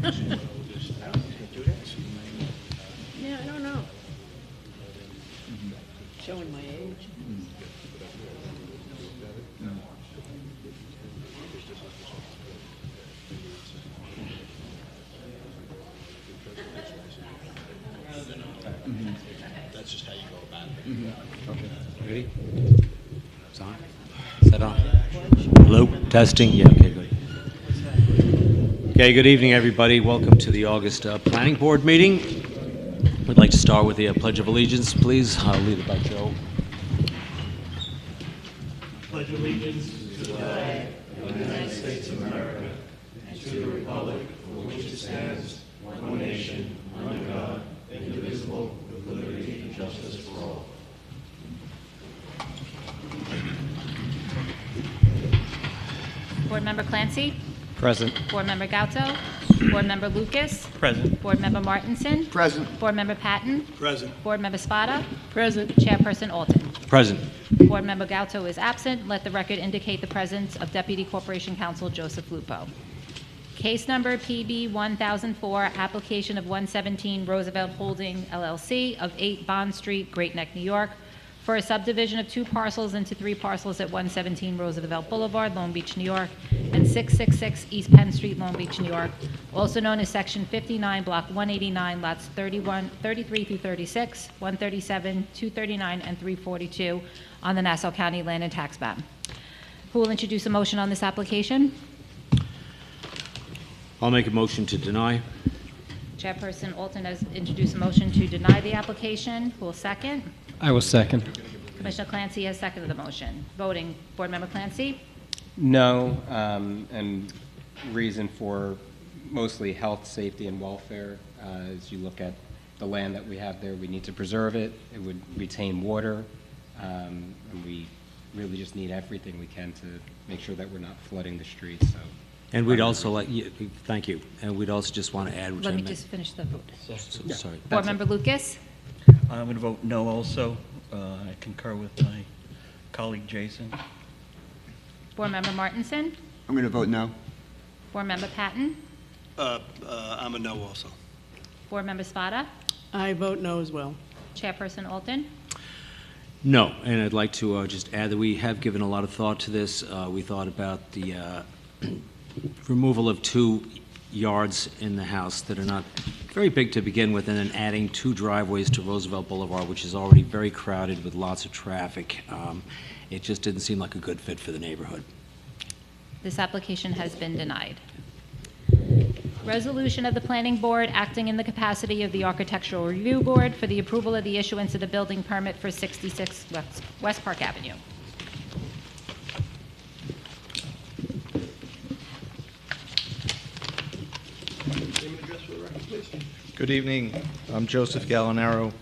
Yeah, I don't know. Showing my age. That's just how you go about it. Okay. Ready? It's on. Set on. Hello. Testing. Yeah. Okay. Good. Okay. Good evening, everybody. Welcome to the August Planning Board meeting. We'd like to start with the Pledge of Allegiance, please. Leaded by Joe. Pledge allegiance to the flag of the United States of America and to the republic for which it stands, one nation, under God, indivisible, with liberty and justice for all. Board Member Clancy? Present. Board Member Gauto? Board Member Lucas? Present. Board Member Martinson? Present. Board Member Patton? Present. Board Member Spada? Present. Chairperson Alton. Present. Board Member Gauto is absent. Let the record indicate the presence of Deputy Corporation Counsel Joseph Lupo. Case number PB 1004, application of 117 Roosevelt Holding LLC of 8 Bond Street, Great Neck, New York, for a subdivision of 2 parcels into 3 parcels at 117 Roosevelt Boulevard, Long Beach, New York, and 666 East Penn Street, Long Beach, New York, also known as Section 59, Block 189, lots 33 through 36, 137, 239, and 342 on the Nassau County Land and Tax Map. Who will introduce a motion on this application? I'll make a motion to deny. Chairperson Alton has introduced a motion to deny the application. Who will second? I will second. Commissioner Clancy has seconded the motion. Voting, Board Member Clancy? No, and reason for mostly health, safety, and welfare. As you look at the land that we have there, we need to preserve it. It would retain water, and we really just need everything we can to make sure that we're not flooding the streets. So, And we'd also like, thank you. And we'd also just want to add, which Let I me meant- just finish the vote. Sorry. Board Member Lucas? I'm going to vote no also. I concur with my colleague Jason. Board Member Martinson? I'm going to vote no. Board Member Patton? I'm a no also. Board Member Spada? I vote no as well. Chairperson Alton? No, and I'd like to just add that we have given a lot of thought to this. We thought about the removal of 2 yards in the house that are not very big to begin with, and then adding 2 driveways to Roosevelt Boulevard, which is already very crowded with lots of traffic. It just didn't seem like a good fit for the neighborhood. This application has been denied. Resolution of the Planning Board acting in the capacity of the Architectural Review Board for the approval of the issuance of the building permit for 66 West Park Avenue. Good evening. I'm Joseph Gallinaro,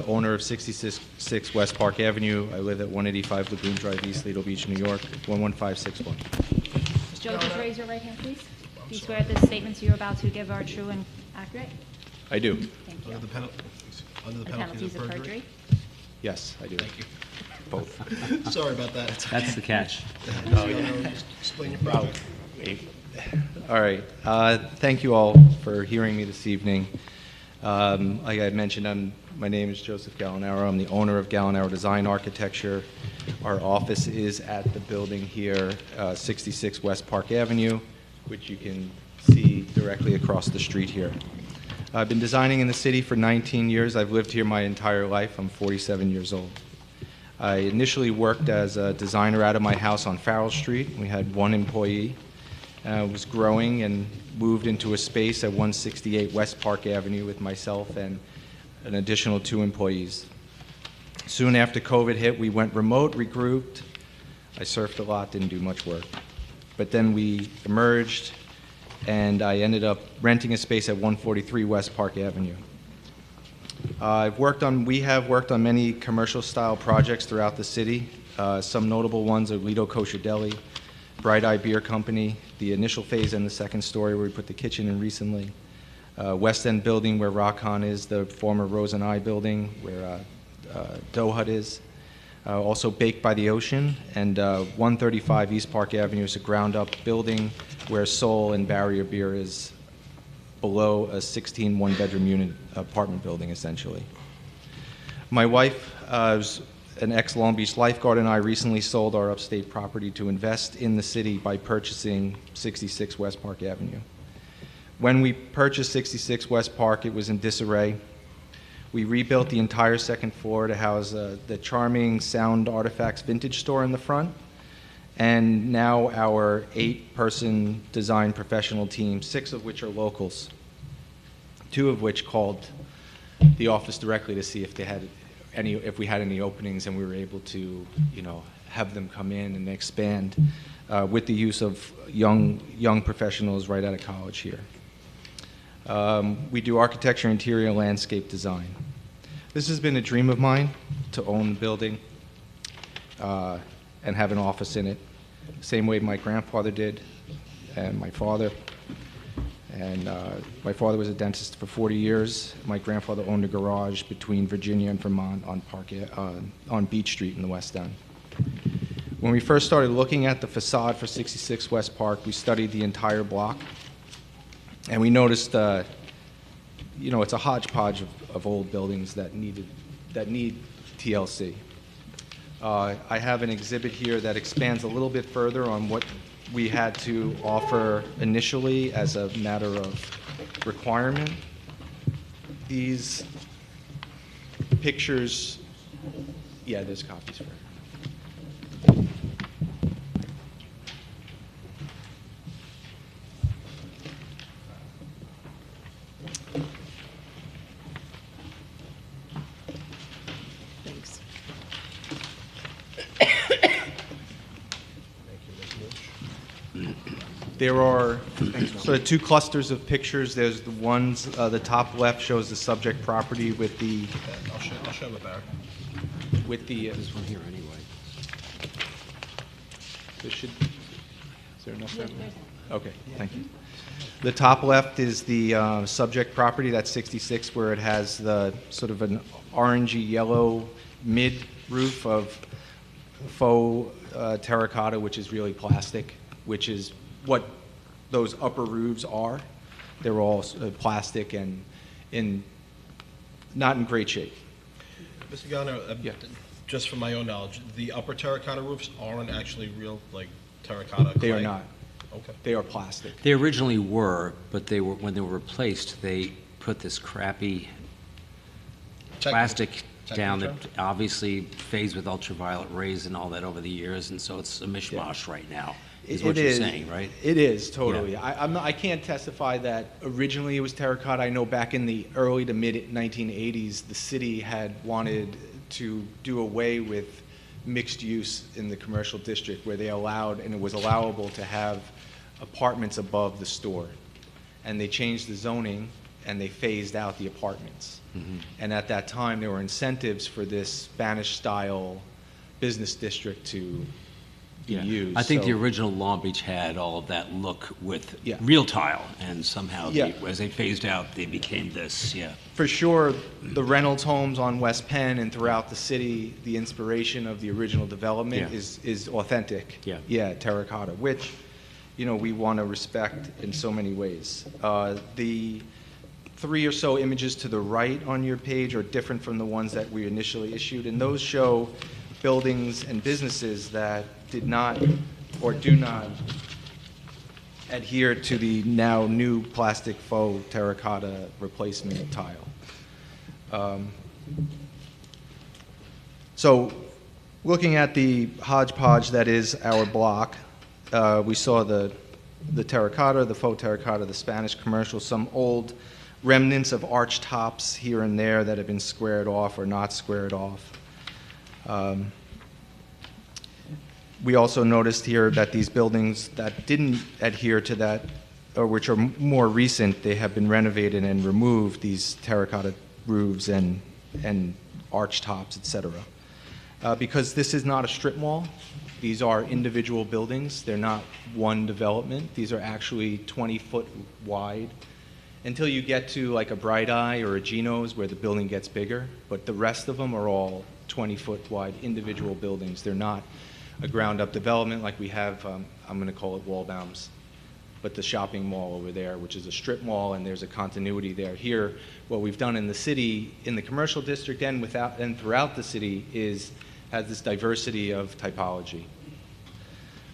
owner of 66 West Park Avenue. I live at 185 Lagoon Drive, East Lido Beach, New York, 11561. Joe, just raise your right hand, please. Do you swear that the statements you're about to give are true and accurate? I do. Thank you. Under the The penalties of perjury? Yes, I do. Thank you. Both. Sorry about that. That's the catch. Just explain your project. All right. Thank you all for hearing me this evening. Like I mentioned, my name is Joseph Gallinaro. I'm the owner of Gallinaro Design Architecture. Our office is at the building here, 66 West Park Avenue, which you can see directly across the street here. I've been designing in the city for 19 years. I've lived here my entire life. I'm 47 years old. I initially worked as a designer out of my house on Farrell Street. We had 1 employee. Was growing and moved into a space at 168 West Park Avenue with myself and an additional 2 employees. Soon after COVID hit, we went remote, regrouped. I surfed a lot, didn't do much work. But then we emerged, and I ended up renting a space at 143 West Park Avenue. We have worked on many commercial-style projects throughout the city. Some notable ones are Lido Kosher Deli, Bright Eye Beer Company, the initial phase and the second story where we put the kitchen in recently. West End building where Rockon is, the former Rose and I building where Dough Hut is. Also Baked by the Ocean, and 135 East Park Avenue is a ground-up building where Soul and Barrier Beer is below a 16 one-bedroom unit apartment building, essentially. My wife is an ex-Long Beach lifeguard, and I recently sold our upstate property to invest in the city by purchasing 66 West Park Avenue. When we purchased 66 West Park, it was in disarray. We rebuilt the entire second floor to house the charming Sound Artifacts vintage store in the front. And now our 8-person design professional team, 6 of which are locals, 2 of which called the office directly to see if we had any openings, and we were able to, have them come in and expand with the use of young professionals right out of college here. We do architecture, interior, landscape design. This has been a dream of mine, to own the building and have an office in it. Same way my grandfather did, and my father. And my father was a dentist for 40 years. My grandfather owned a garage between Virginia and Vermont on Beach Street in the West End. When we first started looking at the facade for 66 West Park, we studied the entire block. And we noticed, it's a hodgepodge of old buildings that need TLC. I have an exhibit here that expands a little bit further on what we had to offer initially as a matter of requirement. These pictures, yeah, there's copies for it. Thanks. There are sort of 2 clusters of pictures. There's the ones, the top left shows the subject property with the, I'll show it, Barry. with the, This one here, anyway. is there enough there? Okay, thank you. The top left is the subject property, that's 66, where it has the sort of an orangey yellow mid roof of faux terracotta, which is really plastic, which is what those upper roofs are. They're all plastic and not in great shape. Mr. Gallner, Yeah. just from my own knowledge, the upper terracotta roofs aren't actually real, terracotta clay? They are not. Okay. They are plastic. They originally were, but when they were replaced, they put this crappy plastic down that Technical obviously fades with ultraviolet rays and all that over the years, and so it's a mishmash right now, is It what you're is. saying, right? It is, totally. Yeah. I can't testify that originally it was terracotta. I know back in the early to mid 1980s, the city had wanted to do away with mixed use in the commercial district, where they allowed, and it was allowable to have apartments above the store. And they changed the zoning, and they phased out the apartments. And at that time, there were incentives for this Spanish-style business district to be used. I think the So- original Long Beach had all of that look with Yeah. real tile, and somehow, Yeah. as they phased out, they became this, yeah. For sure, the Reynolds homes on West Penn and throughout the city, the inspiration of the original development Yeah. is authentic. Yeah. Yeah, terracotta, which, we want to respect in so many ways. The 3 or so images to the right on your page are different from the ones that we initially issued, and those show buildings and businesses that did not or do not adhere to the now new plastic faux terracotta replacement tile. So looking at the hodgepodge that is our block, we saw the terracotta, the faux terracotta, the Spanish commercial, some old remnants of arch tops here and there that have been squared off or not squared off. We also noticed here that these buildings that didn't adhere to that, or which are more recent, they have been renovated and removed these terracotta roofs and arch tops, et cetera. Because this is not a strip mall, these are individual buildings. They're not one development. These are actually 20-foot wide, until you get to like a Bright Eye or a Geno's where the building gets bigger. But the rest of them are all 20-foot wide individual buildings. They're not a ground-up development like we have, I'm going to call it Waldbaum's but the shopping mall over there, which is a strip mall, and there's a continuity there. Here, what we've done in the city, in the commercial district and throughout the city, has this diversity of typology.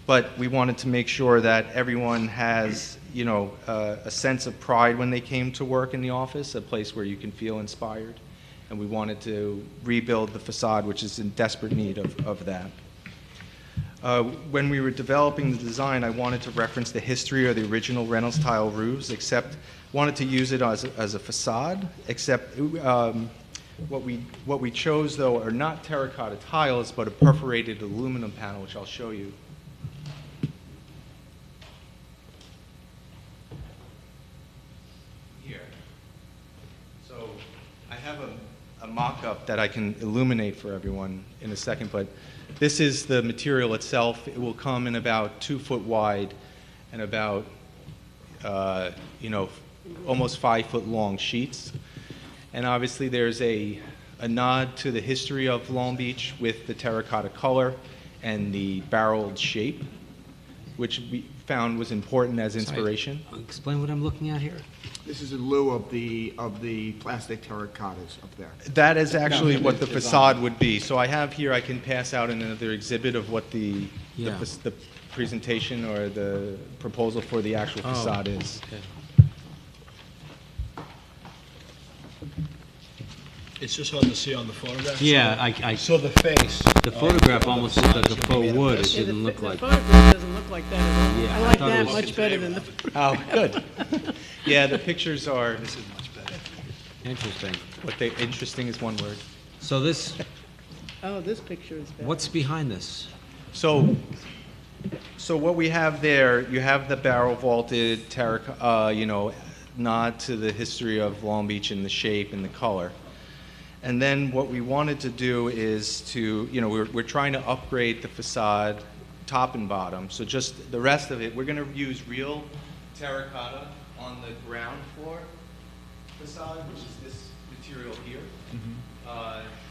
But we wanted to make sure that everyone has, a sense of pride when they came to work in the office, a place where you can feel inspired. And we wanted to rebuild the facade, which is in desperate need of that. When we were developing the design, I wanted to reference the history of the original Reynolds tile roofs, except wanted to use it as a facade, except what we chose, though, are not terracotta tiles, but a perforated aluminum panel, which I'll show you. Here. So I have a mock-up that I can illuminate for everyone in a second, but this is the material itself. It will come in about 2 foot wide and about, almost 5 foot long sheets. And obviously there's a nod to the history of Long Beach with the terracotta color and the barreled shape, which we found was important as inspiration. Explain what I'm looking at here. This is in lieu of the plastic terracottas up there. That is actually what the facade would be. So I have here, I can pass out another exhibit of what the presentation or the proposal for the actual facade is. Okay. It's just hard to see on the photograph. Yeah, So the face. the photograph of almost the looked like facade a is gonna be faux the wood. It face. didn't look like. The photograph doesn't look like that at all. Yeah, I I like thought it that was- much better than the. Oh, good. Yeah, the pictures are, Interesting. interesting is one word. So this, Oh, this picture is better. what's behind this? So what we have there, you have the barrel vaulted nod to the history of Long Beach and the shape and the color. And then what we wanted to do is to, we're trying to upgrade the facade top and bottom. So just the rest of it, we're going to use real terracotta on the ground floor facade, which is this material here.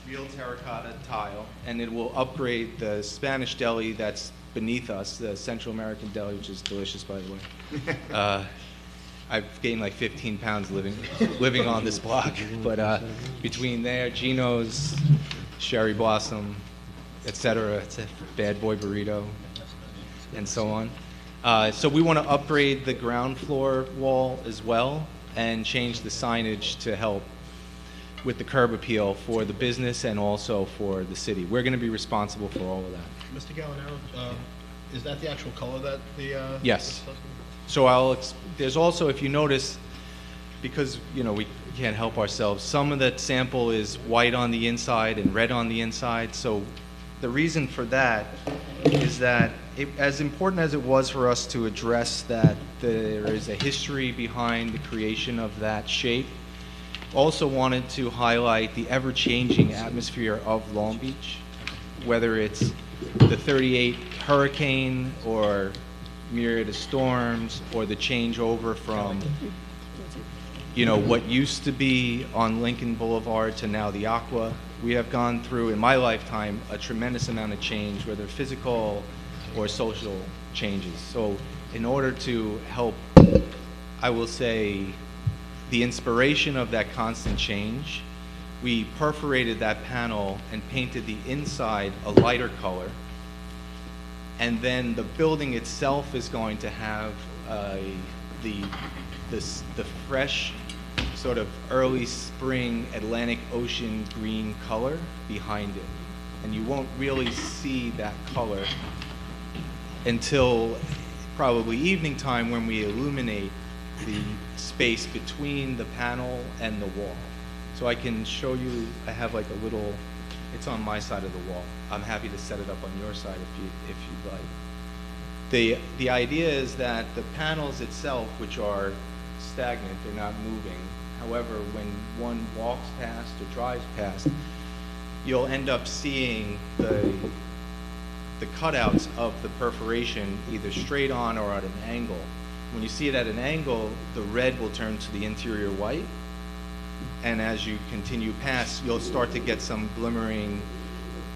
Real terracotta tile, and it will upgrade the Spanish deli that's beneath us, the Central American deli, which is delicious, by the way. I've gained like 15 pounds living on this block, but between there, Gino's, Sherry Blossom, etc., Bad Boy Burrito, and so on. So we want to upgrade the ground floor wall as well and change the signage to help with the curb appeal for the business and also for the city. We're going to be responsible for all of that. Mr. Gallinaro, is that the actual color that the? Yes. So there's also, if you notice, because we can't help ourselves, some of that sample is white on the inside and red on the inside. So the reason for that is that as important as it was for us to address that there is a history behind the creation of that shape, also wanted to highlight the ever-changing atmosphere of Long Beach, whether it's the 38 hurricane or myriad of storms or the changeover from what used to be on Lincoln Boulevard to now the Aqua. We have gone through, in my lifetime, a tremendous amount of change, whether physical or social changes. So in order to help, I will say, the inspiration of that constant change, we perforated that panel and painted the inside a lighter color. And then the building itself is going to have the fresh sort of early spring Atlantic Ocean green color behind it. And you won't really see that color until probably evening time when we illuminate the space between the panel and the wall. So I can show you, I have like a little, it's on my side of the wall. I'm happy to set it up on your side if you'd like. The idea is that the panels itself, which are stagnant, they're not moving. However, when one walks past or drives past, you'll end up seeing the cutouts of the perforation either straight on or at an angle. When you see it at an angle, the red will turn to the interior white, and as you continue past, you'll start to get some glimmering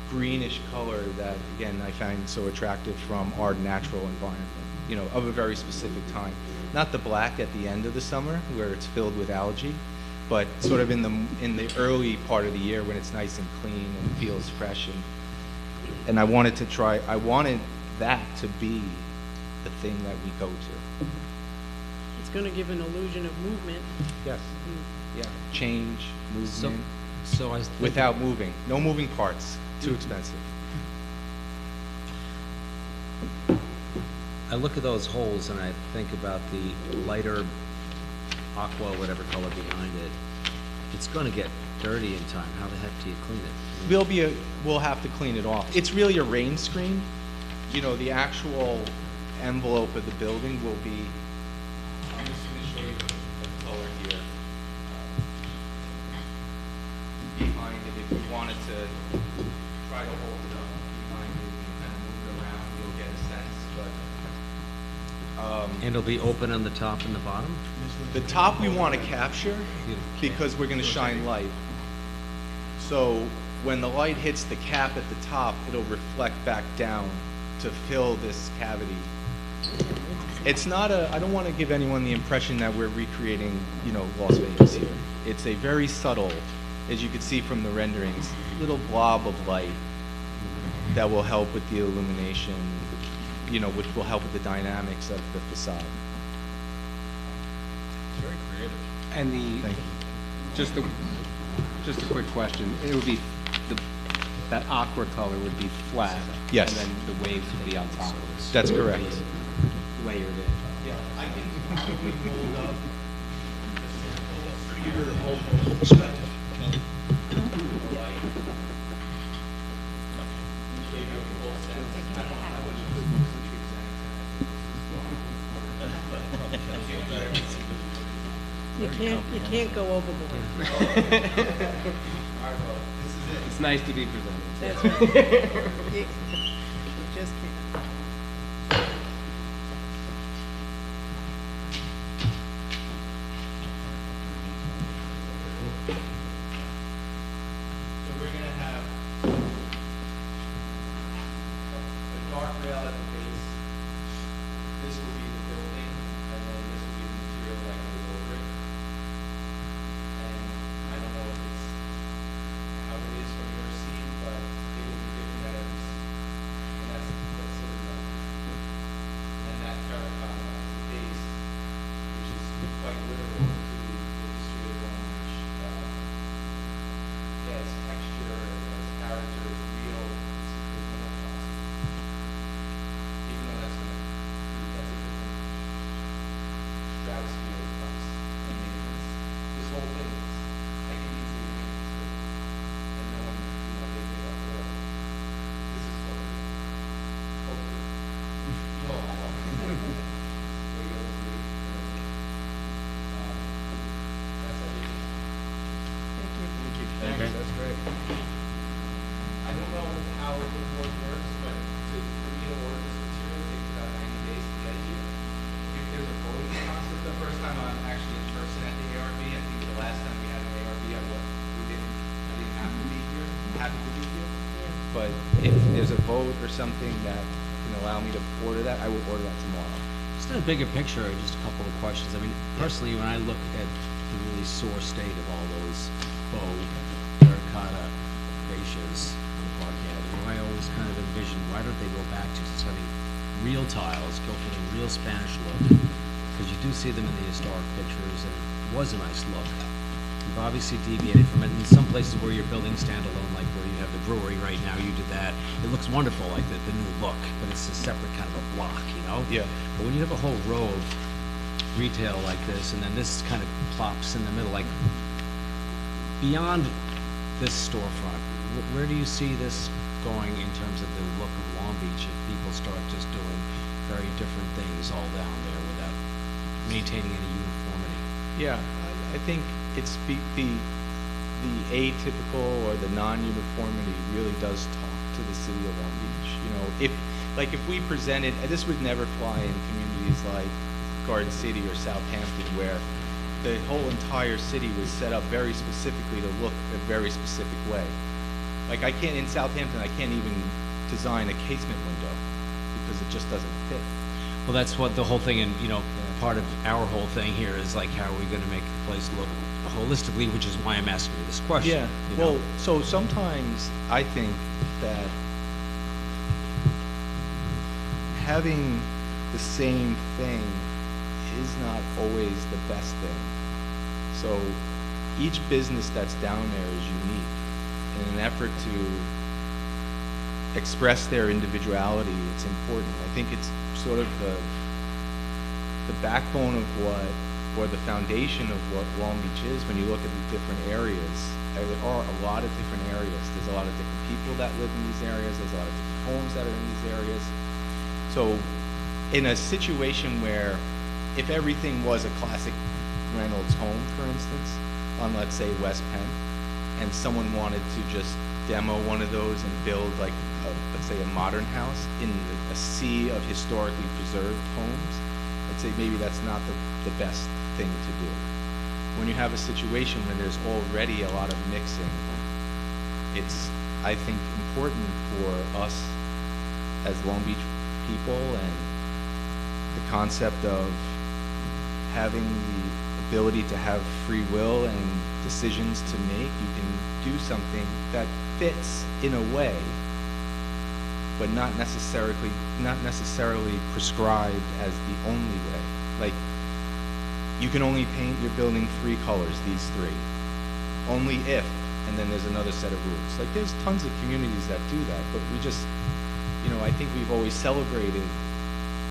greenish color that, again, I find so attractive from our natural environment. you know, of a very specific time. Not the black at the end of the summer where it's filled with algae, but sort of in the early part of the year when it's nice and clean and feels fresh. And I wanted that to be the thing that we go to. It's gonna give an illusion of movement. Yes. Yeah. Change, movement, So I was thinking- without moving. No moving parts. Too expensive. I look at those holes and I think about the lighter aqua, whatever color behind it. It's gonna get dirty in time. How the heck do you clean it? We'll have to clean it off. It's really a rain screen. You know, the actual envelope of the building will be, I'm just going to show you the color here. Behind it, if you wanted to try to hold it up behind it and kind of move it around, you'll get a sense, but And it'll be open on the top and the bottom? the top we want to capture because we're going to shine light. So when the light hits the cap at the top, it'll reflect back down to fill this cavity. It's not I don't want to give anyone the impression that we're recreating, you know, Las Vegas here. It's a very subtle, as you can see from the renderings, little blob of light that will help with the illumination, you know, which will help with the dynamics of the facade. It's very creative. And the, Thank you. just a quick question. It would be, that aqua color would be flat. Yes. And then the waves would be on top of it. That's correct. Layered in. Yeah, I can probably hold up. You can't go overboard. It's nice to be presented. That's right. You just can't. So we're going to have a dark rail at the base. This will be the building, and then this will be the material that goes over it. And I don't know if it's how it is from your seat, but it will be different at every seat. And that's sort of like, and that terracotta as the base, which is quite literal to the history of Long Beach. It has texture, it has character, it's real, it's minimal cost. Even though that's a different stratosphere of price. I mean, this whole thing is, I can easily make this big. And no one, you know, they give up for it. This is what, hopefully, you know, I don't know. Way over the, that's everything. Thank you. That's great. I don't know how the board works, but for me to order this material takes about 90 days to get here. If there's a voting process, the first time I'm actually in person at the ARB, I think the last time we had an ARB, I didn't have to be here, happy to be here. But if there's a vote or something that can allow me to order that, I will order that tomorrow. Just in a bigger picture, just a couple of questions. I mean, personally, when I look at the really sore state of all those faux terracotta fascias on Park Avenue, I always kind of envision, why don't they go back to just having real tiles, go for the real Spanish look? Because you do see them in the historic pictures, and it was a nice look. You've obviously deviated from it in some places where you're building standalone, like where you have the brewery right now, you did that. It looks wonderful, like the new look, but it's a separate kind of a block, you know? Yeah. But when you have a whole row of retail like this, and then this kind of plops in the middle, like, beyond this storefront, where do you see this going in terms of the look of Long Beach if people start just doing very different things all down there without maintaining any uniformity? Yeah, I think it's the atypical or the non-uniformity really does talk to the city of Long Beach. You know, if we presented, this would never fly in communities like Garden City or Southampton, where the whole entire city was set up very specifically to look a very specific way. Like in Southampton, I can't even design a casement window because it just doesn't fit. Well, that's what the whole thing, and, you know, part of our whole thing here is like, how are we gonna make the place look holistically, which is why I'm asking you this question. Yeah, you know? well, so sometimes I think that having the same thing is not always the best thing. So each business that's down there is unique. In an effort to express their individuality, it's important. I think it's sort of the backbone of what, or the foundation of what Long Beach is when you look at the different areas. There are a lot of different areas. There's a lot of different people that live in these areas. There's a lot of different homes that are in these areas. So in a situation where if everything was a classic Reynolds home, for instance, on, let's say, West Penn, and someone wanted to just demo one of those and build like, let's say, a modern house in a sea of historically preserved homes, I'd say maybe that's not the best thing to do. When you have a situation where there's already a lot of mixing, it's, I think, important for us as Long Beach people and the concept of having the ability to have free will and decisions to make. You can do something that fits in a way, but not necessarily prescribed as the only way. Like, you can only paint your building 3 colors, these 3. Only if, and then there's another set of rules. Like, there's tons of communities that do that, but we just, you know, I think we've always celebrated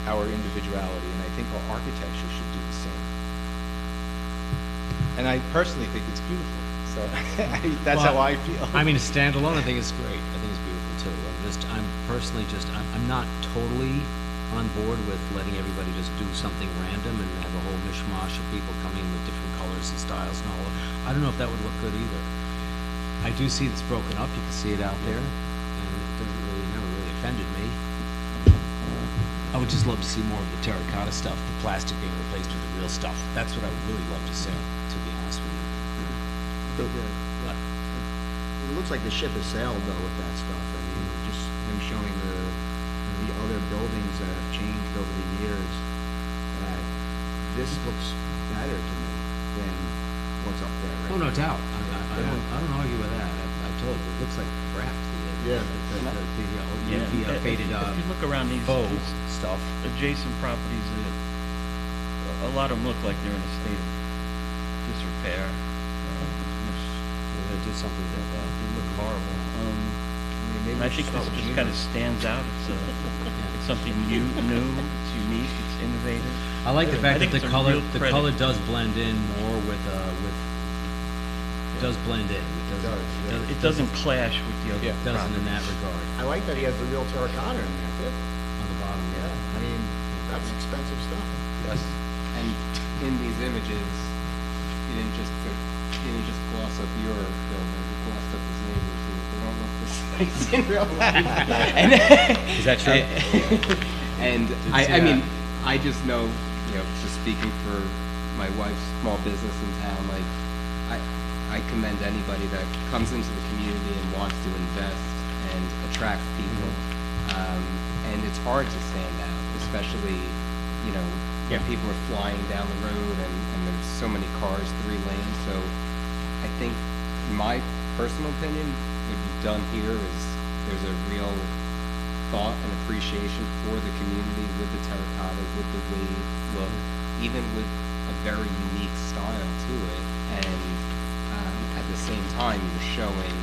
our individuality, and I think our architecture should do the same. And I personally think it's beautiful, so that's Well, how I feel. I mean, standalone, I think it's great. I think it's beautiful too. I'm personally I'm not totally on board with letting everybody just do something random and have a whole mishmash of people coming with different colors and styles and all. I don't know if that would look good either. I do see it's broken up. You can see it out there, and it never really offended me. I would just love to see more of the terracotta stuff, the plastic being replaced with the real stuff. That's what I would really love to see, to be honest with you. It looks like the ship has sailed though with that stuff. I mean, just him showing the other buildings that have changed over the years, that this looks better to me than what's up there right Oh, no now. doubt. I don't argue with that. I told you, it looks like crap. Yeah. The faded If you look around these faux stuff. adjacent properties, a lot of them look like they're in a state of disrepair. They did something like that. They look horrible. Maybe And I we think should this start with just Gino. kind of stands out. It's something new, it's unique, it's innovative. I like the I fact that think the it's a color, real the credit. color does blend in more with, does blend in. It doesn't clash with the other It doesn't in properties. that regard, I like that he has the real terracotta in there too. on the bottom, yeah. I mean, that's expensive stuff. Yes. And in these images, you didn't just gloss up your building, you glossed up his neighbors, and they don't look the same in real life. Is that true? And see I mean, that. I just know, just speaking for my wife's small business in town, like, I commend anybody that comes into the community and wants to invest and attract people. And it's hard to stand out, especially, when people are flying down the road and there's so many cars, 3 lanes. So I think, in my personal opinion, what you've done here is there's a real thought and appreciation for the community with the terracotta, with the wave look, even with a very unique style to it. And at the same time, you're showing,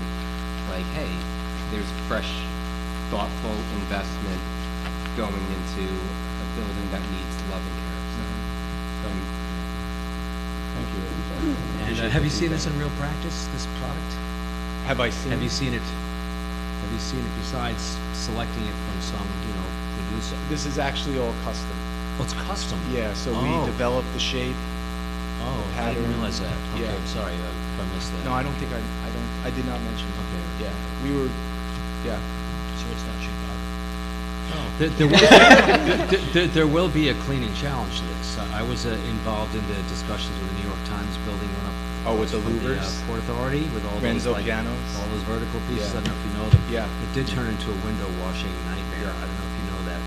like, hey, there's fresh, thoughtful investment going into a building that needs love and care. So, Thank you. And have you seen this in real practice, this product? Have I seen? Have you seen it besides selecting it from some, producer? This is actually all custom. Oh, it's custom? Yeah, so Oh. we developed the shape. Oh, I pattern. didn't realize that. Okay, Yeah. I'm sorry if I missed that. No, I don't think I did not mention. Okay. Yeah, we were, yeah. So it's not Chicago. There will be a cleaning challenge to this. I was involved in the discussions with the New York Times building went up. Oh, with the from louvers? Port Authority, with all Renzo those, pianos? all those vertical pieces. Yeah. I don't know if you know them. Yeah. It did turn into a window washing nightmare. I don't know if you know that.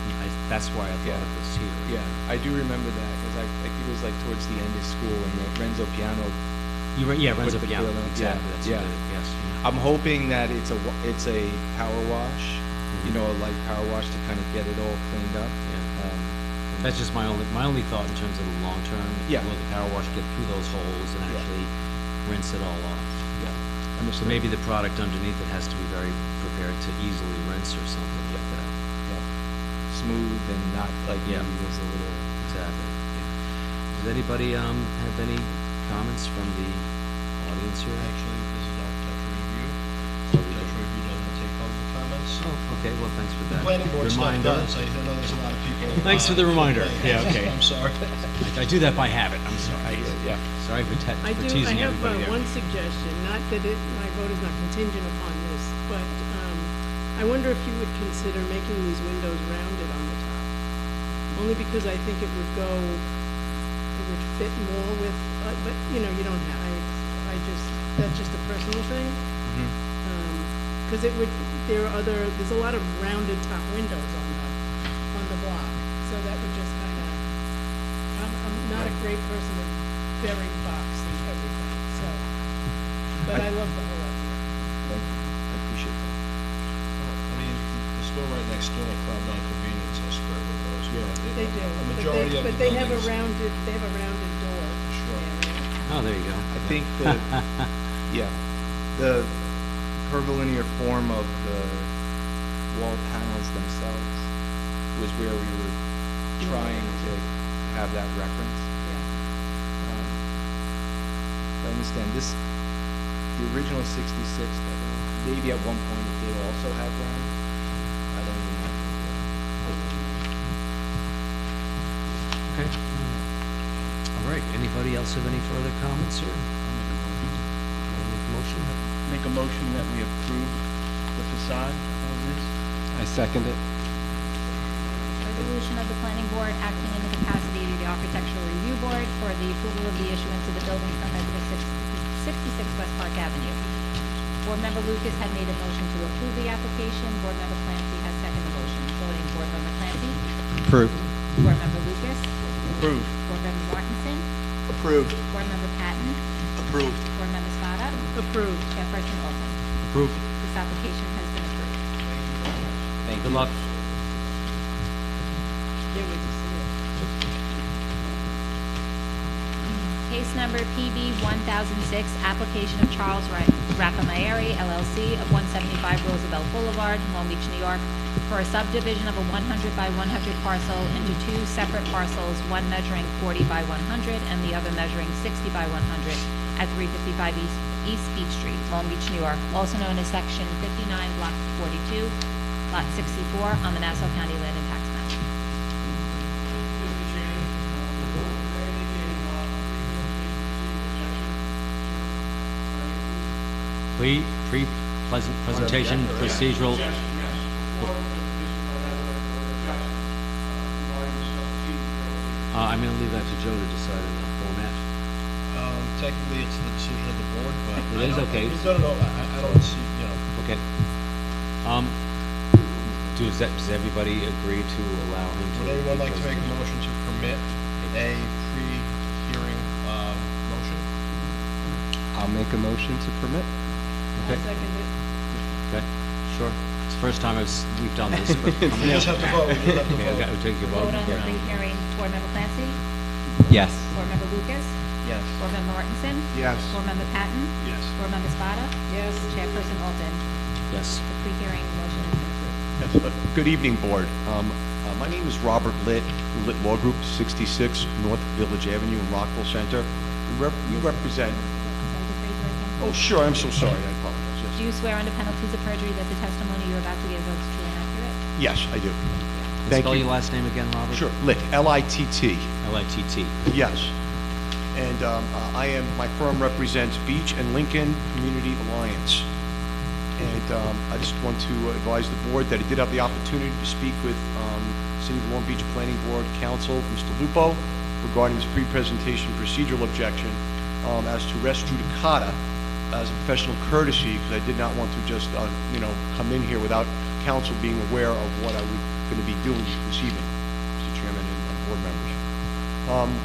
That's why I thought it was here. Yeah, I do remember that, because I think it was like towards the end of school, and the Renzo Piano. Renzo the Piano, grill in. exactly, Yeah, that's yeah. it, yes. I'm hoping that it's a power wash, you know, a light power wash to kind of get it all cleaned up. That's just my only thought in terms of the long term. Yeah. Will the power wash get through those holes and Yeah. actually rinse it all off? Yeah. So Understood. maybe the product underneath it has to be very prepared to easily rinse or something like that. Yeah. Smooth and not like Yeah. maybe was a little. Exactly. Does anybody have any comments from the audience here? Actually, this is architecture review. Architecture review doesn't take public comments. Oh, okay, well, thanks for that. Planning board stuff Reminder. does. I know there's a lot of people. Thanks for the reminder. Yeah, okay. I'm sorry. I do that by habit, I'm sorry. Yeah. Sorry for I teasing have everybody there. one suggestion, not that my vote is not contingent upon this, but I wonder if you would consider making these windows rounded on the top. Only because I think it would fit more with, but you know, you don't have, that's just a personal thing. Because there's a lot of rounded top windows on the block, so that would just kind of, I'm not a great person with very box and everything, so, but I love the whole idea. I appreciate that. I mean, the store right next door, Club Non Convenience, has square windows. but They do, A majority of the but they have a buildings- rounded door. Sure. area. Oh, there you go. I think the curvilinear form of the wall panels themselves was where we were trying to have that reference. I understand this, the original 66, maybe at one point it did also have round. I don't even know. Okay. All right, anybody else have any further comments here? Wanna make a motion? Make a motion that we approve the facade as is. I second it. Resolution of the planning board acting in the capacity of the architectural review board for the approval of the issuance of the building permit for 66 West Park Avenue. Board member Lucas had made a motion to approve the application. Board member Clancy has seconded the motion. Voting Board member Clancy. Approved. Board member Lucas. Approved. Board member Martinson. Approved. Board member Patton. Approved. Board member Spada. Approved. Chairperson Olson. Approved. This application has been approved. Good luck. Can't wait to see it. Case number PB 1006, application of Charles Rappamayeri LLC of 175 Roosevelt Boulevard, Long Beach, New York, for a subdivision of a 100 by 100 parcel into two separate parcels, one measuring 40 by 100 and the other measuring 60 by 100 at 355 East Beach Street, Long Beach, New York, also known as Section 59, Block 42, Lot 64 on the Nassau County Land and Tax Map. Presentation, procedural. I'm gonna leave that to Joe to decide on the format. Technically, it's the decision of the board, but. It is, okay. No, I don't see, you know. Okay. Does everybody agree to allow him to? Would anyone like to make a motion to permit a pre-hearing motion? I'll make a motion to permit. I'll Okay. second it. Okay, sure. It's the first time we've done this, but. We just have to vote, we just have to Okay, vote. we'll take your vote. Vote on the Yeah. pre-hearing. Board member Clancy? Yes. Board member Lucas? Yes. Board member Martinson? Yes. Board member Patton? Yes. Board member Spada? Yes. Chairperson Olson? Yes. The pre-hearing motion has been approved. Yes, good evening, Board. My name is Robert Litt, Litt Law Group, 66 North Village Avenue in Rockville Center. We represent... Oh, sure, I'm so sorry, I apologize. Do you swear under penalties of perjury that the testimony you're about to give is true and accurate? Yes, I do. And Thank spell you. your last name again, Robert? Sure, Litt, L-I-T-T. L-I-T-T. Yes. And my firm represents Beach and Lincoln Community Alliance. And I just want to advise the board that I did have the opportunity to speak with City of Long Beach Planning Board Counsel, Mr. Lupo, regarding this pre-presentation procedural objection as to res judicata as a professional courtesy, because I did not want to just, come in here without council being aware of what I was going to be doing this evening, Mr. Chairman and board members.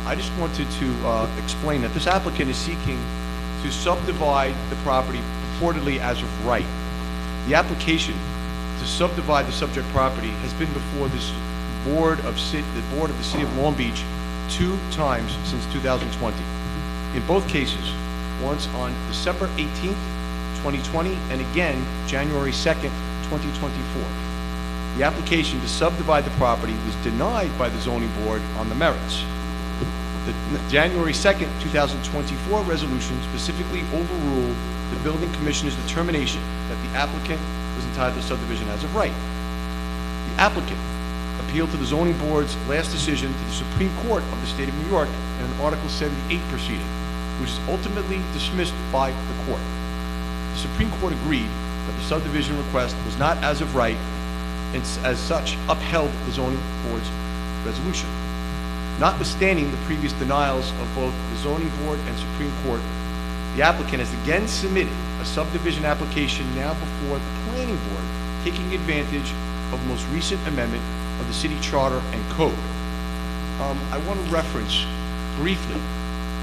I just wanted to explain that this applicant is seeking to subdivide the property purportedly as of right. The application to subdivide the subject property has been before this the board of the City of Long Beach 2 times since 2020. In both cases, once on December 18th, 2020, and again January 2nd, 2024. The application to subdivide the property was denied by the zoning board on the merits. The January 2nd, 2024 resolution specifically overruled the building commissioner's determination that the applicant was entitled to subdivision as of right. The applicant appealed to the zoning board's last decision to the Supreme Court of the state of New York in an Article 78 proceeding, which is ultimately dismissed by the court. The Supreme Court agreed that the subdivision request was not as of right, and as such upheld the zoning board's resolution. Notwithstanding the previous denials of both the zoning board and Supreme Court, the applicant has again submitted a subdivision application now before the planning board, taking advantage of the most recent amendment of the city charter and code. I want to reference briefly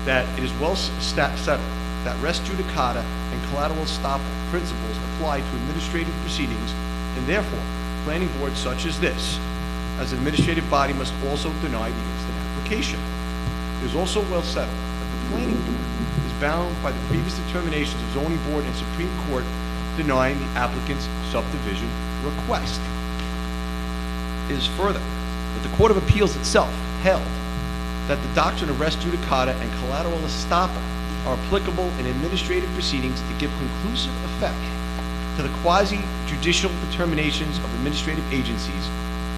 that it is well settled that res judicata and collateral estoppel principles apply to administrative proceedings, and therefore planning boards such as this, as an administrative body, must also deny the instant application. It is also well settled that the planning board is bound by the previous determinations of zoning board and Supreme Court denying the applicant's subdivision request. It is further that the Court of Appeals itself held that the doctrine of res judicata and collateral estoppel are applicable in administrative proceedings to give conclusive effect to the quasi-judicial determinations of administrative agencies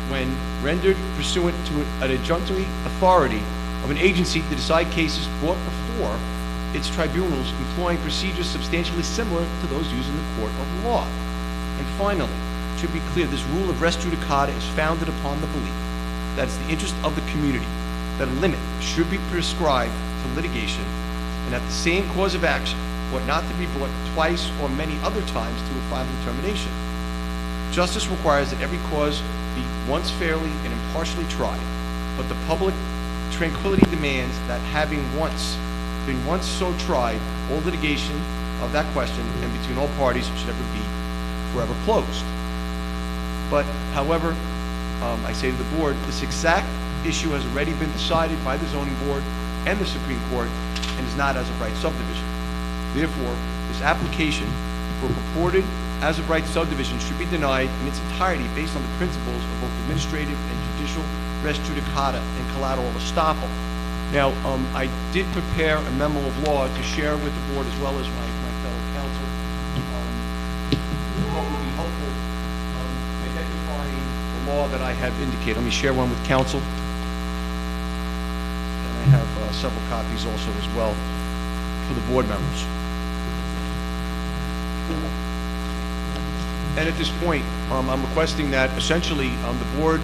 when rendered pursuant to an adjunctory authority of an agency to decide cases brought before its tribunals employing procedures substantially similar to those used in the court of law. And finally, it should be clear this rule of res judicata is founded upon the belief that it's the interest of the community that a limit should be prescribed to litigation, and that the same cause of action ought not to be brought twice or many other times to a final determination. Justice requires that every cause be once fairly and impartially tried, but the public tranquility demands that having been once so tried, all litigation of that question and between all parties should ever be forever closed. But, however, I say to the board, this exact issue has already been decided by the zoning board and the Supreme Court and is not as of right subdivision. Therefore, this application for purported as of right subdivision should be denied in its entirety based on the principles of both administrative and judicial res judicata and collateral estoppel. Now, I did prepare a memo of law to share with the board as well as my fellow counsel. What would be helpful identifying the law that I have indicated. Let me share one with counsel. And I have several copies also as well for the board members. And at this point, I'm requesting that essentially the board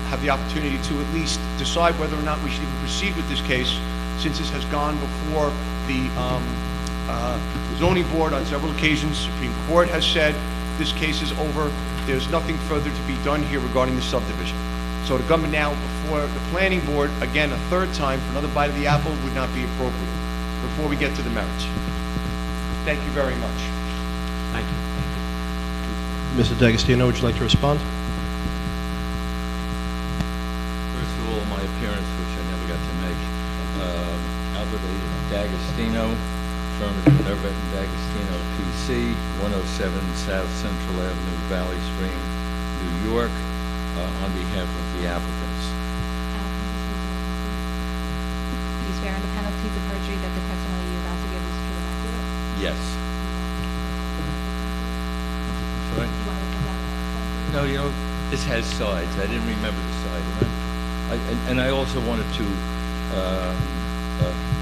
have the opportunity to at least decide whether or not we should even proceed with this case, since this has gone before the zoning board on several occasions. Supreme Court has said this case is over. There's nothing further to be done here regarding the subdivision. So to come now before the planning board, again, a third time for another bite of the apple would not be appropriate before we get to the merits. Thank you very much. Thank you. Mr. D'Agostino, would you like to respond? First of all, my appearance, which I never got to make. Albert A. D'Agostino, firm is Minerva and D'Agostino, PC, 107 South Central Avenue, Valley Stream, New York, on behalf of the applicants. Do you swear under penalties of perjury that the testimony you're about to give is true and accurate? Yes. Sorry? Do you want to come down? No, you know, this has sides. I didn't remember the side. And I also wanted to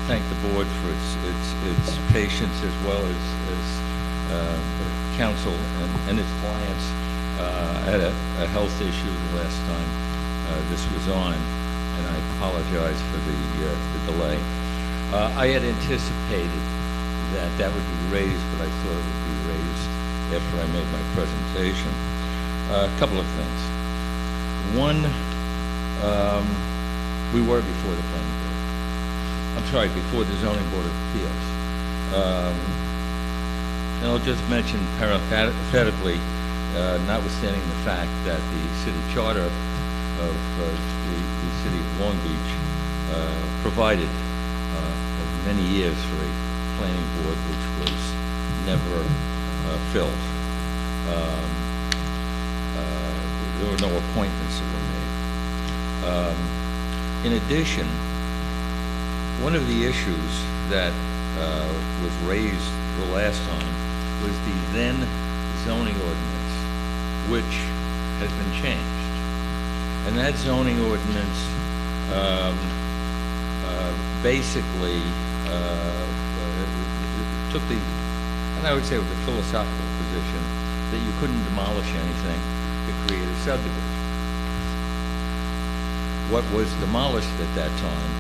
thank the board for its patience, as well as counsel and its clients. I had a health issue the last time this was on, and I apologize for the delay. I had anticipated that would be raised, but I thought it would be raised after I made my presentation. A couple of things. One, we were before the planning board. I'm sorry, before the zoning board of appeals. And I'll just mention parenthetically, notwithstanding the fact that the city charter of the city of Long Beach provided many years for a planning board which was never filled. There were no appointments that were made. In addition, one of the issues that was raised the last time was the then zoning ordinance, which has been changed. And that zoning ordinance basically took the, and I would say with the philosophical position, that you couldn't demolish anything to create a subdivision. What was demolished at that time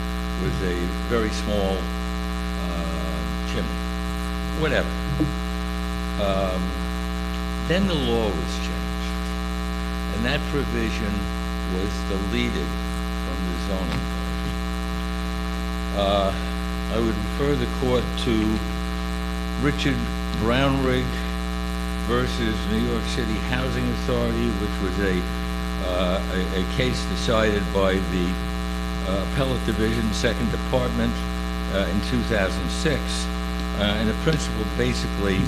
was a very small chimney, whatever. Then the law was changed, and that provision was deleted from the zoning code. I would refer the court to Richard Brownrigg versus New York City Housing Authority, which was a case decided by the Appellate Division, Second Department, in 2006. And the principle basically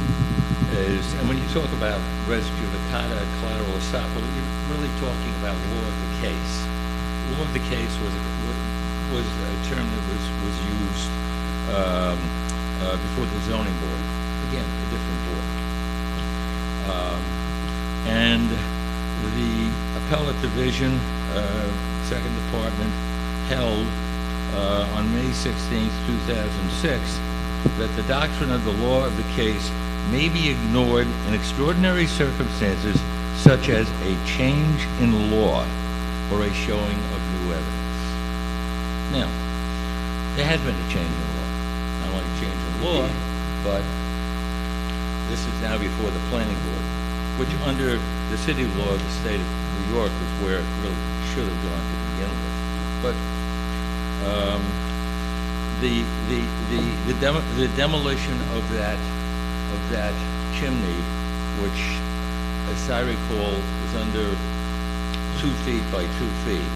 is, and when you talk about res judicata, collateral estoppel, you're really talking about law of the case. Law of the case was a term that was used before the zoning board. Again, a different board. And the Appellate Division, Second Department, held on May 16, 2006, that the doctrine of the law of the case may be ignored in extraordinary circumstances such as a change in law or a showing of new evidence. Now, there has been a change in law. Not only a change in law, but this is now before the planning board, which under the city law of the state of New York is where it really should have gone to begin with. But the demolition of that chimney, which, as I recall, was under 2 feet by 2 feet,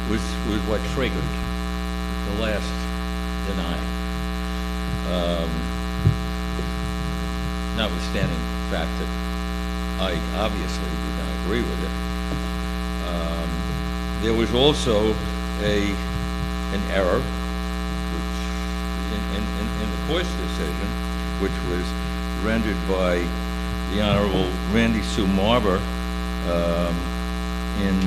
was what triggered the last denial. Notwithstanding the fact that I obviously did not agree with it. There was also an error which in the court's decision, which was rendered by the Honorable Randy Sue Marber in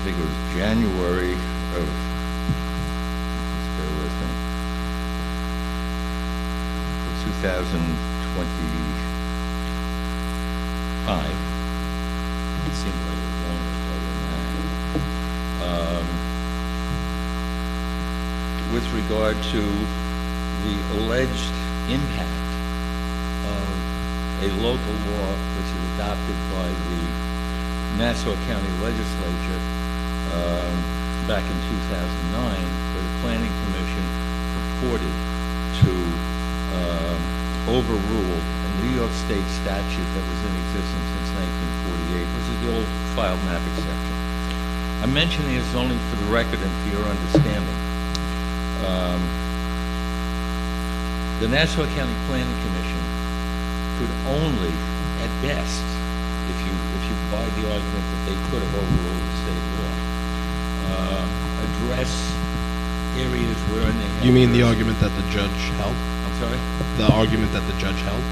I think it was January of, just bear with me, 2025. It seemed like it was longer ago than that. With regard to the alleged impact of a local law which is adopted by the Nassau County Legislature back in 2009, where the Planning Commission purported to overrule a New York State statute that was in existence since 1948, which is the old filed map exception. I'm mentioning this only for the record and for your understanding. The Nassau County Planning Commission could only, at best, if you buy the argument that they could have overruled the state law, address areas wherein they have... You mean the argument that the judge held? I'm sorry? The argument that the judge held?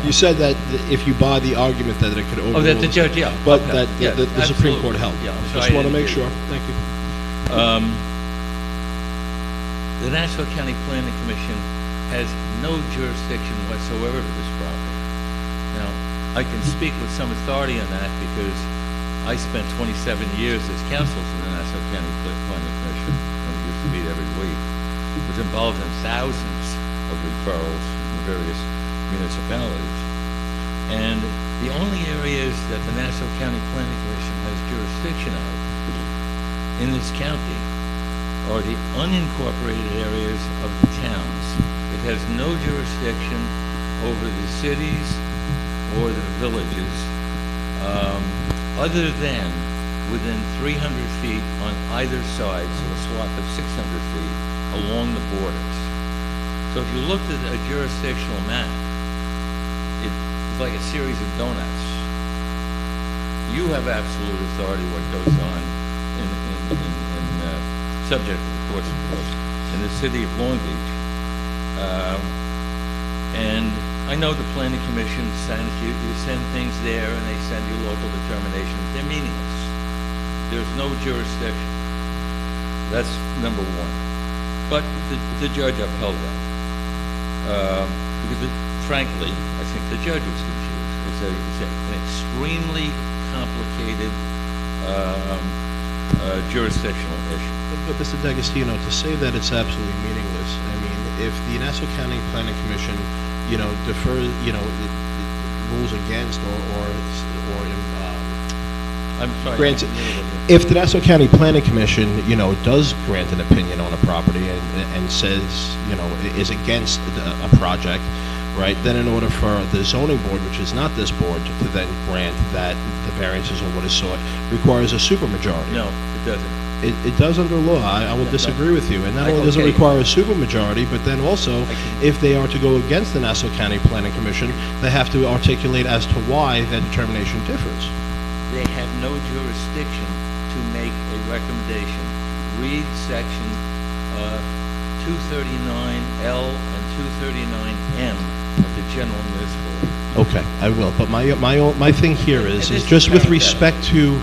You said that if you buy the argument that it could overrule... Oh, that the judge, yeah. But okay. that the Supreme Court held. Yeah, I'm Just sorry, want to I make didn't sure. Thank you. The Nassau County Planning Commission has no jurisdiction whatsoever to this property. Now, I can speak with some authority on that because I spent 27 years as counsel to the Nassau County Planning Commission, and we used to meet every week. It was involved in thousands of referrals from various municipalities. And the only areas that the Nassau County Planning Commission has jurisdiction of in this county are the unincorporated areas of the towns. It has no jurisdiction over the cities or the villages, other than within 300 feet on either side, so a swath of 600 feet along the borders. So if you looked at a jurisdictional map, it's like a series of donuts. You have absolute authority what goes on subject to the courts, of course, in the city of Long Beach. And I know the Planning Commission sends you send things there and they send you local determinations. They're meaningless. There's no jurisdiction. That's number one. But the judge upheld that. Because frankly, I think the judge was confused. It's an extremely complicated jurisdictional issue. But Mr. D'Agostino, to say that it's absolutely meaningless, I mean, if the Nassau County Planning Commission, defers, it rules against I'm sorry. Granted, if the Nassau County Planning Commission, does grant an opinion on a property and says, is against a project, right, then in order for the zoning board, which is not this board, to then grant that the variances or what is sought, requires a supermajority. No, it doesn't. It does under law. I will disagree with you. And not only does it require a supermajority, but then also, if they are to go against the Nassau County Planning Commission, they have to articulate as to why that determination differs. They have no jurisdiction to make a recommendation. Read section 239L and 239M of the General Municipal Law. Okay, I will. But my thing here is just with respect to,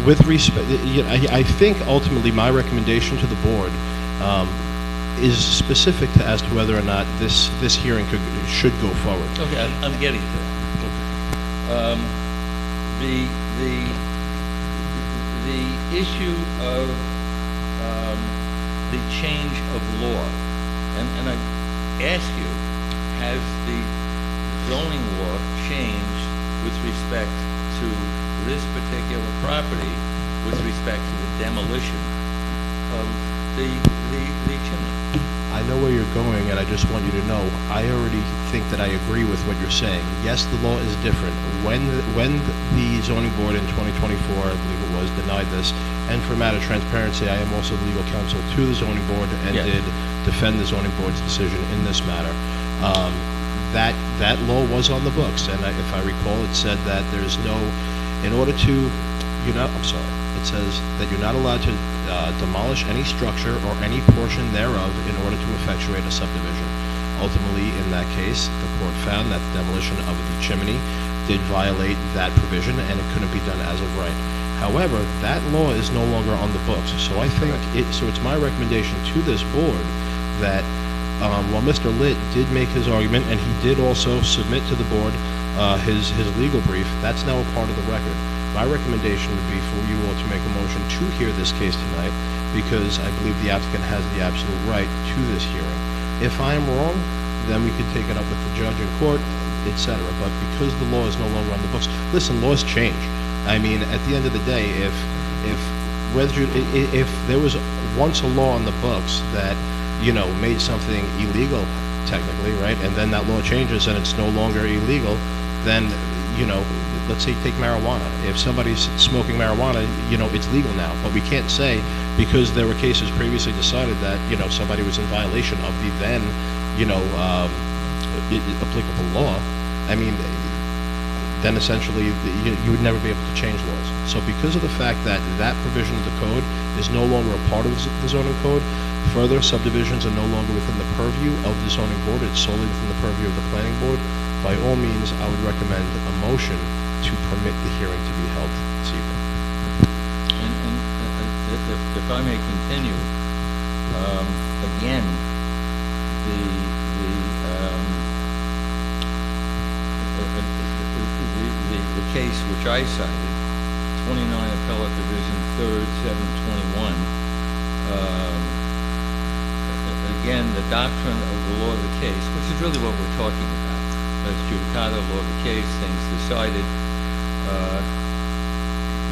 I think ultimately my recommendation to the board is specific to as to whether or not this hearing should go forward. Okay, I'm getting to that. The issue of the change of law, and I ask you, has the zoning law changed with respect to this particular property, with respect to the demolition of the chimney? I know where you're going, and I just want you to know, I already think that I agree with what you're saying. Yes, the law is different. When the zoning board in 2024, I believe it was, denied this, and for a matter of transparency, I am also the legal counsel to the zoning board and did defend the zoning board's decision in this matter. That law was on the books, and if I recall, it said that there's no, in order to, it says that you're not allowed to demolish any structure or any portion thereof in order to effectuate a subdivision. Ultimately, in that case, the court found that the demolition of the chimney did violate that provision and it couldn't be done as of right. However, that law is no longer on the books, so I think it's my recommendation to this board that while Mr. Litt did make his argument and he did also submit to the board his legal brief, that's now a part of the record. My recommendation would be for you all to make a motion to hear this case tonight, because I believe the applicant has the absolute right to this hearing. If I am wrong, then we could take it up with the judge in court, etc. But because the law is no longer on the books, listen, laws change. I mean, at the end of the day, if there was once a law on the books that made something illegal, technically, right, and then that law changes and it's no longer illegal, then let's say take marijuana. If somebody's smoking marijuana, it's legal now. But we can't say, because there were cases previously decided that, somebody was in violation of the then, applicable law. I mean, then essentially you would never be able to change laws. So because of the fact that that provision of the code is no longer a part of the zoning code, further subdivisions are no longer within the purview of the zoning board. It's solely within the purview of the planning board. By all means, I would recommend a motion to permit the hearing to be held this evening. And if I may continue, again, the case which I cited, 29 Appellate Division 3rd, 721, again, the doctrine of the law of the case, which is really what we're talking about, res judicata, law of the case, things decided,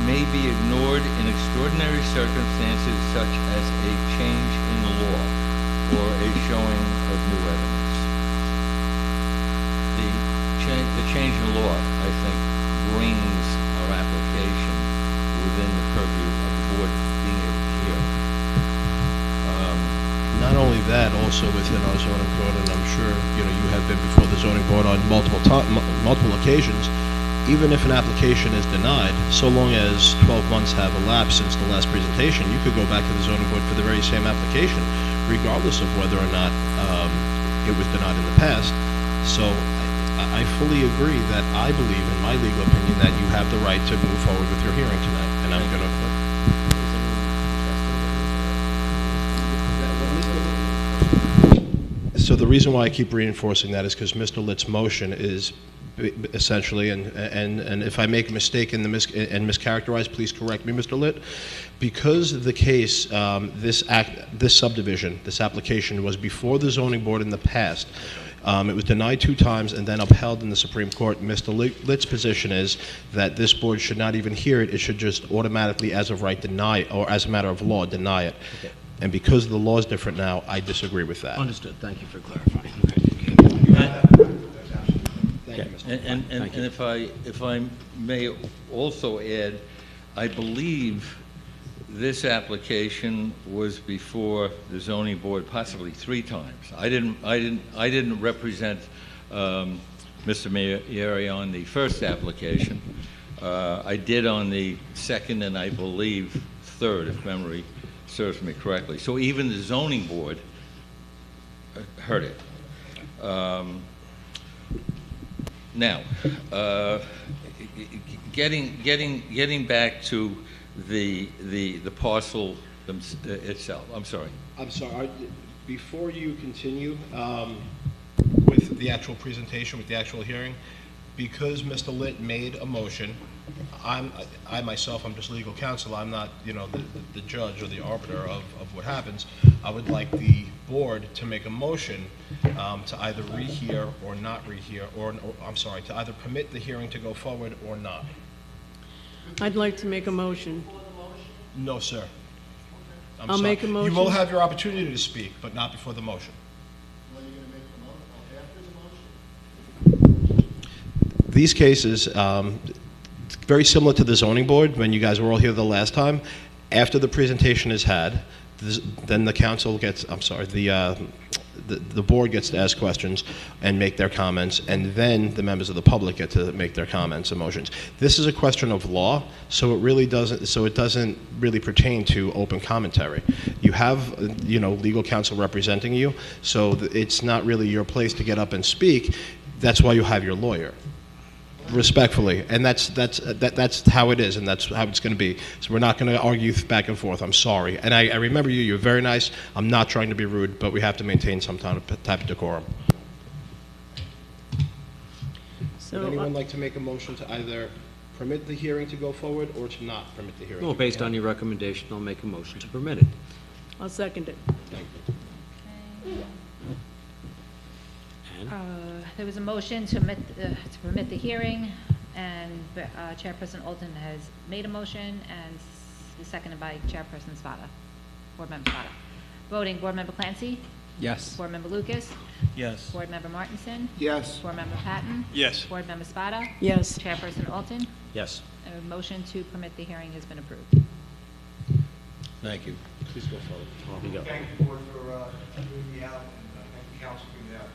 may be ignored in extraordinary circumstances such as a change in the law or a showing of new evidence. The change in law, I think, brings our application within the purview of the board being able to hear. Not only that, also within our zoning code, and I'm sure, you know, you have been before the zoning board on multiple occasions, even if an application is denied, so long as 12 months have elapsed since the last presentation, you could go back to the zoning board for the very same application, regardless of whether or not it was denied in the past. So I fully agree that I believe, in my legal opinion, that you have the right to move forward with your hearing tonight. And I'm going to... So the reason why I keep reinforcing that is because Mr. Litt's motion is essentially, and if I make a mistake and mischaracterize, please correct me, Mr. Litt. Because the case, this subdivision, this application was before the zoning board in the past, it was denied 2 times and then upheld in the Supreme Court. Mr. Litt's position is that this board should not even hear it. It should just automatically, as of right, deny it, or as a matter of law, deny it. Okay. And because the law is different now, I disagree with that. Understood. Thank you for clarifying. And if I may also add, I believe this application was before the zoning board possibly 3 times. I didn't represent Mr. Maieri on the first application. I did on the second and I believe third, if memory serves me correctly. So even the zoning board heard it. Now, getting back to the parcel itself. I'm sorry. Before you continue with the actual presentation, with the actual hearing, because Mr. Litt made a motion, I myself, I'm just legal counsel. I'm not, you know, the judge or the arbiter of what happens. I would like the board to make a motion to either rehear or not rehear, or I'm sorry, to either permit the hearing to go forward or not. I'd like to make a motion. No, sir. I'll make a motion. You will have your opportunity to speak, but not before the motion. These cases, very similar to the zoning board, when you guys were all here the last time, after the presentation is had, then the council gets, the board gets to ask questions and make their comments, and then the members of the public get to make their comments and motions. This is a question of law, so it doesn't really pertain to open commentary. You have, you know, legal counsel representing you, so it's not really your place to get up and speak. That's why you have your lawyer. Respectfully, and that's how it is, and that's how it's going to be. So we're not going to argue back and forth. I'm sorry, and I remember you. You're very nice. I'm not trying to be rude, but we have to maintain some type of decorum. So, would anyone like to make a motion to either permit the hearing to go forward or to not permit the hearing? Well, based on your recommendation, I'll make a motion to permit it. I'll second it. Thank you. There was a motion to permit the hearing, and Chairperson Alton has made a motion, and is seconded by Chairperson Spada, Board Member Spada. Voting, Board Member Clancy? Yes. Board Member Lucas? Yes. Board Member Martinson? Yes. Board Member Patton? Yes. Board Member Spada? Yes. Chairperson Alton? Yes. A motion to permit the hearing has been approved. Thank you. Please go forward. Here we go. Thank you, board, for moving me out, and thank you, council, for moving me out.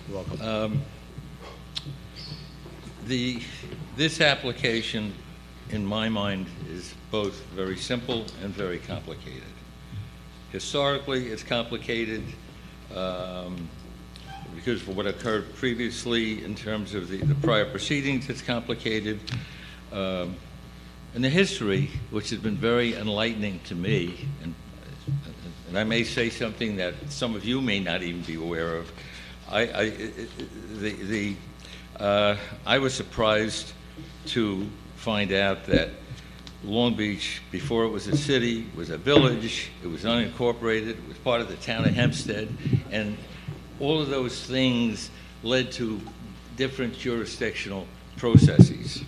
You're welcome. This application, in my mind, is both very simple and very complicated. Historically, it's complicated because of what occurred previously in terms of the prior proceedings, it's complicated. And the history, which has been very enlightening to me, and I may say something that some of you may not even be aware of, I was surprised to find out that Long Beach, before it was a city, was a village. It was unincorporated. It was part of the town of Hempstead. And all of those things led to different jurisdictional processes.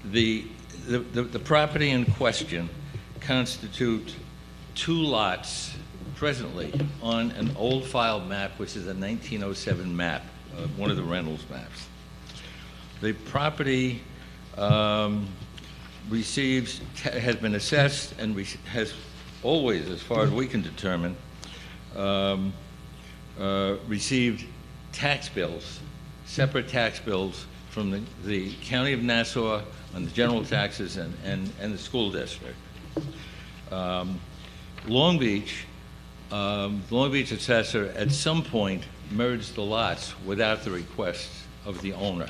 The property in question constitute 2 lots presently on an old file map, which is a 1907 map, one of the Reynolds maps. The property has been assessed and has always, as far as we can determine, received tax bills, separate tax bills from the County of Nassau on the general taxes and the school district. Long Beach assessor at some point merged the lots without the request of the owner.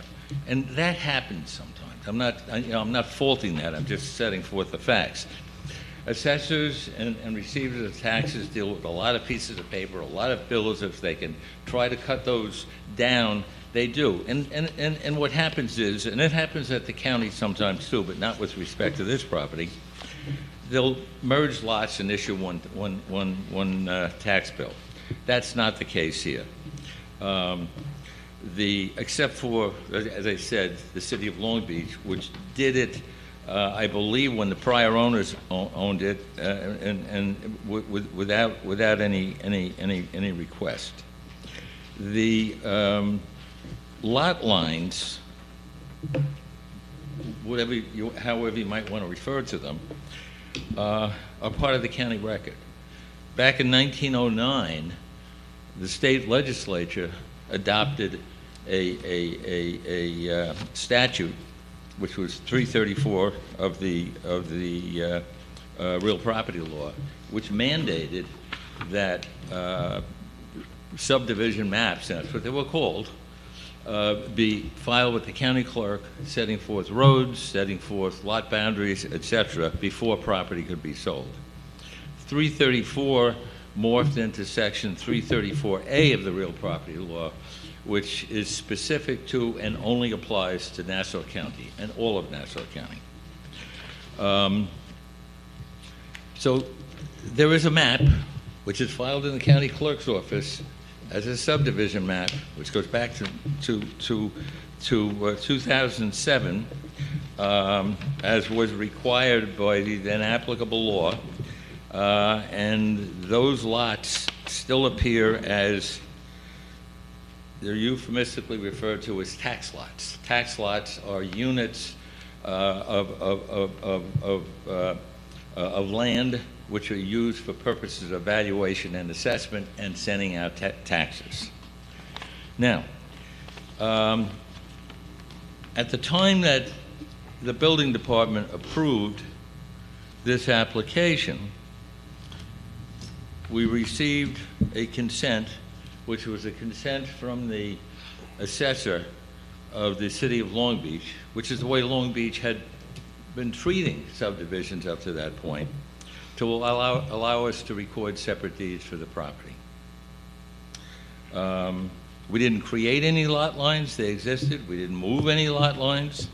And that happens sometimes. I'm not faulting that, I'm just setting forth the facts. Assessors and receivers of taxes deal with a lot of pieces of paper, a lot of bills. If they can try to cut those down, they do. And what happens is, and it happens at the county sometimes too, but not with respect to this property, they'll merge lots and issue one tax bill. That's not the case here. Except for, as I said, the city of Long Beach, which did it, I believe, when the prior owners owned it, and without any request. The lot lines, however you might want to refer to them, are part of the county record. Back in 1909, the state legislature adopted a statute, which was 334 of the real property law, which mandated that subdivision maps, that's what they were called, be filed with the county clerk, setting forth roads, setting forth lot boundaries, etc., before property could be sold. 334 morphed into section 334A of the real property law, which is specific to and only applies to Nassau County and all of Nassau County. So there is a map which is filed in the county clerk's office as a subdivision map, which goes back to 2007, as was required by the then applicable law, and those lots still appear as, they're euphemistically referred to as tax lots. Tax lots are units of land which are used for purposes of valuation and assessment and sending out taxes. Now, at the time that the building department approved this application, we received a consent, which was a consent from the assessor of the city of Long Beach, which is the way Long Beach had been treating subdivisions up to that point, to allow us to record separate deeds for the property. We didn't create any lot lines, they existed. We didn't move any lot lines.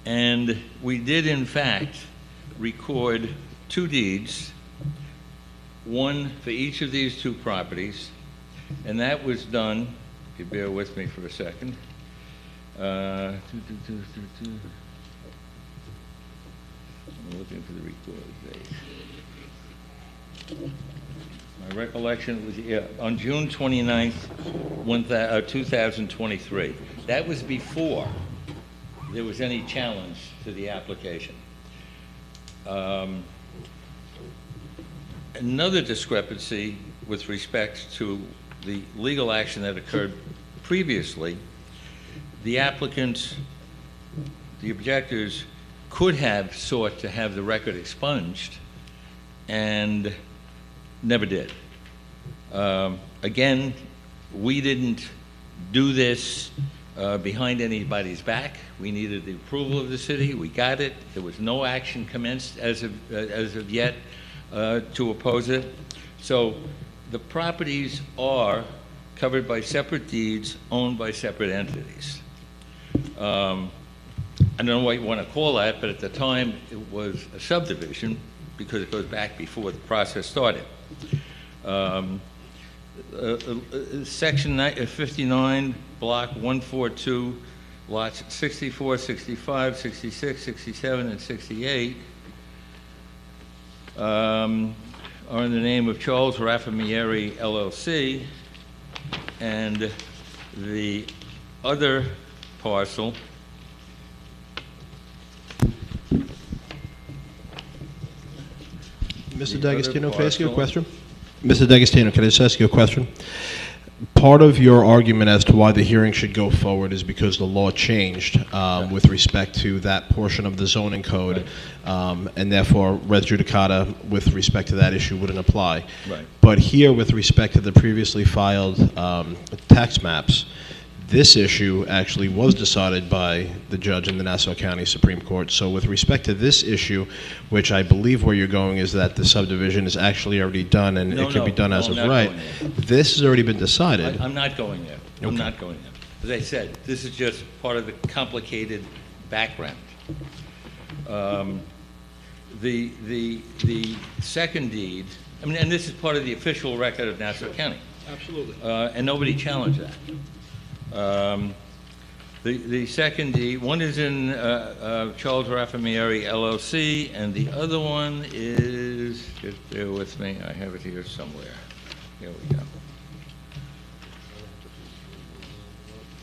And we did, in fact, record 2 deeds, one for each of these 2 properties, and that was done, if you bear with me for a second. I'm looking for the recorded date. My recollection was, on June 29th, 2023. That was before there was any challenge to the application. Another discrepancy with respect to the legal action that occurred previously, the applicants, the objectors, could have sought to have the record expunged and never did. Again, we didn't do this behind anybody's back. We needed the approval of the city. We got it. There was no action commenced as of yet to oppose it. So the properties are covered by separate deeds owned by separate entities. I don't know what you want to call that, but at the time it was a subdivision because it goes back before the process started. Section 59, Block 142, lots 64, 65, 66, 67, and 68 are in the name of Charles Raffamieri LLC, and the other parcel Mr. The other D'Agostino, can I ask you a parcel. question? Mr. D'Agostino, can I just ask you a question? Part of your argument as to why the hearing should go forward is because the law changed with respect to that portion of the zoning code, and therefore res judicata with respect to that issue wouldn't apply. Right. But here, with respect to the previously filed tax maps, this issue actually was decided by the judge in the Nassau County Supreme Court. So with respect to this issue, which I believe where you're going is that the subdivision is actually already done and No, it can no, be done no, as I'm of not right, going there. this has already been decided. I'm not going there. I'm Okay. not going there. As I said, this is just part of the complicated background. The second deed, I mean, and this is part of the official record of Nassau County. Absolutely. And nobody challenged that. The second deed, one is in Charles Raffamieri LLC, and the other one is, just bear with me, I have it here somewhere. Here we go.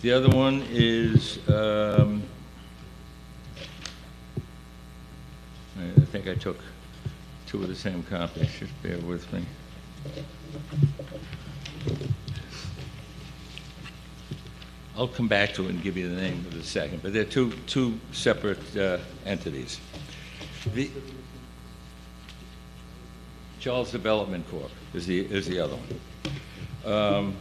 The other one is, I think I took two of the same copies, just bear with me. I'll come back to it and give you the name of the second, but they're two separate entities. The Charles Development Corp. is the other one.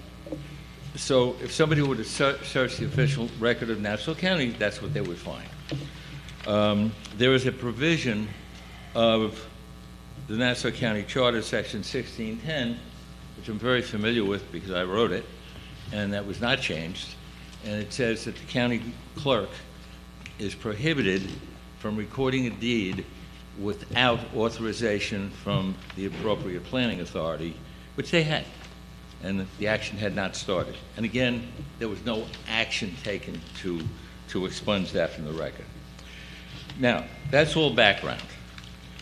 So if somebody were to search the official record of Nassau County, that's what they would find. There is a provision of the Nassau County Charter, Section 1610, which I'm very familiar with because I wrote it, and that was not changed. And it says that the county clerk is prohibited from recording a deed without authorization from the appropriate planning authority, which they had, and the action had not started. And again, there was no action taken to expunge that from the record. Now, that's all background,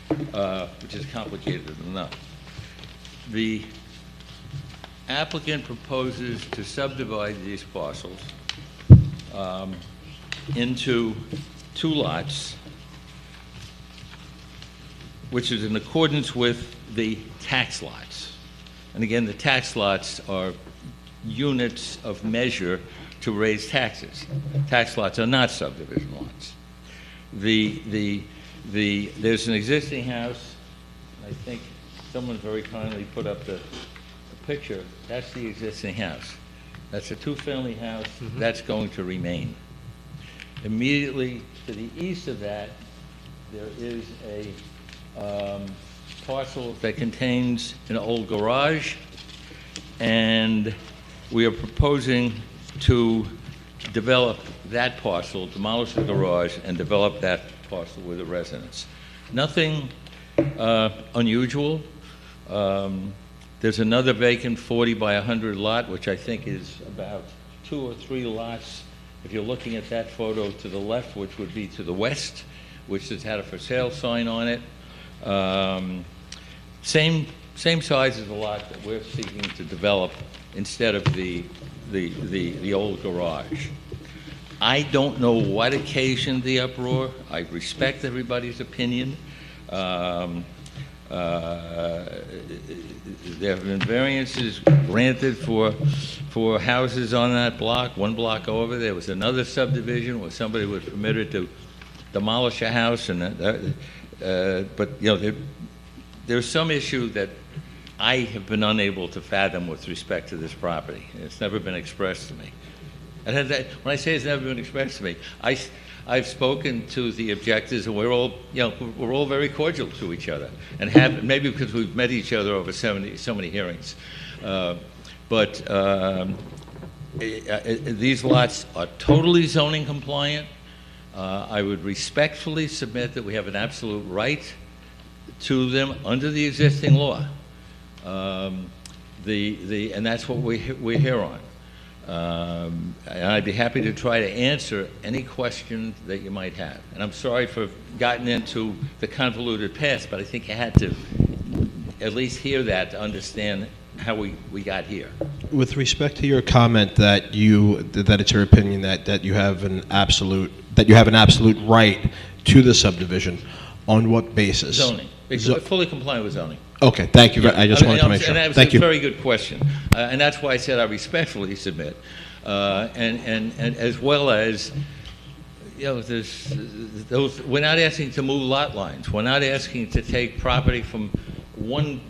which is complicated enough. The applicant proposes to subdivide these parcels into two lots, which is in accordance with the tax lots. And again, the tax lots are units of measure to raise taxes. Tax lots are not subdivision lots. There's an existing house. I think someone very kindly put up the picture. That's the existing house. That's a two-family house. That's going to remain. Immediately to the east of that, there is a parcel that contains an old garage, and we are proposing to develop that parcel, demolish the garage, and develop that parcel with a residence. Nothing unusual. There's another vacant 40 by 100 lot, which I think is about 2 or 3 lots. If you're looking at that photo to the left, which would be to the west, which has had a for sale sign on it. Same size as the lot that we're seeking to develop instead of the old garage. I don't know what occasioned the uproar. I respect everybody's opinion. There have been variances granted for houses on that block. One block over, there was another subdivision where somebody was permitted to demolish a house, and but you know, there's some issue that I have been unable to fathom with respect to this property. It's never been expressed to me. And when I say it's never been expressed to me, I've spoken to the objectors, and we're all very cordial to each other, and have maybe because we've met each other over so many hearings. But these lots are totally zoning compliant. I would respectfully submit that we have an absolute right to them under the existing law. and that's what we're here on. And I'd be happy to try to answer any question that you might have. And I'm sorry for getting into the convoluted past, but I think you had to at least hear that to understand how we got here. With respect to your comment that it's your opinion that you have an absolute right to the subdivision, on what basis? Zoning. Fully compliant with zoning. Okay, thank you. I just wanted to make sure. And that was Thank a you. very good question. And that's why I said I respectfully submit. And as well as, you know, we're not asking to move lot lines. We're not asking to take property from one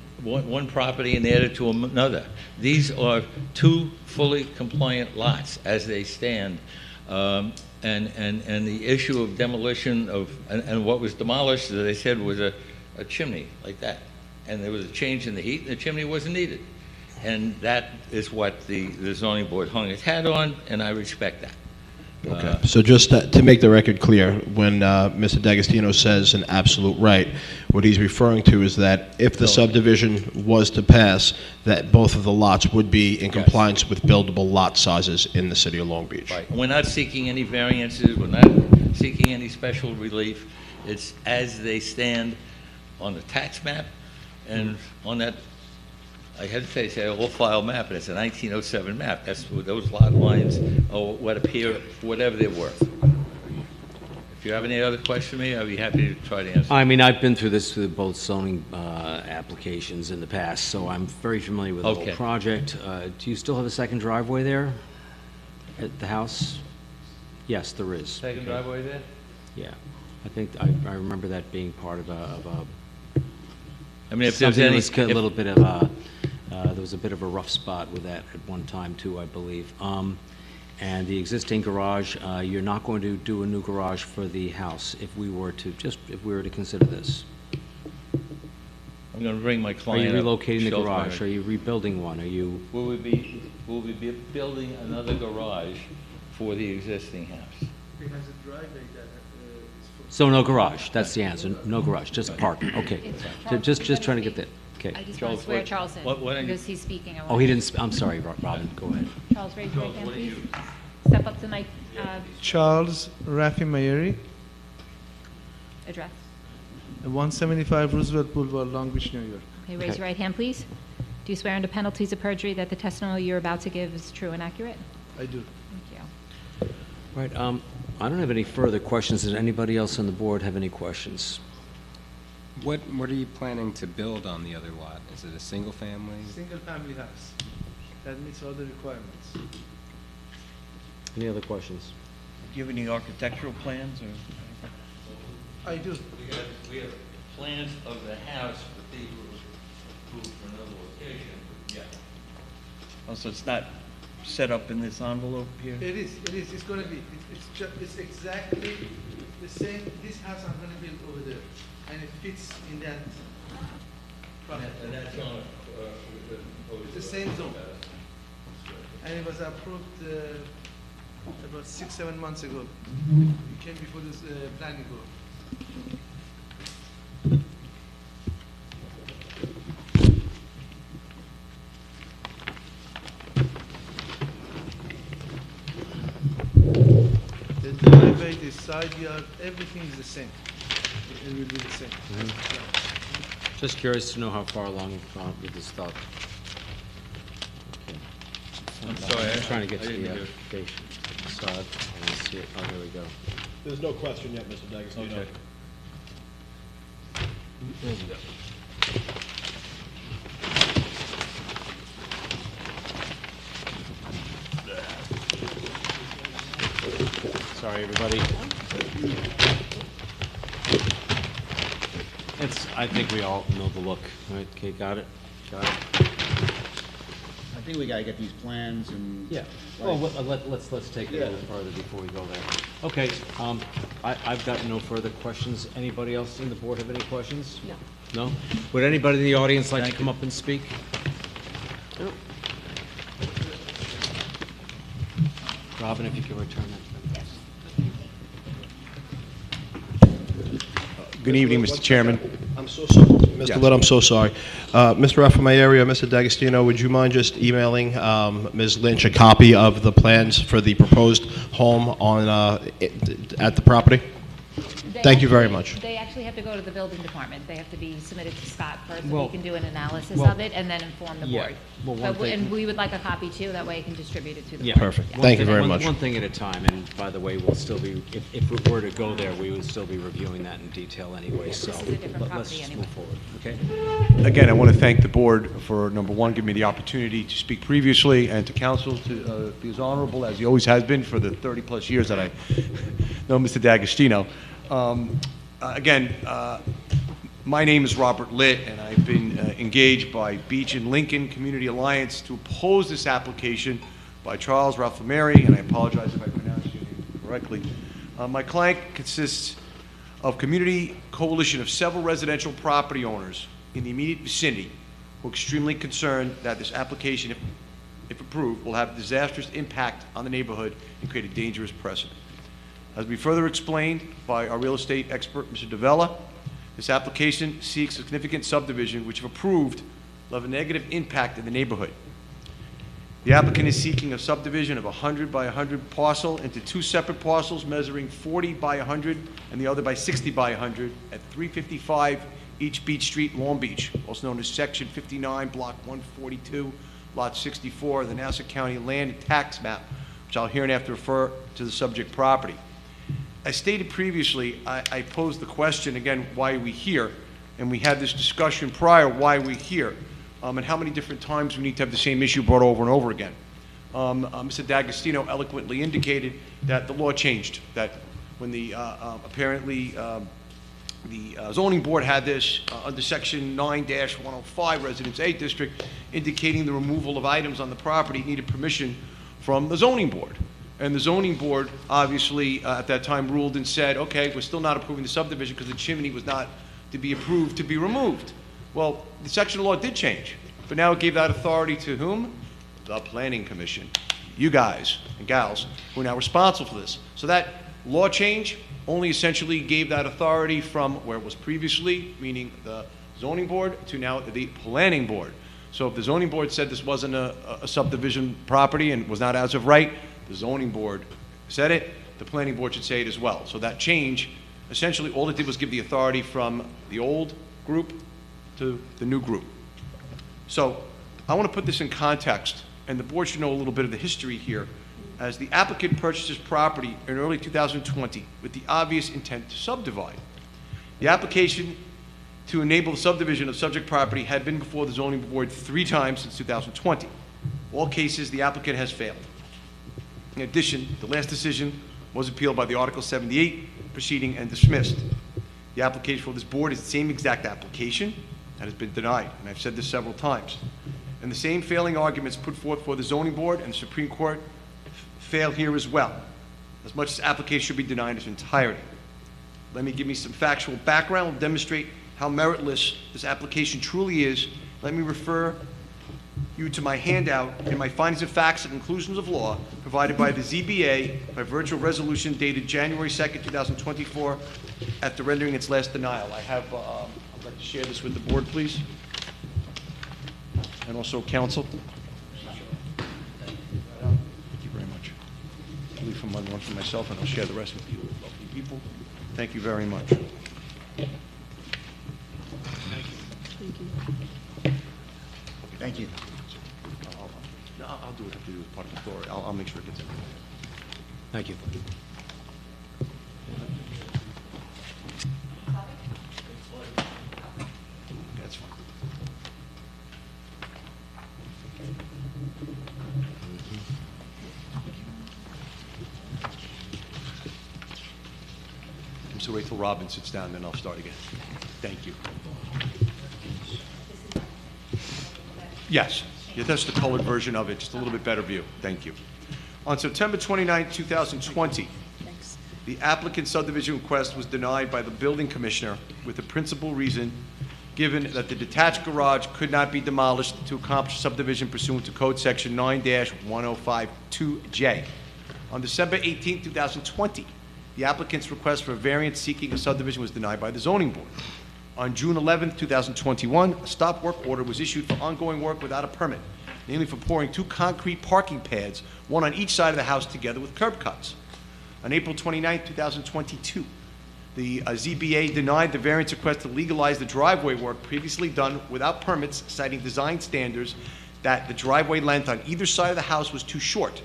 property and add it to another. These are two fully compliant lots as they stand. And the issue of demolition and what was demolished, as they said, was a chimney like that. And there was a change in the heat, and the chimney wasn't needed. And that is what the zoning board hung its hat on, and I respect that. Okay. So just to make the record clear, when Mr. D'Agostino says an absolute right, what he's referring to is that if the subdivision was to pass, that both of the lots would be in compliance with buildable lot sizes in the city of Long Beach. Right. We're not seeking any variances. We're not seeking any special relief. It's as they stand on the tax map and on that, I hesitate to say old file map, but it's a 1907 map. That's what those lot lines are, what appear, whatever they're worth. If you have any other question for me, I'd be happy to try to answer. I mean, I've been through this with both zoning applications in the past, so I'm very familiar with the whole project. Do you still have a second driveway there at the house? Yes, there is. Second driveway there? Yeah. I think I remember that being part of a I mean, if there's any, a little bit of a, there was a bit of a rough spot with that at one time too, I believe. And the existing garage, you're not going to do a new garage for the house if we were to consider this. I'm going to bring my client. Are you relocating the Shelf garage? Mart. Are you rebuilding one? Are you? Will we be building another garage for the existing house? It has a driveway that So no garage, that's the answer, no garage, just parking, okay. Just trying to get that, okay. I just want to swear Charles in, because he's speaking. Oh, he didn't, I'm sorry, Robin, go ahead. Charles, raise your hand, please. Step up to the mic, Charles Rafi Mayeri, address. 175 Roosevelt Boulevard, Long Beach, New York. Okay, raise your right hand, please. Do you swear under penalties of perjury that the testimony you're about to give is true and accurate? I do. Thank you. Right, I don't have any further questions. Does anybody else on the board have any questions? What are you planning to build on the other lot? Is it a single family? Single family house that meets all the requirements. Any other questions? Do you have any architectural plans or? I do. We have plans of the house, but these were approved for another location. Yeah. Also, it's not set up in this envelope here? It is, it's gonna be, it's exactly the same, this house I'm gonna build over there, and it fits in that property. And that's on, It's the same zone. And it was approved about 6-7 months ago. It came before this planning board. The driveway, the side yard, everything is the same. It will be the same. Just curious to know how far along you've gone with this thought. I'm sorry, I'm trying to get I to didn't the hear. application. Facade, I didn't see it. Oh, here we go. There's no question yet, Mr. D'Agostino. Okay. There we go. Sorry, everybody. I think we all know the look, right? Okay, got it? Got it? I think we gotta get these plans and. Yeah. Well, let's take it a little further before we go there. Okay, I've got no further questions. Anybody else in the board have any questions? No. No? Would anybody in the audience like to come up and speak? No. Robin, if you could return that. Good evening, Mr. Chairman. I'm so sorry, Yes. Mr. Litt, I'm so sorry. Mr. Raffamaria, Mr. D'Agostino, would you mind just emailing Ms. Lynch a copy of the plans for the proposed home on, at the property? Thank you very much. They actually have to go to the building department. They have to be submitted to Scott first, so Well- he can do an analysis well- of it and then inform the Yeah. board. Well, one But thing- and we would like a copy too, that way he can distribute it to the Yeah. board. Perfect. Yeah. Thank you very One- much. One thing at a time, and by the way, we'll still be, if it were to go there, we would still be reviewing that in detail anyway, so. This is a different let's property just anyway. move forward, okay? Again, I want to thank the board for, number one, giving me the opportunity to speak previously, and to council to be as honorable as he always has been for the 30-plus years that I know Mr. D'Agostino. Again, my name is Robert Litt, and I've been engaged by Beach and Lincoln Community Alliance to oppose this application by Charles Raffamaria, and I apologize if I pronounced your name correctly. My client consists of community coalition of several residential property owners in the immediate vicinity who are extremely concerned that this application, if approved, will have a disastrous impact on the neighborhood and create a dangerous precedent. As we further explained by our real estate expert, Mr. DeVella, this application seeks a significant subdivision which, if approved, will have a negative impact in the neighborhood. The applicant is seeking a subdivision of 100 by 100 parcel into two separate parcels measuring 40 by 100 and the other by 60 by 100 at 355 East Beach Street, Long Beach, also known as Section 59, Block 142, Lot 64 of the Nassau County Land and Tax Map, which I'll hereinafter refer to the subject property. As stated previously, I posed the question, again, why are we here? And we had this discussion prior, why we here, and how many different times we need to have the same issue brought over and over again. Mr. D'Agostino eloquently indicated that the law changed, that when the, apparently, the zoning board had this under section 9-105 Residence A District, indicating the removal of items on the property needed permission from the zoning board. And the zoning board, obviously, at that time ruled and said, okay, we're still not approving the subdivision because the chimney was not to be approved to be removed. Well, the section of law did change, but now it gave that authority to whom? The Planning Commission. You guys and gals who are now responsible for this. So that law change only essentially gave that authority from where it was previously, meaning the zoning board, to now the planning board. So if the zoning board said this wasn't a subdivision property and was not as of right, the zoning board said it, the planning board should say it as well. So that change, essentially all it did was give the authority from the old group to the new group. So I want to put this in context, and the board should know a little bit of the history here, as the applicant purchased his property in early 2020 with the obvious intent to subdivide. The application to enable the subdivision of subject property had been before the zoning board 3 times since 2020. All cases, the applicant has failed. In addition, the last decision was appealed by the Article 78 proceeding and dismissed. The application for this board is the same exact application that has been denied, and I've said this several times. And the same failing arguments put forth for the zoning board and the Supreme Court fail here as well. As much as application should be denied in its entirety. Let me give me some factual background and demonstrate how meritless this application truly is. Let me refer you to my handout and my findings of facts and conclusions of law provided by the ZBA by virtual resolution dated January 2nd, 2024, after rendering its last denial. I have, I'd like to share this with the board, please. And also council. Thank you very much. I'll leave one for myself, and I'll share the rest with you, lovely people. Thank you very much. Thank you. I'll do what I have to do as part of the story. I'll make sure it gets in. Thank you. That's fine. So wait till Robin sits down, then I'll start again. Thank you. Yes, yeah, that's the colored version of it, just a little bit better view. Thank you. On September 29, 2020, the applicant's subdivision request was denied by the building commissioner with the principal reason given that the detached garage could not be demolished to accomplish subdivision pursuant to Code Section 9-1052J. On December 18, 2020, the applicant's request for a variance seeking a subdivision was denied by the zoning board. On June 11, 2021, a stop work order was issued for ongoing work without a permit, namely for pouring 2 concrete parking pads, one on each side of the house together with curb cuts. On April 29, 2022, the ZBA denied the variance request to legalize the driveway work previously done without permits, citing design standards that the driveway length on either side of the house was too short.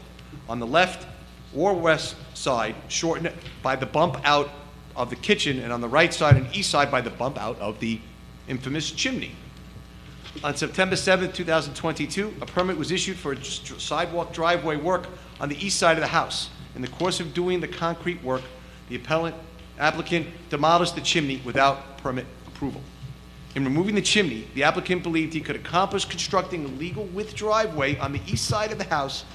On the left or west side, shortened by the bump out of the kitchen, and on the right side and east side by the bump out of the infamous chimney. On September 7, 2022, a permit was issued for sidewalk driveway work on the east side of the house. In the course of doing the concrete work, the applicant demolished the chimney without permit approval. In removing the chimney, the applicant believed he could accomplish constructing a legal width driveway on the east side of the house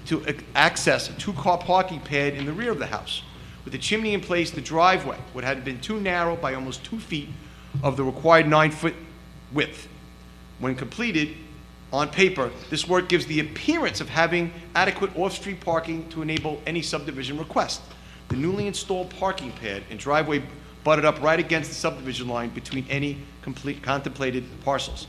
to access a 2-car parking pad in the rear of the house. With the chimney in place, the driveway would have been too narrow by almost 2 feet of the required 9-foot width. When completed, on paper, this work gives the appearance of having adequate off-street parking to enable any subdivision request. The newly installed parking pad and driveway butted up right against the subdivision line between any contemplated parcels.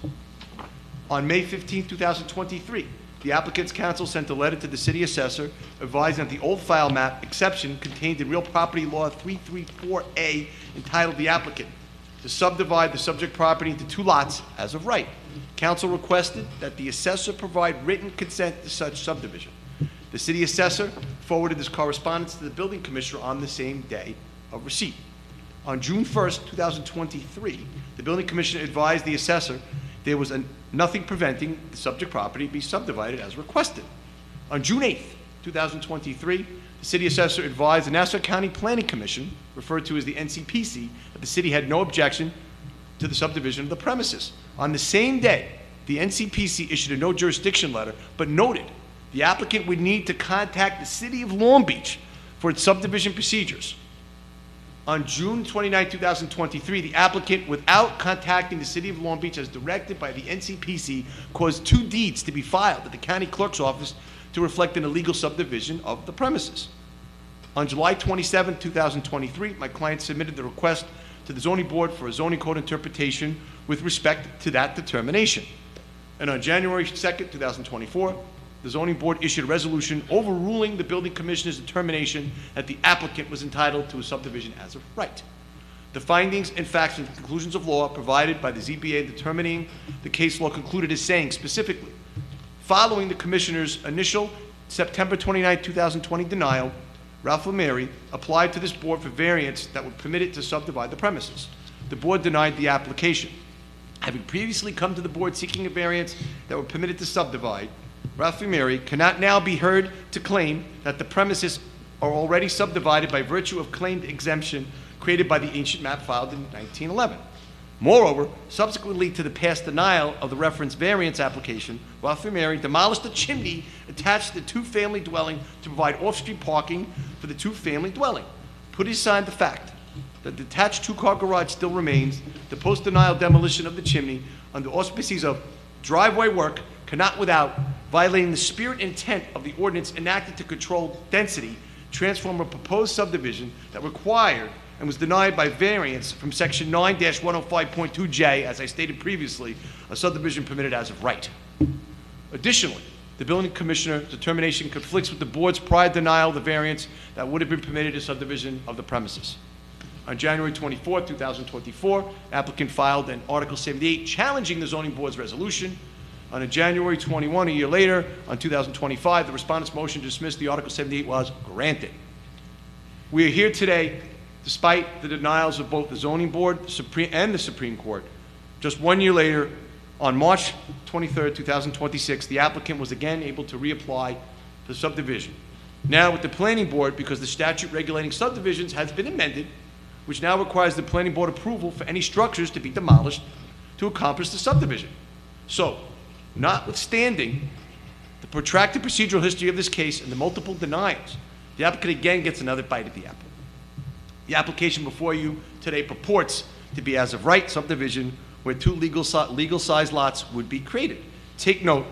On May 15, 2023, the applicant's counsel sent a letter to the city assessor advising that the old file map exception contained in Real Property Law 334A entitled the applicant to subdivide the subject property into 2 lots as of right. Counsel requested that the assessor provide written consent to such subdivision. The city assessor forwarded this correspondence to the building commissioner on the same day of receipt. On June 1st, 2023, the building commissioner advised the assessor there was nothing preventing the subject property be subdivided as requested. On June 8th, 2023, the city assessor advised the Nassau County Planning Commission, referred to as the NCPC, that the city had no objection to the subdivision of the premises. On the same day, the NCPC issued a no jurisdiction letter, but noted the applicant would need to contact the city of Long Beach for its subdivision procedures. On June 29, 2023, the applicant, without contacting the city of Long Beach as directed by the NCPC, caused 2 deeds to be filed at the county clerk's office to reflect an illegal subdivision of the premises. On July 27, 2023, my client submitted the request to the zoning board for a zoning code interpretation with respect to that determination. And on January 2nd, 2024, the zoning board issued a resolution overruling the building commissioner's determination that the applicant was entitled to a subdivision as of right. The findings and facts and conclusions of law provided by the ZBA determining the case law concluded as saying specifically, following the commissioner's initial September 29, 2020 denial, Ralph Lemary applied to this board for variance that would permit it to subdivide the premises. The board denied the application. Having previously come to the board seeking a variance that would permit it to subdivide, Ralph Lemary cannot now be heard to claim that the premises are already subdivided by virtue of claimed exemption created by the ancient map filed in 1911. Moreover, subsequently to the past denial of the reference variance application, Ralph Lemary demolished the chimney attached to the 2-family dwelling to provide off-street parking for the 2-family dwelling. Put aside the fact that the detached 2-car garage still remains, the post-denial demolition of the chimney under auspices of driveway work cannot, without violating the spirit and intent of the ordinance enacted to control density, transform a proposed subdivision that required and was denied by variance from section 9-105.2J, as I stated previously, a subdivision permitted as of right. Additionally, the building commissioner's determination conflicts with the board's prior denial of the variance that would have been permitted as subdivision of the premises. On January 24, 2024, applicant filed an Article 78 challenging the zoning board's resolution. On January 21, a year later, on 2025, the respondent's motion to dismiss the Article 78 was granted. We are here today despite the denials of both the zoning board and the Supreme Court. Just 1 year later, on March 23, 2026, the applicant was again able to reapply for the subdivision. Now with the planning board, because the statute regulating subdivisions has been amended, which now requires the planning board approval for any structures to be demolished to accomplish the subdivision. So, notwithstanding the protracted procedural history of this case and the multiple denials, the applicant again gets another bite at the apple. The application before you today purports to be as of right subdivision where 2 legal-sized lots would be created. Take note,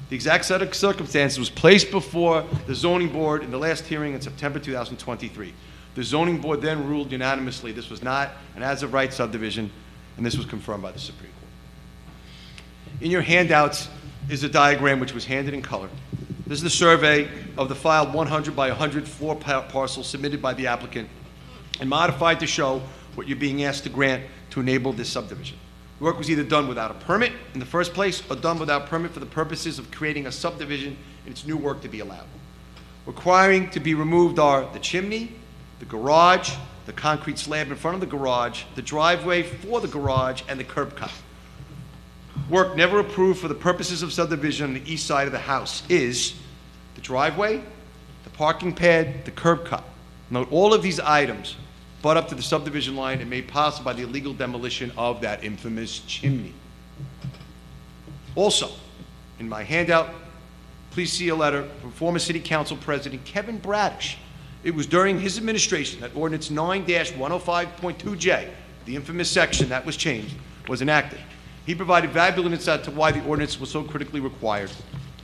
the exact set of circumstances was placed before the zoning board in the last hearing in September 2023. The zoning board then ruled unanimously this was not an as of right subdivision, and this was confirmed by the Supreme Court. In your handouts is a diagram which was handed in color. This is the survey of the filed 100 by 100 floor parcels submitted by the applicant and modified to show what you're being asked to grant to enable this subdivision. The work was either done without a permit in the first place or done without permit for the purposes of creating a subdivision and its new work to be allowed. Requiring to be removed are the chimney, the garage, the concrete slab in front of the garage, the driveway for the garage, and the curb cut. Work never approved for the purposes of subdivision on the east side of the house is the driveway, the parking pad, the curb cut. Note all of these items butt up to the subdivision line and made possible by the illegal demolition of that infamous chimney. Also, in my handout, please see a letter from former City Council President Kevin Bradish. It was during his administration that Ordinance 9-105.2J, the infamous section that was changed, was enacted. He provided valuable insight to why the ordinance was so critically required.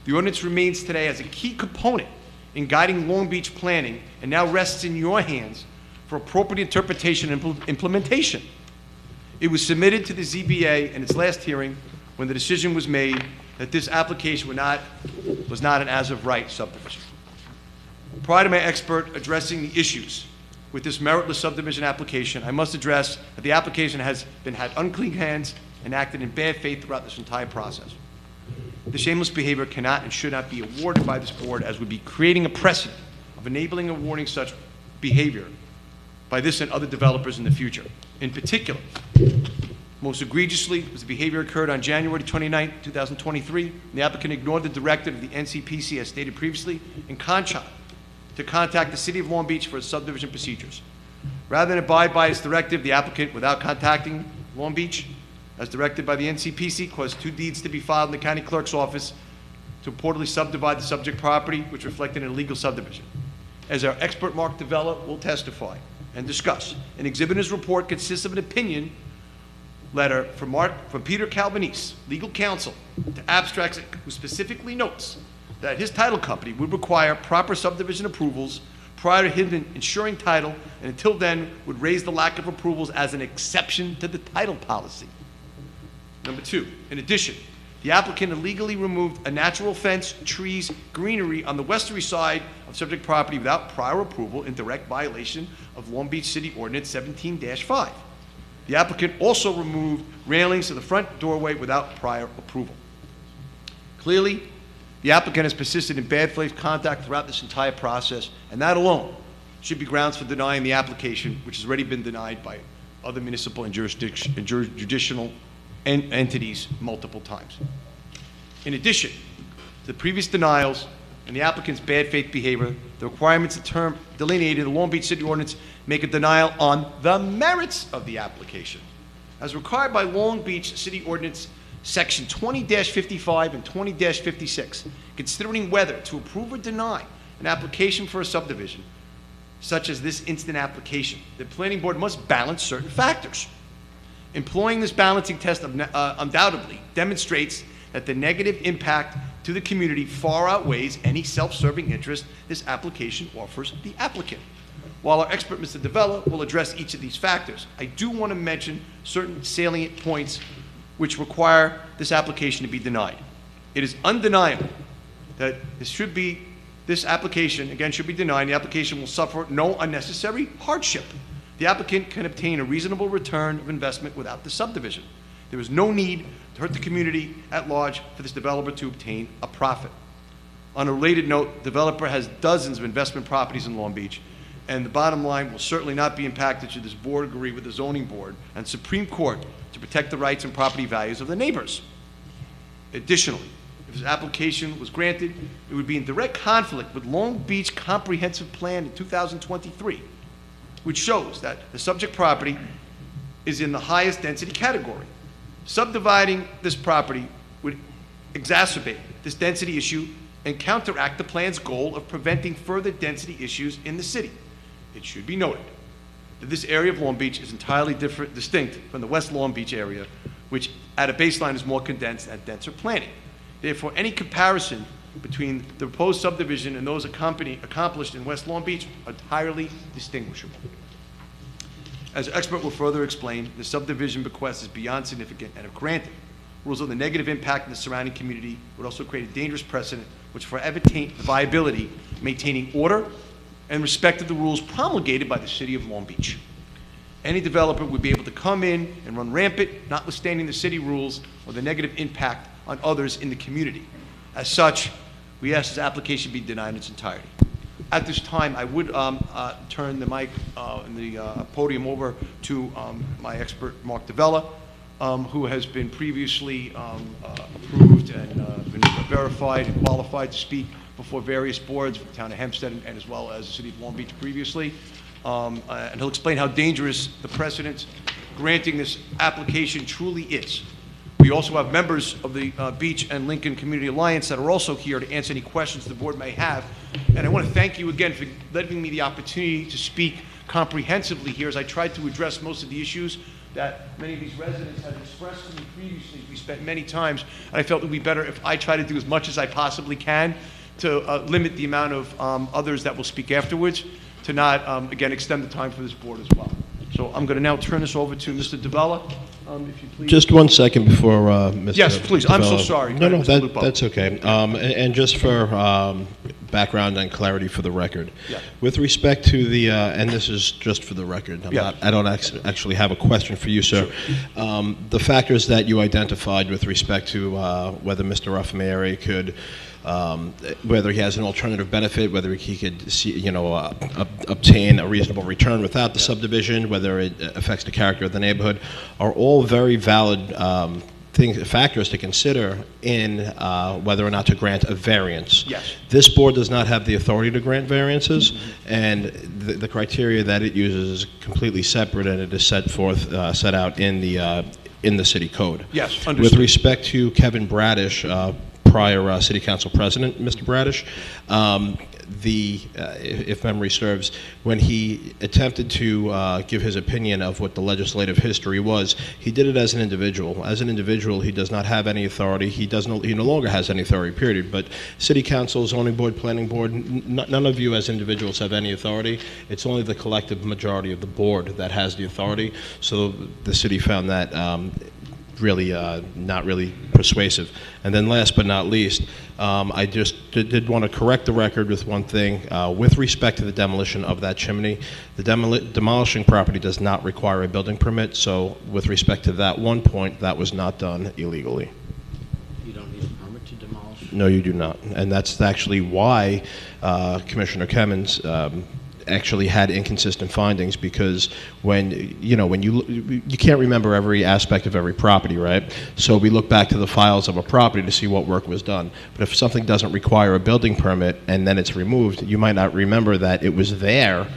The ordinance remains today as a key component in guiding Long Beach planning and now rests in your hands for appropriate interpretation and implementation. It was submitted to the ZBA in its last hearing when the decision was made that this application was not an as-of-right subdivision. Prior to my expert addressing the issues with this meritless subdivision application, I must address that the application has had unclean hands and acted in bad faith throughout this entire process. The shameless behavior cannot and should not be awarded by this board, as would be creating a precedent of enabling and awarding such behavior by this and other developers in the future. In particular, most egregiously, was the behavior occurred on January 29, 2023, when the applicant ignored the directive of the NCPC as stated previously, in contrast to contact the City of Long Beach for its subdivision procedures. Rather than abide by its directive, the applicant, without contacting Long Beach, as directed by the NCPC, caused 2 deeds to be filed in the county clerk's office to purportedly subdivide the subject property, which reflected an illegal subdivision. As our expert Mark Davella will testify and discuss, an exhibit in his report consists of an opinion letter from Peter Calvanese, legal counsel to Abstracts, who specifically notes that his title company would require proper subdivision approvals prior to him ensuring title, and until then would raise the lack of approvals as an exception to the title policy. Number 2, in addition, the applicant illegally removed a natural fence, trees, greenery on the westerly side of subject property without prior approval, in direct violation of Long Beach City Ordinance 17-5. The applicant also removed railings to the front doorway without prior approval. Clearly, the applicant has persisted in bad faith conduct throughout this entire process, and that alone should be grounds for denying the application, which has already been denied by other municipal and jurisdictional entities multiple times. In addition to the previous denials and the applicant's bad faith behavior, the requirements delineated in the Long Beach City Ordinance make a denial on the merits of the application. As required by Long Beach City Ordinance Section 20-55 and 20-56, considering whether to approve or deny an application for a subdivision, such as this instant application, the planning board must balance certain factors. Employing this balancing test undoubtedly demonstrates that the negative impact to the community far outweighs any self-serving interest this application offers the applicant. While our expert, Mr. Davella, will address each of these factors, I do want to mention certain salient points which require this application to be denied. It is undeniable that this application, again, should be denied. The application will suffer no unnecessary hardship. The applicant can obtain a reasonable return of investment without the subdivision. There is no need to hurt the community at large for this developer to obtain a profit. On a related note, the developer has dozens of investment properties in Long Beach, and the bottom line will certainly not be impacted should this board agree with the zoning board and Supreme Court to protect the rights and property values of the neighbors. Additionally, if this application was granted, it would be in direct conflict with Long Beach Comprehensive Plan in 2023, which shows that the subject property is in the highest density category. Subdividing this property would exacerbate this density issue and counteract the plan's goal of preventing further density issues in the city. It should be noted that this area of Long Beach is entirely distinct from the West Long Beach area, which at a baseline is more condensed and denser planning. Therefore, any comparison between the proposed subdivision and those accomplished in West Long Beach are entirely distinguishable. As our expert will further explain, the subdivision bequest is beyond significant, and if granted, rules on the negative impact in the surrounding community would also create a dangerous precedent which forever taint the viability, maintaining order, and respect of the rules promulgated by the city of Long Beach. Any developer would be able to come in and run rampant, notwithstanding the city rules or the negative impact on others in the community. As such, we ask this application be denied in its entirety. At this time, I would turn the mic and the podium over to my expert, Mark DeVella, who has been previously approved and been verified and qualified to speak before various boards for the town of Hempstead and as well as the city of Long Beach previously. And he'll explain how dangerous the precedent granting this application truly is. We also have members of the Beach and Lincoln Community Alliance that are also here to answer any questions the board may have. And I want to thank you again for letting me the opportunity to speak comprehensively here as I tried to address most of the issues that many of these residents have expressed to me previously. We spent many times, and I felt it would be better if I try to do as much as I possibly can to limit the amount of others that will speak afterwards, to not, again, extend the time for this board as well. So I'm going to now turn this over to Mr. DeVella, if you please. Just 1 second before Mr. Yes, please. I'm so DeVella. sorry. No, no, Mr. Lupo. that's okay. And just for background and clarity for the record, Yeah. with respect to the, and this is just for the record, Yeah. I don't actually have a question for you, sir. The factors that you identified with respect to whether Mr. Raffaele could whether he has an alternative benefit, whether he could see, obtain a reasonable return without the subdivision, whether it affects the character of the neighborhood, are all very valid factors to consider in whether or not to grant a variance. Yes. This board does not have the authority to grant variances, and the criteria that it uses is completely separate, and it is set out in the city code. Yes, With understood. respect to Kevin Bradish, prior city council president, Mr. Bradish, if memory serves, when he attempted to give his opinion of what the legislative history was, he did it as an individual. As an individual, he does not have any authority. He no longer has any authority, period. But city council, zoning board, planning board, none of you as individuals have any authority. It's only the collective majority of the board that has the authority. So the city found that really not really persuasive. And then last but not least, I just did want to correct the record with one thing. With respect to the demolition of that chimney, the demolishing property does not require a building permit, so with respect to that one point, that was not done illegally. You don't need a permit to demolish? No, you do not. And that's actually why Commissioner Kemmons actually had inconsistent findings, because when you can't remember every aspect of every property, right? So we look back to the files of a property to see what work was done. But if something doesn't require a building permit and then it's removed, you might not remember that it was there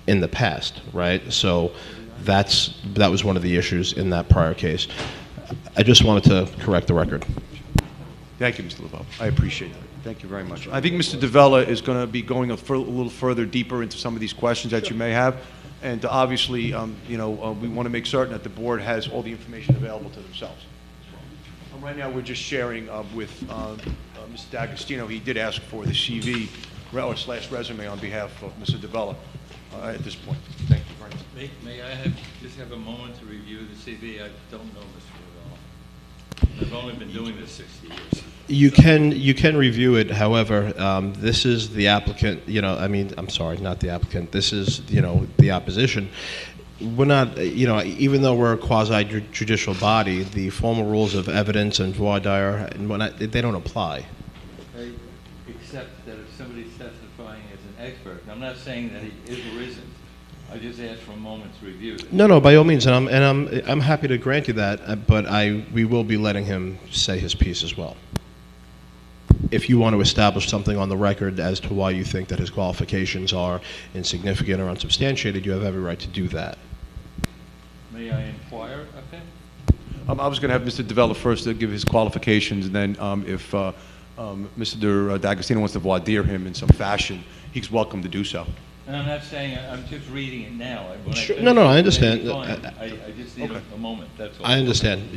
in the past, right? So that was one of the issues in that prior case. I just wanted to correct the record. Thank you, Mr. LeBeau. I appreciate that. Thank you very much. I think Mr. DeVella is going to be going a little further deeper into some of these questions that you may have. And obviously, we want to make certain that the board has all the information available to themselves. Right now, we're just sharing with Mr. D'Agostino. He did ask for the CV / resume on behalf of Mr. DeVella at this point. Thank you very much. May I just have a moment to review the CV? I don't know Mr. DeVella. I've only been doing this 60 years. You can review it. However, this is the applicant. I'm sorry, not the applicant. This is the opposition. We're not, even though we're a quasi-judicial body, the formal rules of evidence and voir dire and whatnot, they don't apply. Except that if somebody's testifying as an expert, and I'm not saying that he is or isn't, I just asked for a moment to review it. No, by all means, and I'm happy to grant you that, but we will be letting him say his piece as well. If you want to establish something on the record as to why you think that his qualifications are insignificant or unsubstantiated, you have every right to do that. May I inquire of him? I was going to have Mr. DeVella first to give his qualifications, and then if Mr. D'Agostino wants to voir dire him in some fashion, he's welcome to do so. And I'm not saying, I'm just reading it now. When I Sure. finish No, I it, understand. maybe fine. I just need a moment, that's all. I understand.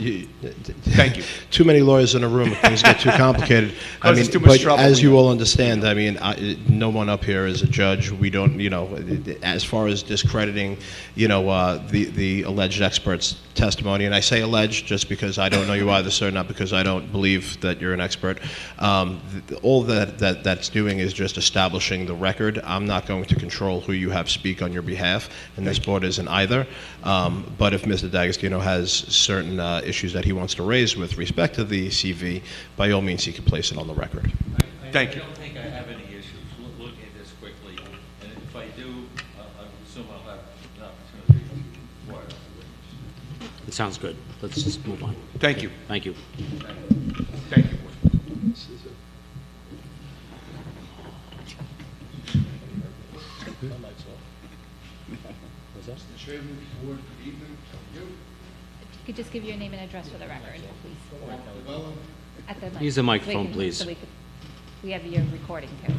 Thank you. Too many lawyers in a room, things get too complicated. Causes too much trouble, as we you know. all understand, I mean, no one up here is a judge. We don't, as far as discrediting, the alleged expert's testimony, and I say alleged just because I don't know you either, sir, not because I don't believe that you're an expert. All that's doing is just establishing the record. I'm not going to control who you have speak on your behalf, and this board isn't either. But if Mr. D'Agostino has certain issues that he wants to raise with respect to the CV, by all means, he can place it on the record. Thank you. I don't think I have any issues looking at this quickly, and if I do, I assume I'll have an opportunity to inquire of the witness. It sounds good. Let's just move on. Thank you. Thank you. Thank you. If you could just give your name and address for the record, please. At the mic. Use the So microphone, we can- please. so we have your recording, too.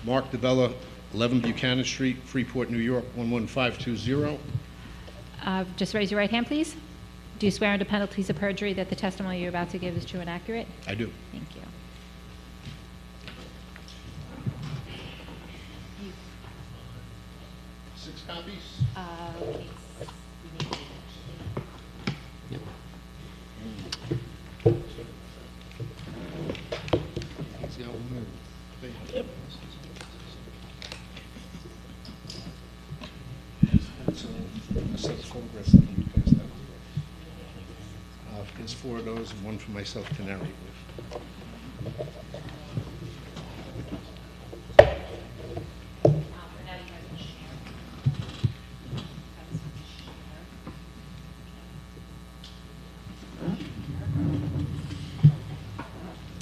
Mark DeBella, 11 Buchanan Street, Freeport, New York, 11520. Just raise your right hand, please. Do you swear under penalties of perjury that the testimony you're about to give is true and accurate? I do. Thank you. 6 copies? Yep. He's got one. So, a set of photographs that you passed out. There's 4 of those and one for myself to narrate with.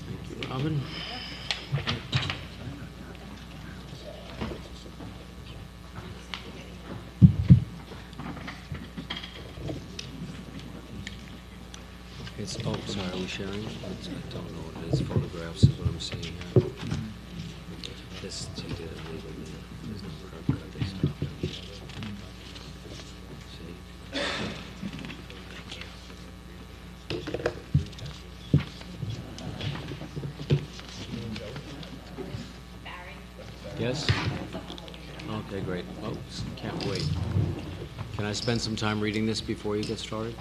Thank you, Robin. It's, oh, sorry, are we sharing? I don't know what it is. Photographs is what I'm seeing here. This, you did it legally. There's no curb cut, they stopped it. See? Yes? Okay, great. Oh, can't wait. Can I spend some time reading this before you get started?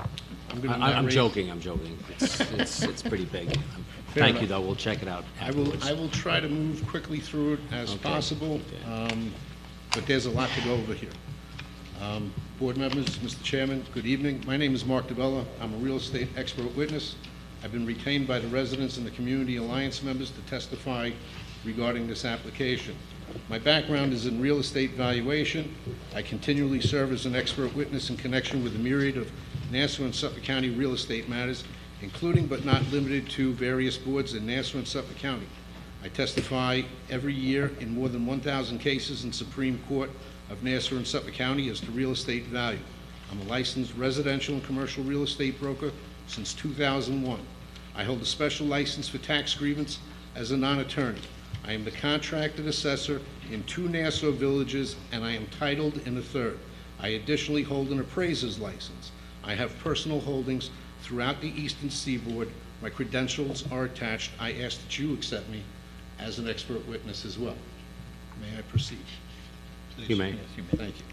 I'm joking, I'm joking. It's pretty big. Thank you, though, we'll check it out afterwards. I will try to move quickly through it as Okay. possible, but there's a lot to go over here. Board members, Mr. Chairman, good evening. My name is Mark DeBella. I'm a real estate expert witness. I've been retained by the residents and the Community Alliance members to testify regarding this application. My background is in real estate valuation. I continually serve as an expert witness in connection with a myriad of Nassau and Suffolk County real estate matters, including but not limited to various boards in Nassau and Suffolk County. I testify every year in more than 1,000 cases in Supreme Court of Nassau and Suffolk County as to real estate value. I'm a licensed residential and commercial real estate broker since 2001. I hold a special license for tax grievance as a non-attorney. I am the contracted assessor in 2 Nassau villages, and I am titled in a 3rd. I additionally hold an appraiser's license. I have personal holdings throughout the Eastern Seaboard. My credentials are attached. I ask that you accept me as an expert witness as well. May I proceed? You may. Thank you.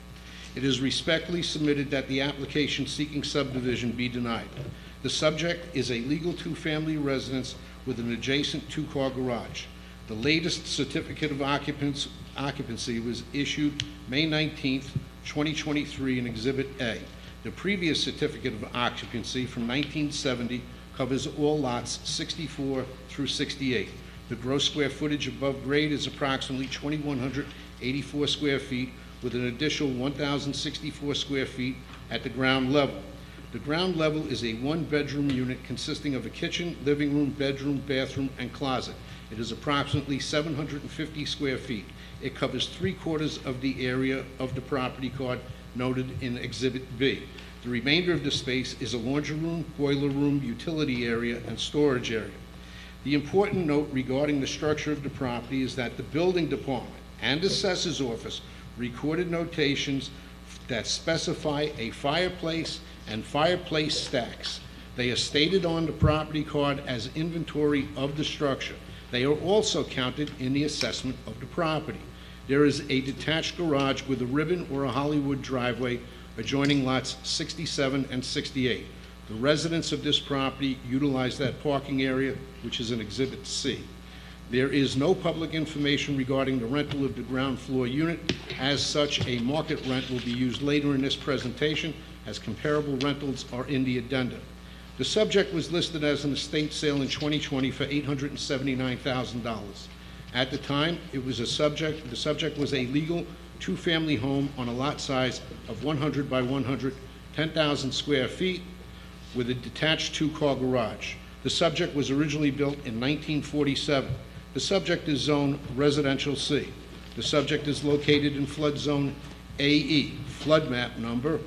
It is respectfully submitted that the application seeking subdivision be denied. The subject is a legal 2-family residence with an adjacent 2-car garage. The latest certificate of occupancy was issued May 19th, 2023 in Exhibit A. The previous certificate of occupancy from 1970 covers all lots 64 through 68. The gross square footage above grade is approximately 2,184 square feet, with an additional 1,064 square feet at the ground level. The ground level is a 1-bedroom unit consisting of a kitchen, living room, bedroom, bathroom, and closet. It is approximately 750 square feet. It covers 3/4 of the area of the property card noted in Exhibit B. The remainder of the space is a laundry room, boiler room, utility area, and storage area. The important note regarding the structure of the property is that the building department and assessor's office recorded notations that specify a fireplace and fireplace stacks. They are stated on the property card as inventory of the structure. They are also counted in the assessment of the property. There is a detached garage with a ribbon or a Hollywood driveway adjoining lots 67 and 68. The residents of this property utilize that parking area, which is in Exhibit C. There is no public information regarding the rental of the ground floor unit. As such, a market rent will be used later in this presentation, as comparable rentals are in the addenda. The subject was listed as an estate sale in 2020 for $879,000. At the time, the subject was a legal two-family home on a lot size of 100 by 100, 10,000 square feet, with a detached two-car garage. The subject was originally built in 1947. The subject is zoned residential C. The subject is located in flood zone AE, flood map number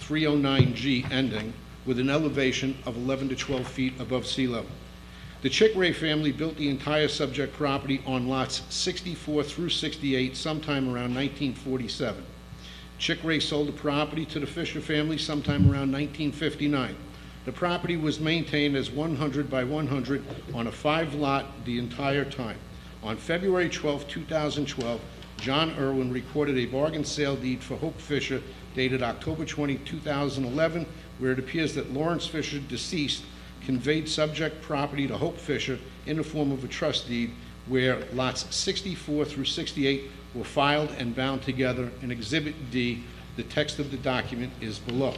309G ending, with an elevation of 11 to 12 feet above sea level. The Chick-Ray family built the entire subject property on lots 64 through 68 sometime around 1947. Chick-Ray sold the property to the Fisher family sometime around 1959. The property was maintained as 100 by 100 on a 5-lot the entire time. On February 12, 2012, John Irwin recorded a bargain sale deed for Hope Fisher dated October 20, 2011, where it appears that Lawrence Fisher, deceased, conveyed subject property to Hope Fisher in the form of a trust deed, where lots 64 through 68 were filed and bound together in Exhibit D. The text of the document is below.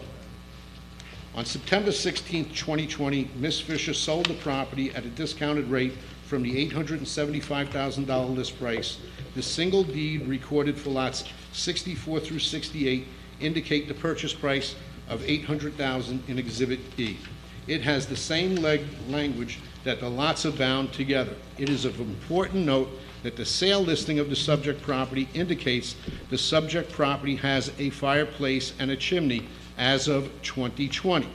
On September 16, 2020, Ms. Fisher sold the property at a discounted rate from the $875,000 list price. The single deed recorded for lots 64 through 68 indicate the purchase price of $800,000 in Exhibit E. It has the same language that the lots are bound together. It is of important note that the sale listing of the subject property indicates the subject property has a fireplace and a chimney as of 2020.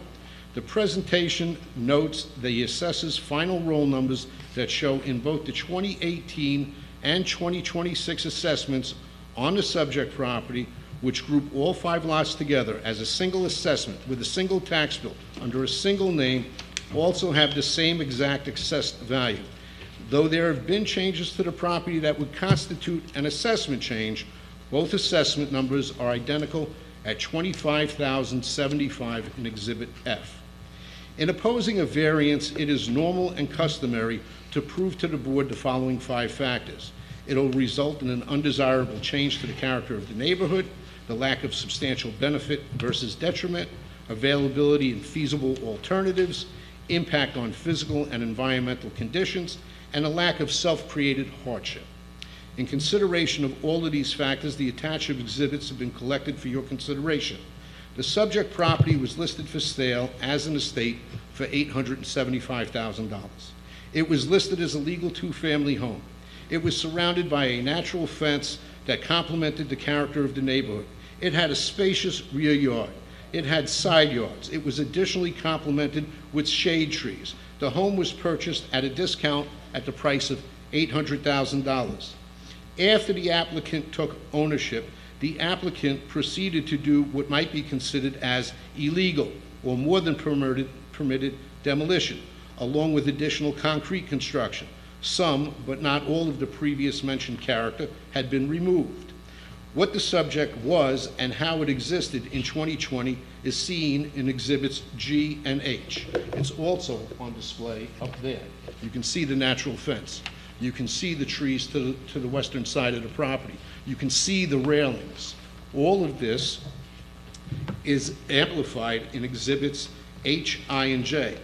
The presentation notes the assessor's final roll numbers that show in both the 2018 and 2026 assessments on the subject property, which group all 5 lots together as a single assessment with a single tax bill under a single name, also have the same exact assessed value. Though there have been changes to the property that would constitute an assessment change, both assessment numbers are identical at $25,075 in Exhibit F. In opposing a variance, it is normal and customary to prove to the board the following 5 factors. It'll result in an undesirable change to the character of the neighborhood, the lack of substantial benefit versus detriment, availability and feasible alternatives, impact on physical and environmental conditions, and a lack of self-created hardship. In consideration of all of these factors, the attached exhibits have been collected for your consideration. The subject property was listed for sale as an estate for $875,000. It was listed as a legal 2-family home. It was surrounded by a natural fence that complemented the character of the neighborhood. It had a spacious rear yard. It had side yards. It was additionally complemented with shade trees. The home was purchased at a discount at the price of $800,000. After the applicant took ownership, the applicant proceeded to do what might be considered as illegal or more than permitted demolition, along with additional concrete construction. Some, but not all of the previous mentioned character had been removed. What the subject was and how it existed in 2020 is seen in Exhibits G and H. It's also on display up there. You can see the natural fence. You can see the trees to the western side of the property. You can see the railings. All of this is amplified in Exhibits H, I, and J,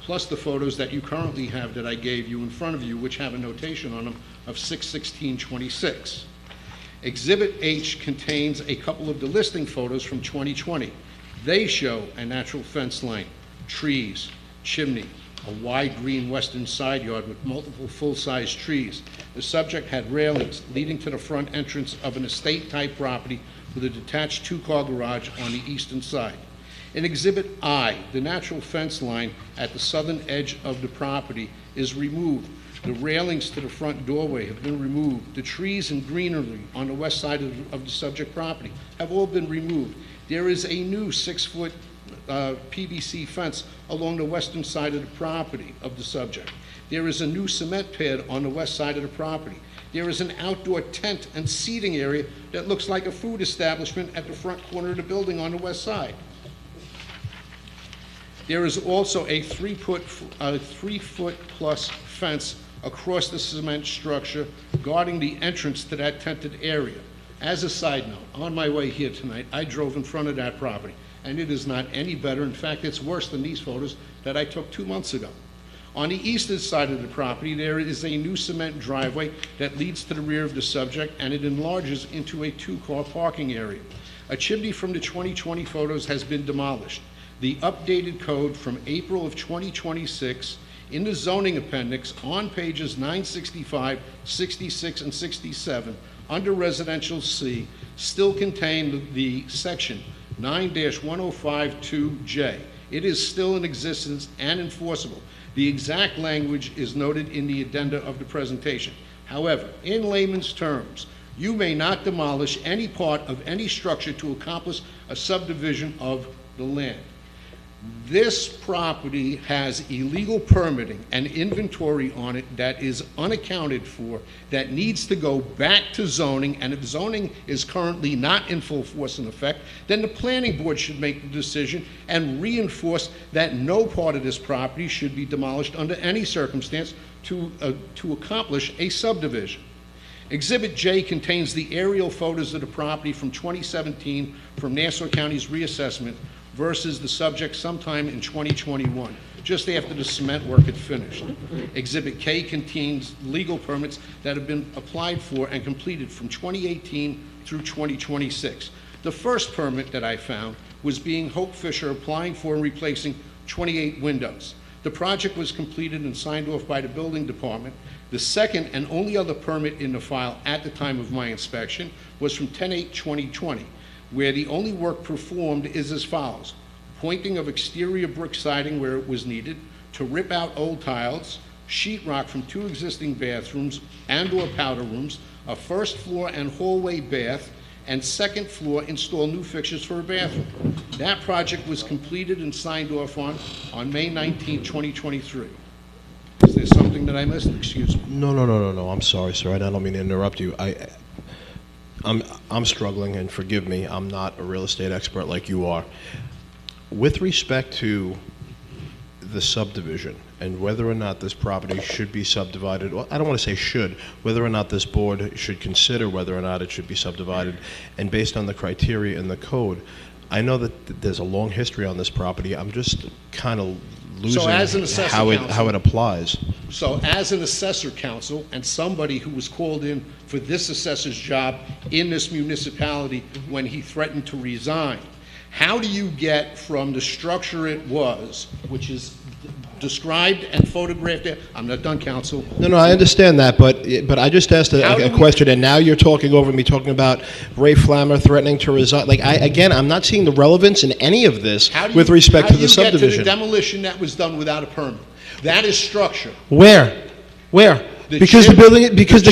plus the photos that you currently have that I gave you in front of you, which have a notation on them of 6/16/26. Exhibit H contains a couple of the listing photos from 2020. They show a natural fence line, trees, chimney, a wide green western side yard with multiple full-size trees. The subject had railings leading to the front entrance of an estate-type property with a detached 2-car garage on the eastern side. In Exhibit I, the natural fence line at the southern edge of the property is removed. The railings to the front doorway have been removed. The trees and greenery on the west side of the subject property have all been removed. There is a new 6-foot PVC fence along the western side of the property of the subject. There is a new cement pad on the west side of the property. There is an outdoor tent and seating area that looks like a food establishment at the front corner of the building on the west side. There is also a 3-foot plus fence across the cement structure guarding the entrance to that tented area. As a side note, on my way here tonight, I drove in front of that property, and it is not any better. In fact, it's worse than these photos that I took 2 months ago. On the eastern side of the property, there is a new cement driveway that leads to the rear of the subject, and it enlarges into a 2-car parking area. A chimney from the 2020 photos has been demolished. The updated code from April of 2026 in the zoning appendix on pages 965, 66, and 67 under Residential C still contain the section 9-1052J. It is still in existence and enforceable. The exact language is noted in the addenda of the presentation. However, in layman's terms, you may not demolish any part of any structure to accomplish a subdivision of the land. This property has illegal permitting and inventory on it that is unaccounted for, that needs to go back to zoning, and if zoning is currently not in full force and effect, then the planning board should make the decision and reinforce that no part of this property should be demolished under any circumstance to accomplish a subdivision. Exhibit J contains the aerial photos of the property from 2017 from Nassau County's reassessment versus the subject sometime in 2021, just after the cement work had finished. Exhibit K contains legal permits that have been applied for and completed from 2018 through 2026. The first permit that I found was being Hope Fisher applying for and replacing 28 windows. The project was completed and signed off by the building department. The second and only other permit in the file at the time of my inspection was from 10/8/2020. Where the only work performed is as follows: pointing of exterior brick siding where it was needed, to rip out old tiles, sheetrock from 2 existing bathrooms and/or powder rooms, a first floor and hallway bath, and second floor install new fixtures for a bathroom. That project was completed and signed off on May 19, 2023. Is there something that I missed? Excuse me. No. I'm sorry, sir. I don't mean to interrupt you. I'm struggling, and forgive me, I'm not a real estate expert like you are. With respect to the subdivision and whether or not this property should be subdivided, well, I don't want to say should, whether or not this board should consider whether or not it should be subdivided, and based on the criteria in the code, I know that there's a long history on this property. I'm just kind of losing how it applies. So as an assessor council and somebody who was called in for this assessor's job in this municipality when he threatened to resign, how do you get from the structure it was, which is described and photographed there? I'm not done, counsel. No, I understand that, but I just asked a question, and now you're talking over me, talking about Ray Flammer threatening to resign. Like, I'm not seeing the relevance in any of this with respect to the subdivision. How do you get to the demolition that was done without a permit? That is structure. Where? Because the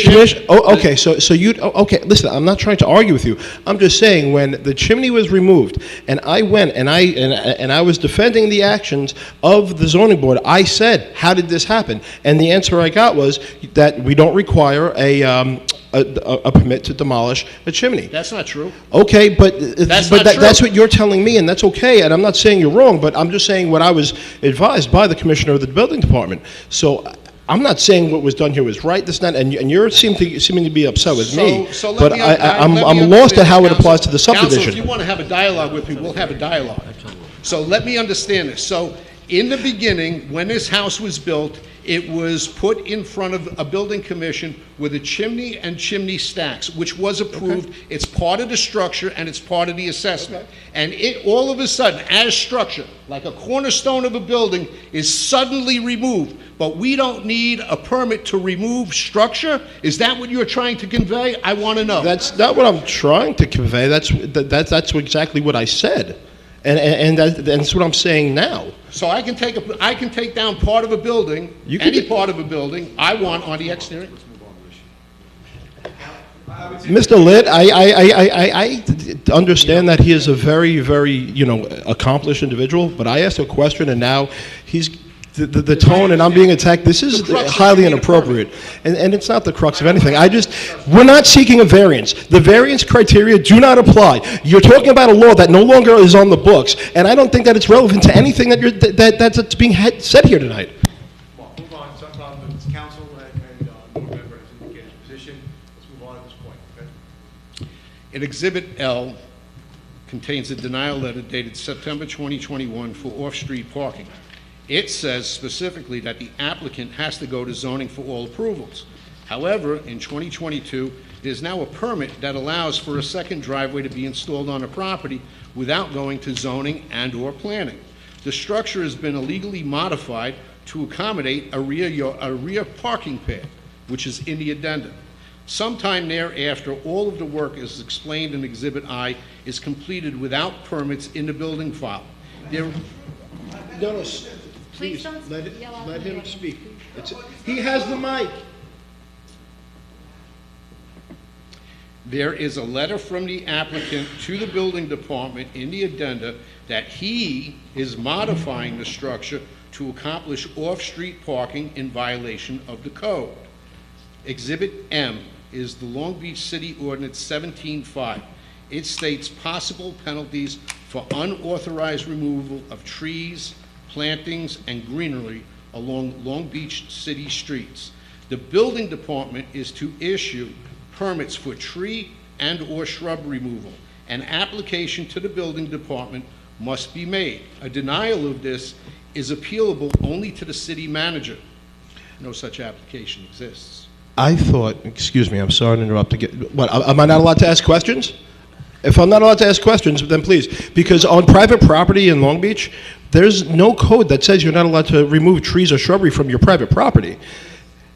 commission. Oh, okay. So you. Okay. Listen, I'm not trying to argue with you. I'm just saying when the chimney was removed, and I went and I was defending the actions of the zoning board. I said, "How did this happen?" And the answer I got was that we don't require a permit to demolish a chimney. That's not true. Okay, but that's what you're telling me, and that's okay. And I'm not saying you're wrong, but I'm just saying what I was advised by the commissioner of the building department. So I'm not saying what was done here was right. This not, and you're seeming to be upset with me. But I'm lost at how it applies to the subdivision. Counsel, if you want to have a dialogue with me, we'll have a dialogue. So let me understand this. So in the beginning, when this house was built, it was put in front of a building commission with a chimney and chimney stacks, which was approved. Okay. It's part of the structure and it's part of the assessment. Okay. And it all of a sudden, as structure, like a cornerstone of a building, is suddenly removed. But we don't need a permit to remove structure? Is that what you're trying to convey? I want to know. That's not what I'm trying to convey. That's exactly what I said. And that's what I'm saying now. So I can take down part of a building, any part of a building I want on the exterior. Mr. Litt, I understand that he is a very, very, accomplished individual, but I asked a question and now he's, the tone and I'm being attacked, this is highly inappropriate. And it's not the crux of anything. we're not seeking a variance. The variance criteria do not apply. You're talking about a law that no longer is on the books, and I don't think that it's relevant to anything that's being said here tonight. Well, move on. It's council and board member has indicated his position. Let's move on at this point, okay? In Exhibit L contains a denial letter dated September 2021 for off-street parking. It says specifically that the applicant has to go to zoning for all approvals. However, in 2022, there's now a permit that allows for a second driveway to be installed on a property without going to zoning and/or planning. The structure has been illegally modified to accommodate a rear parking pad, which is in the addendum. Sometime thereafter, all of the work, as explained in Exhibit I, is completed without permits in the building file. Please, let him speak. He has the mic. There is a letter from the applicant to the building department in the addenda that he is modifying the structure to accomplish off-street parking in violation of the code. Exhibit M is the Long Beach City Ordinance 17.5. It states possible penalties for unauthorized removal of trees, plantings, and greenery along Long Beach city streets. The building department is to issue permits for tree and/or shrub removal. An application to the building department must be made. A denial of this is appealable only to the city manager. No such application exists. I thought, excuse me, I'm sorry to interrupt. Am I not allowed to ask questions? If I'm not allowed to ask questions, then please. Because on private property in Long Beach, there's no code that says you're not allowed to remove trees or shrubbery from your private property.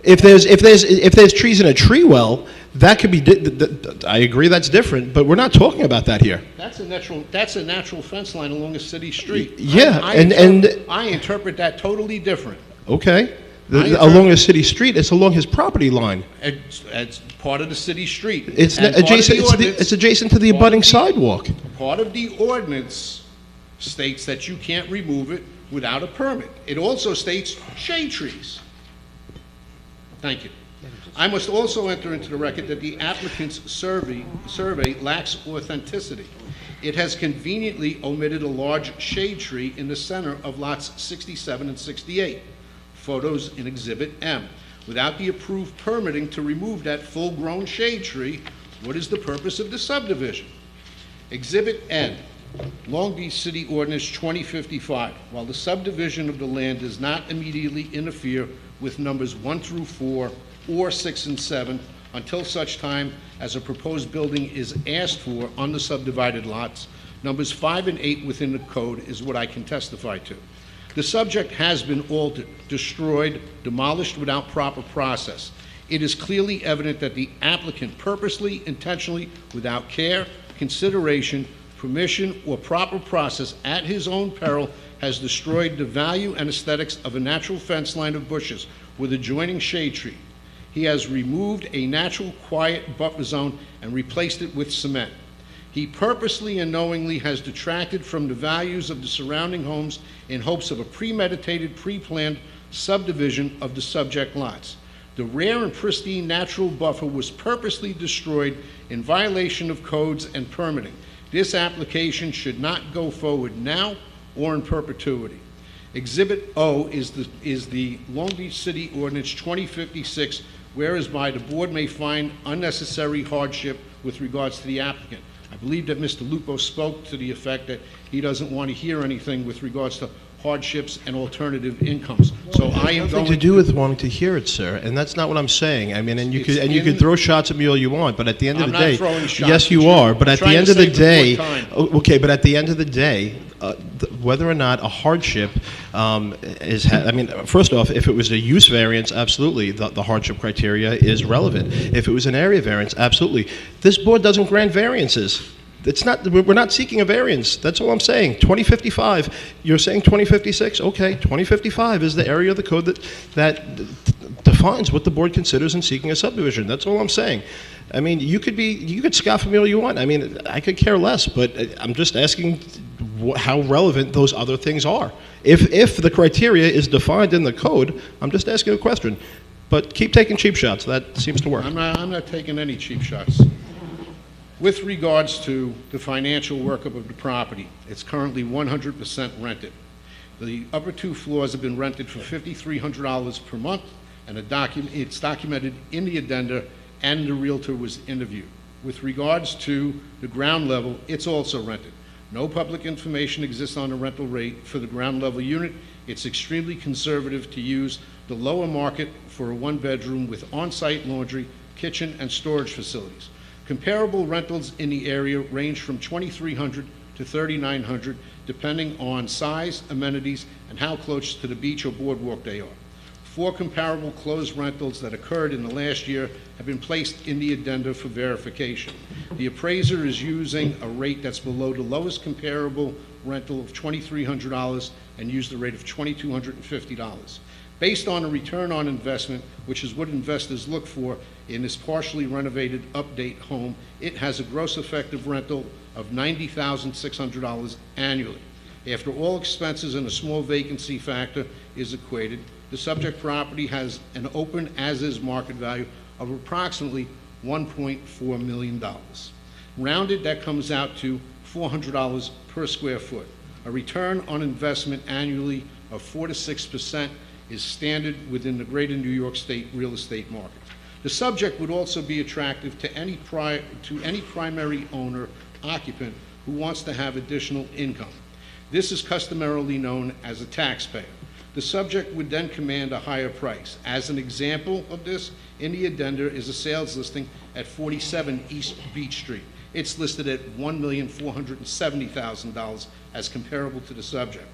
If there's trees in a tree well, that could be. I agree, that's different, but we're not talking about that here. That's a natural fence line along a city street. Yeah, I interpret that totally different. Okay. Along a city street, it's along his property line. It's part of the city street. It's adjacent to the abutting sidewalk. Part of the ordinance states that you can't remove it without a permit. It also states shade trees. Thank you. I must also enter into the record that the applicant's survey lacks authenticity. It has conveniently omitted a large shade tree in the center of lots 67 and 68. Photos in Exhibit M. Without the approved permitting to remove that full-grown shade tree, what is the purpose of the subdivision? Exhibit N, Long Beach City Ordinance 2055. While the subdivision of the land does not immediately interfere with numbers 1 through 4 or 6 and 7 until such time as a proposed building is asked for on the subdivided lots, numbers 5 and 8 within the code is what I can testify to. The subject has been altered, destroyed, demolished without proper process. It is clearly evident that the applicant purposely, intentionally, without care, consideration, permission, or proper process at his own peril has destroyed the value and aesthetics of a natural fence line of bushes with adjoining shade tree. He has removed a natural quiet buffer zone and replaced it with cement. He purposely and knowingly has detracted from the values of the surrounding homes in hopes of a premeditated, pre-planned subdivision of the subject lots. The rare and pristine natural buffer was purposely destroyed in violation of codes and permitting. This application should not go forward now or in perpetuity. Exhibit O is the Long Beach City Ordinance 2056, whereas by the board may find unnecessary hardship with regards to the applicant. I believe that Mr. Lupo spoke to the effect that he doesn't want to hear anything with regards to hardships and alternative incomes. So I am going to do with wanting to hear it, sir, and that's not what I'm saying. I mean, and you could throw shots at me all you want, but at the end of the day, I'm not throwing shots yes, you are. But at the end of the day, okay, but at the end of the day, whether or not a hardship is, I mean, first off, if it was a use variance, absolutely, the hardship criteria is relevant. If it was an area variance, absolutely. This board doesn't grant variances. It's not, we're not seeking a variance. That's all I'm saying. 2055, you're saying 2056? Okay, 2055 is the area of the code that defines what the board considers in seeking a subdivision. That's all I'm saying. I mean, you could scoff at me all you want. I mean, I could care less, but I'm just asking how relevant those other things are. If the criteria is defined in the code, I'm just asking a question. But keep taking cheap shots. That seems to work. I'm not taking any cheap shots. With regards to the financial workup of the property, it's currently 100% rented. The upper 2 floors have been rented for $5,300 per month, and it's documented in the addenda, and the realtor was interviewed. With regards to the ground level, it's also rented. No public information exists on the rental rate for the ground level unit. It's extremely conservative to use the lower market for a 1-bedroom with on-site laundry, kitchen, and storage facilities. Comparable rentals in the area range from $2,300 to $3,900, depending on size, amenities, and how close to the beach or boardwalk they are. 4 comparable closed rentals that occurred in the last year have been placed in the addenda for verification. The appraiser is using a rate that's below the lowest comparable rental of $2,300 and used a rate of $2,250. Based on a return on investment, which is what investors look for in this partially renovated update home, it has a gross effective rental of $90,600 annually. After all expenses and a small vacancy factor is equated, the subject property has an open as-is market value of approximately $1.4 million. Rounded, that comes out to $400 per square foot. A return on investment annually of 4 to 6% is standard within the greater New York State real estate market. The subject would also be attractive to any primary owner occupant who wants to have additional income. This is customarily known as a taxpayer. The subject would then command a higher price. As an example of this, in the addenda is a sales listing at 47 East Beach Street. It's listed at $1,470,000 as comparable to the subject.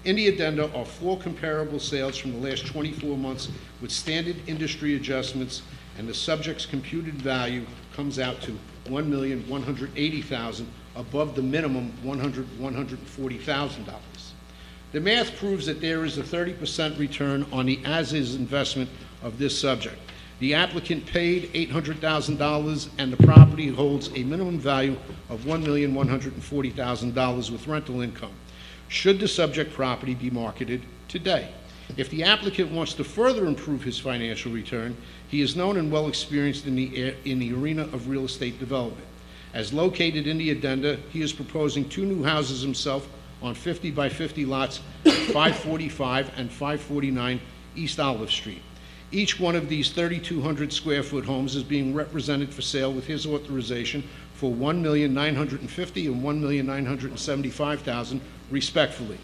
In the addenda are 4 comparable sales from the last 24 months with standard industry adjustments, and the subject's computed value comes out to $1,180,000 above the minimum $140,000. The math proves that there is a 30% return on the as-is investment of this subject. The applicant paid $800,000 and the property holds a minimum value of $1,140,000 with rental income. Should the subject property be marketed today? If the applicant wants to further improve his financial return, he is known and well experienced in the arena of real estate development. As located in the addenda, he is proposing 2 new houses himself on 50 by 50 lots at 545 and 549 East Olive Street. Each one of these 3,200 square foot homes is being represented for sale with his authorization for $1,950,000 and $1,975,000 respectively.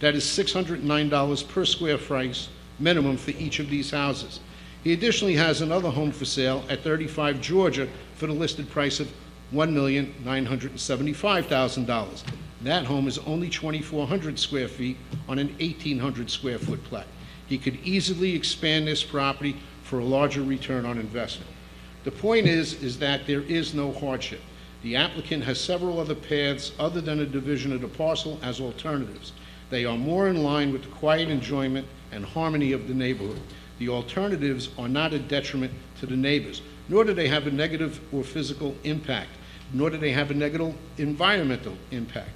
That is $609 per square price minimum for each of these houses. He additionally has another home for sale at 35 Georgia for the listed price of $1,975,000. That home is only 2,400 square feet on an 1,800 square foot plat. He could easily expand this property for a larger return on investment. The point is that there is no hardship. The applicant has several other paths other than a division of the parcel as alternatives. They are more in line with the quiet enjoyment and harmony of the neighborhood. The alternatives are not a detriment to the neighbors, nor do they have a negative or physical impact, nor do they have a negative environmental impact.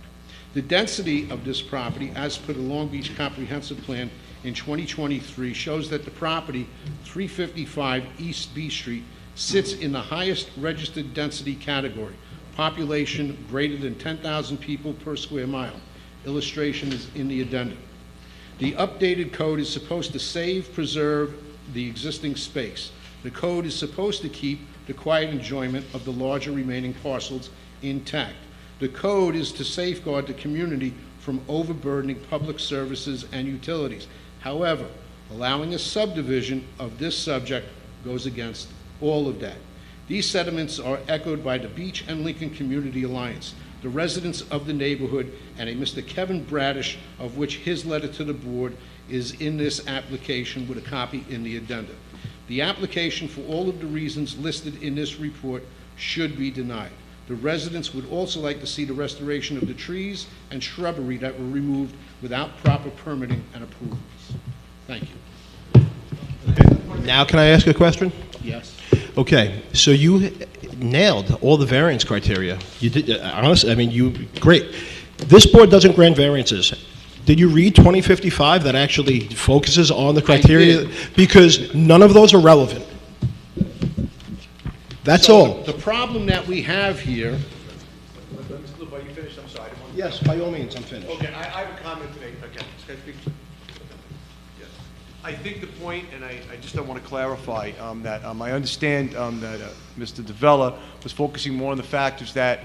The density of this property, as per the Long Beach Comprehensive Plan in 2023, shows that the property, 355 East B Street, sits in the highest registered density category, population greater than 10,000 people per square mile. Illustration is in the addendum. The updated code is supposed to preserve the existing space. The code is supposed to keep the quiet enjoyment of the larger remaining parcels intact. The code is to safeguard the community from overburdening public services and utilities. However, allowing a subdivision of this subject goes against all of that. These sentiments are echoed by the Beach and Lincoln Community Alliance, the residents of the neighborhood, and a Mr. Kevin Bradish, of which his letter to the board is in this application with a copy in the addenda. The application, for all of the reasons listed in this report, should be denied. The residents would also like to see the restoration of the trees and shrubbery that were removed without proper permitting and approvals. Thank you. Now can I ask a question? Yes. Okay, so you nailed all the variance criteria. You did, honestly, I mean, great. This board doesn't grant variances. Did you read 2055 that actually focuses on the criteria? Because none of those are relevant. That's all. The problem that we have here. Mr. Lupo, you finished? I'm sorry. Yes, by all means, I'm finished. Okay, I have a comment to make. Okay, can I speak? Yes. I think the point, and I just want to clarify that I understand that Mr. DeVella was focusing more on the factors that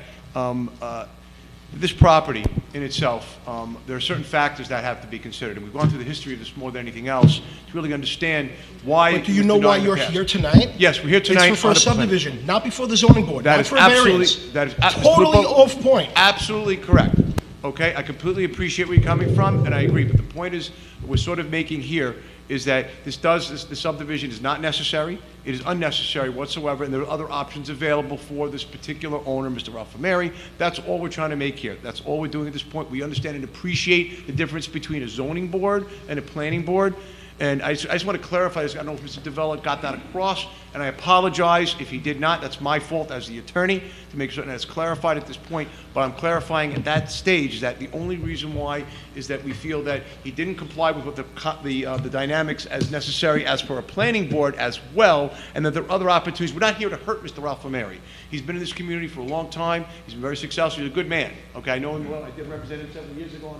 this property in itself, there are certain factors that have to be considered. And we've gone through the history of this more than anything else to really understand why. But do you know why you're here tonight? Yes, we're here tonight. It's for a subdivision, not before the zoning board, not for a variance. That is totally off point. Absolutely correct. Okay, I completely appreciate where you're coming from, and I agree. But the point is, we're sort of making here is that the subdivision is not necessary. It is unnecessary whatsoever, and there are other options available for this particular owner, Mr. Ralphameri. That's all we're trying to make here. That's all we're doing at this point. We understand and appreciate the difference between a zoning board and a planning board. And I just want to clarify this. I don't know if Mr. DeVella got that across, and I apologize if he did not. That's my fault as the attorney to make certain that's clarified at this point. But I'm clarifying at that stage that the only reason why is that we feel that he didn't comply with what the dynamics as necessary as for a planning board as well, and that there are other opportunities. We're not here to hurt Mr. Ralphameri. He's been in this community for a long time. He's been very successful. He's a good man. Okay, I know him well. I did represent him several years ago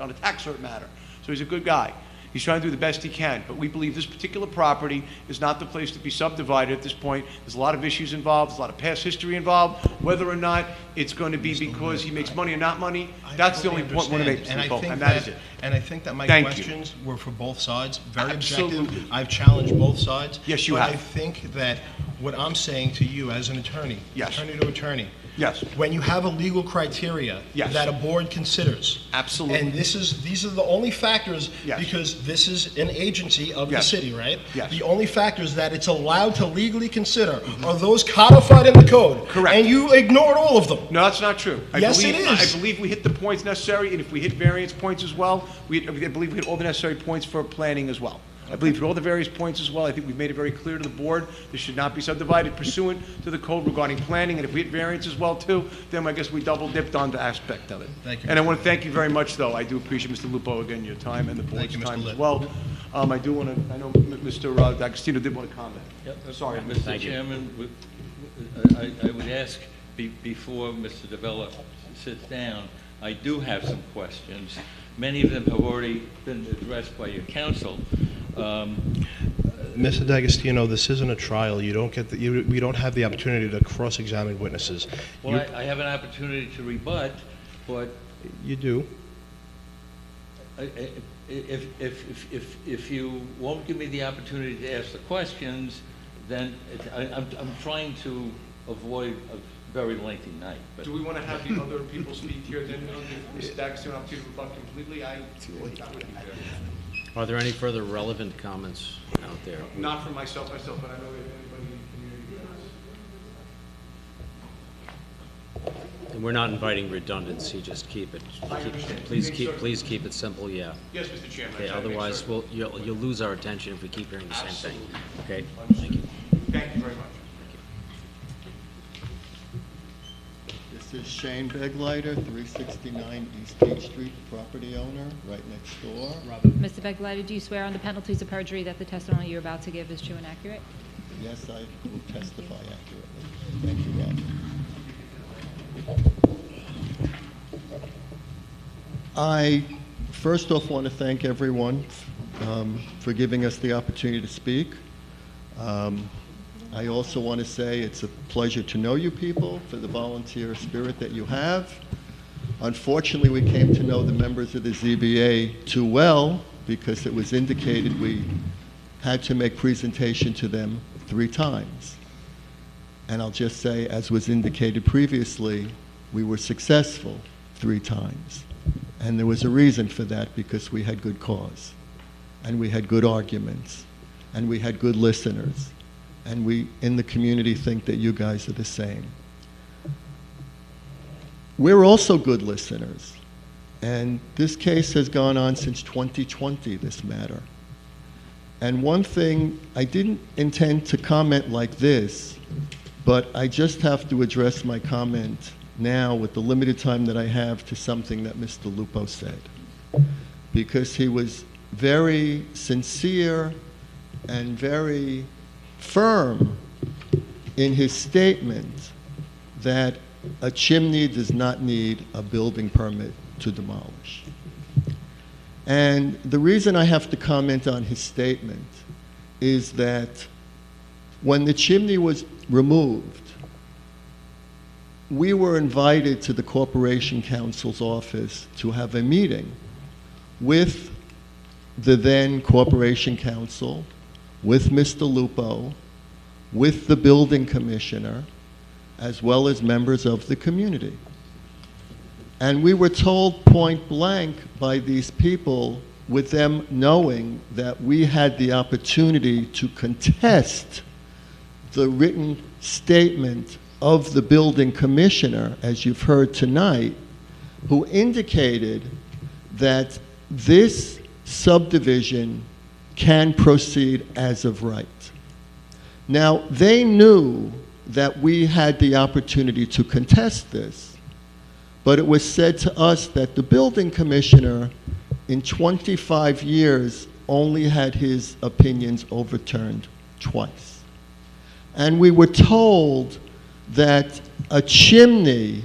on a tax cert matter. So he's a good guy. He's trying to do the best he can, but we believe this particular property is not the place to be subdivided at this point. There's a lot of issues involved, there's a lot of past history involved. Whether or not it's going to be because he makes money or not money, that's the only point we want to make, Mr. Pope, and that is it. And I think that my Thank you. questions were for both sides, very Absolutely. objective. I've challenged both sides. Yes, you but have. I think that what I'm saying to you as an attorney, Yes. attorney to attorney, Yes. when you have a legal criteria Yes. that a board considers, Absolutely. and these are the only factors, Yes. because this is an agency of the Yes. city, right? Yes. The only factors that it's allowed to legally consider are those codified in the code. Correct. And you ignored all of them. No, that's not true. Yes, it is. I believe we hit the points necessary, and if we hit variance points as well, I believe we hit all the necessary points for planning as well. I believe through all the various points as well, I think we've made it very clear to the board, this should not be subdivided pursuant to the code regarding planning, and if we hit variance as well too, then I guess we double dipped on the aspect of it. Thank you. And I want to thank you very much, though. I do appreciate, Mr. Lupo, again, your time and the board's you, Mr. time as Litt. well. I do want to, I know Mr. D'Agostino did want to comment. Sorry, Mr. Chairman, I would ask, before Mr. DeVella sits down, I do have some questions. Many of them have already been addressed by your counsel. Mr. D'Agostino, this isn't a trial. You don't get we don't have the opportunity to cross-examine witnesses. Well, I have an opportunity to rebut, but You do. if you won't give me the opportunity to ask the questions, then I'm trying to avoid a very lengthy night. But Do we want to have the other people speak here, then Mr. D'Agostino, up to you to rebut completely? That would be fair. Are there any further relevant comments out there? Not for myself, but I know if anybody in the community does. And we're not inviting redundancy, just keep it, please keep it simple, yeah. Yes, Mr. Chairman. Okay, otherwise, you'll lose our attention if we keep hearing the same thing. Okay, thank you. Thank you very much. This is Shane Beglighter, 369 East Peach Street, property owner, right next door. Mr. Beglighter, do you swear on the penalties of perjury that the testimony you're about to give is true and accurate? Yes, I will testify accurately. Thank you, Rob. I first off want to thank everyone for giving us the opportunity to speak. I also want to say it's a pleasure to know you people for the volunteer spirit that you have. Unfortunately, we came to know the members of the ZBA too well because it was indicated we had to make presentation to them 3 times. And I'll just say, as was indicated previously, we were successful 3 times. And there was a reason for that, because we had good cause, and we had good arguments, and we had good listeners. And we in the community think that you guys are the same. we're also good listeners. And this case has gone on since 2020, this matter. And one thing, I didn't intend to comment like this, but I just have to address my comment now with the limited time that I have to something that Mr. Lupo said. Because he was very sincere and very firm in his statement that a chimney does not need a building permit to demolish. And the reason I have to comment on his statement is that when the chimney was removed, we were invited to the Corporation Counsel's office to have a meeting with the then Corporation Counsel, with Mr. Lupo, with the building commissioner, as well as members of the community. And we were told point blank by these people, with them knowing that we had the opportunity to contest the written statement of the building commissioner, as you've heard tonight, who indicated that this subdivision can proceed as of right. Now, they knew that we had the opportunity to contest this, but it was said to us that the building commissioner in 25 years only had his opinions overturned twice. And we were told that a chimney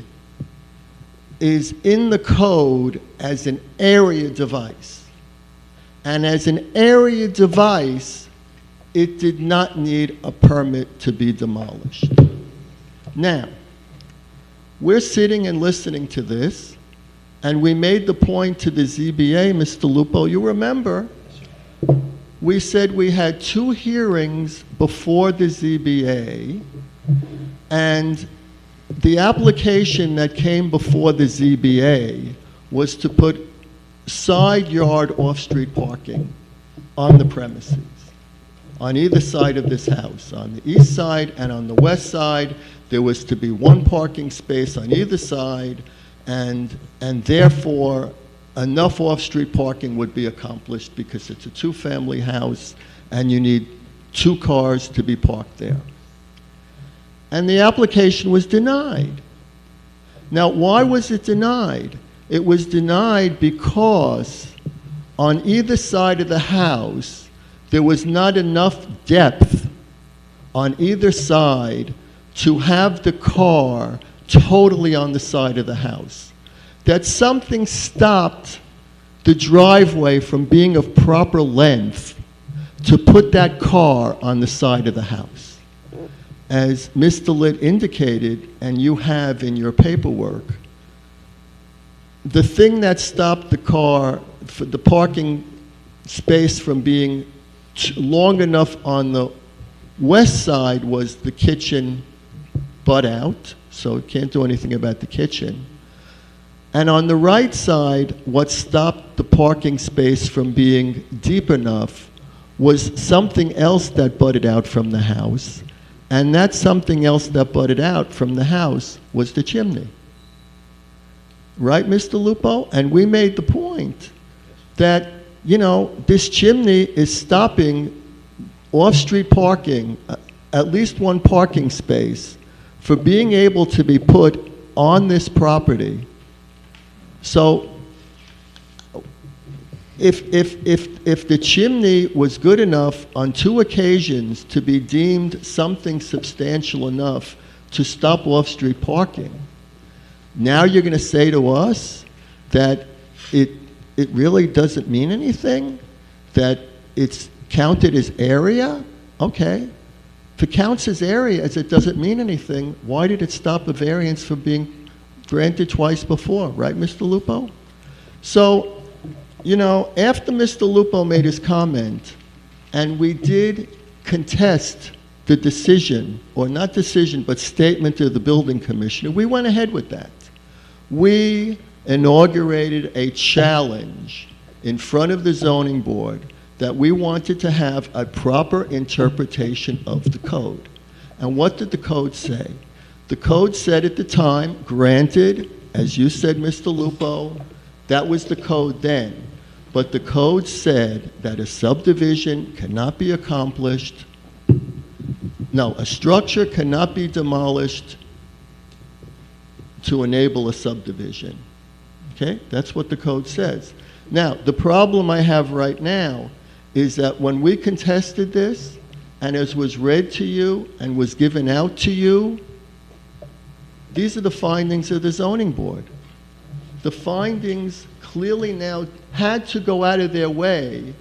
is in the code as an area device. And as an area device, it did not need a permit to be demolished. Now, we're sitting and listening to this, and we made the point to the ZBA, Mr. Lupo, you remember, we said we had 2 hearings before the ZBA, and the application that came before the ZBA was to put side yard off-street parking on the premises, on either side of this house. On the east side and on the west side, there was to be 1 parking space on either side, and therefore enough off-street parking would be accomplished because it's a 2-family house and you need 2 cars to be parked there. And the application was denied. Now, why was it denied? It was denied because on either side of the house, there was not enough depth on either side to have the car totally on the side of the house. That something stopped the driveway from being of proper length to put that car on the side of the house. As Mr. Litt indicated, and you have in your paperwork, the thing that stopped the car, for the parking space from being long enough on the west side was the kitchen butt out, so it can't do anything about the kitchen. And on the right side, what stopped the parking space from being deep enough was something else that butted out from the house. And that something else that butted out from the house was the chimney. Right, Mr. Lupo? And we made the point that, you know, this chimney is stopping off-street parking, at least 1 parking space, for being able to be put on this property. So if the chimney was good enough on 2 occasions to be deemed something substantial enough to stop off-street parking, now you're going to say to us that it really doesn't mean anything, that it's counted as area? Okay. If it counts as area as it doesn't mean anything, why did it stop a variance from being granted twice before, right, Mr. Lupo? So, you know, after Mr. Lupo made his comment, and we did contest the decision, or not decision, but statement of the building commissioner, we went ahead with that. We inaugurated a challenge in front of the zoning board that we wanted to have a proper interpretation of the code. And what did the code say? The code said at the time, granted as you said, Mr. Lupo, that was the code then. But the code said that a subdivision cannot be accomplished. No, a structure cannot be demolished to enable a subdivision. Okay? That's what the code says. Now, the problem I have right now is that when we contested this, and as was read to you and was given out to you, these are the findings of the zoning board. The findings clearly now had to go out of their way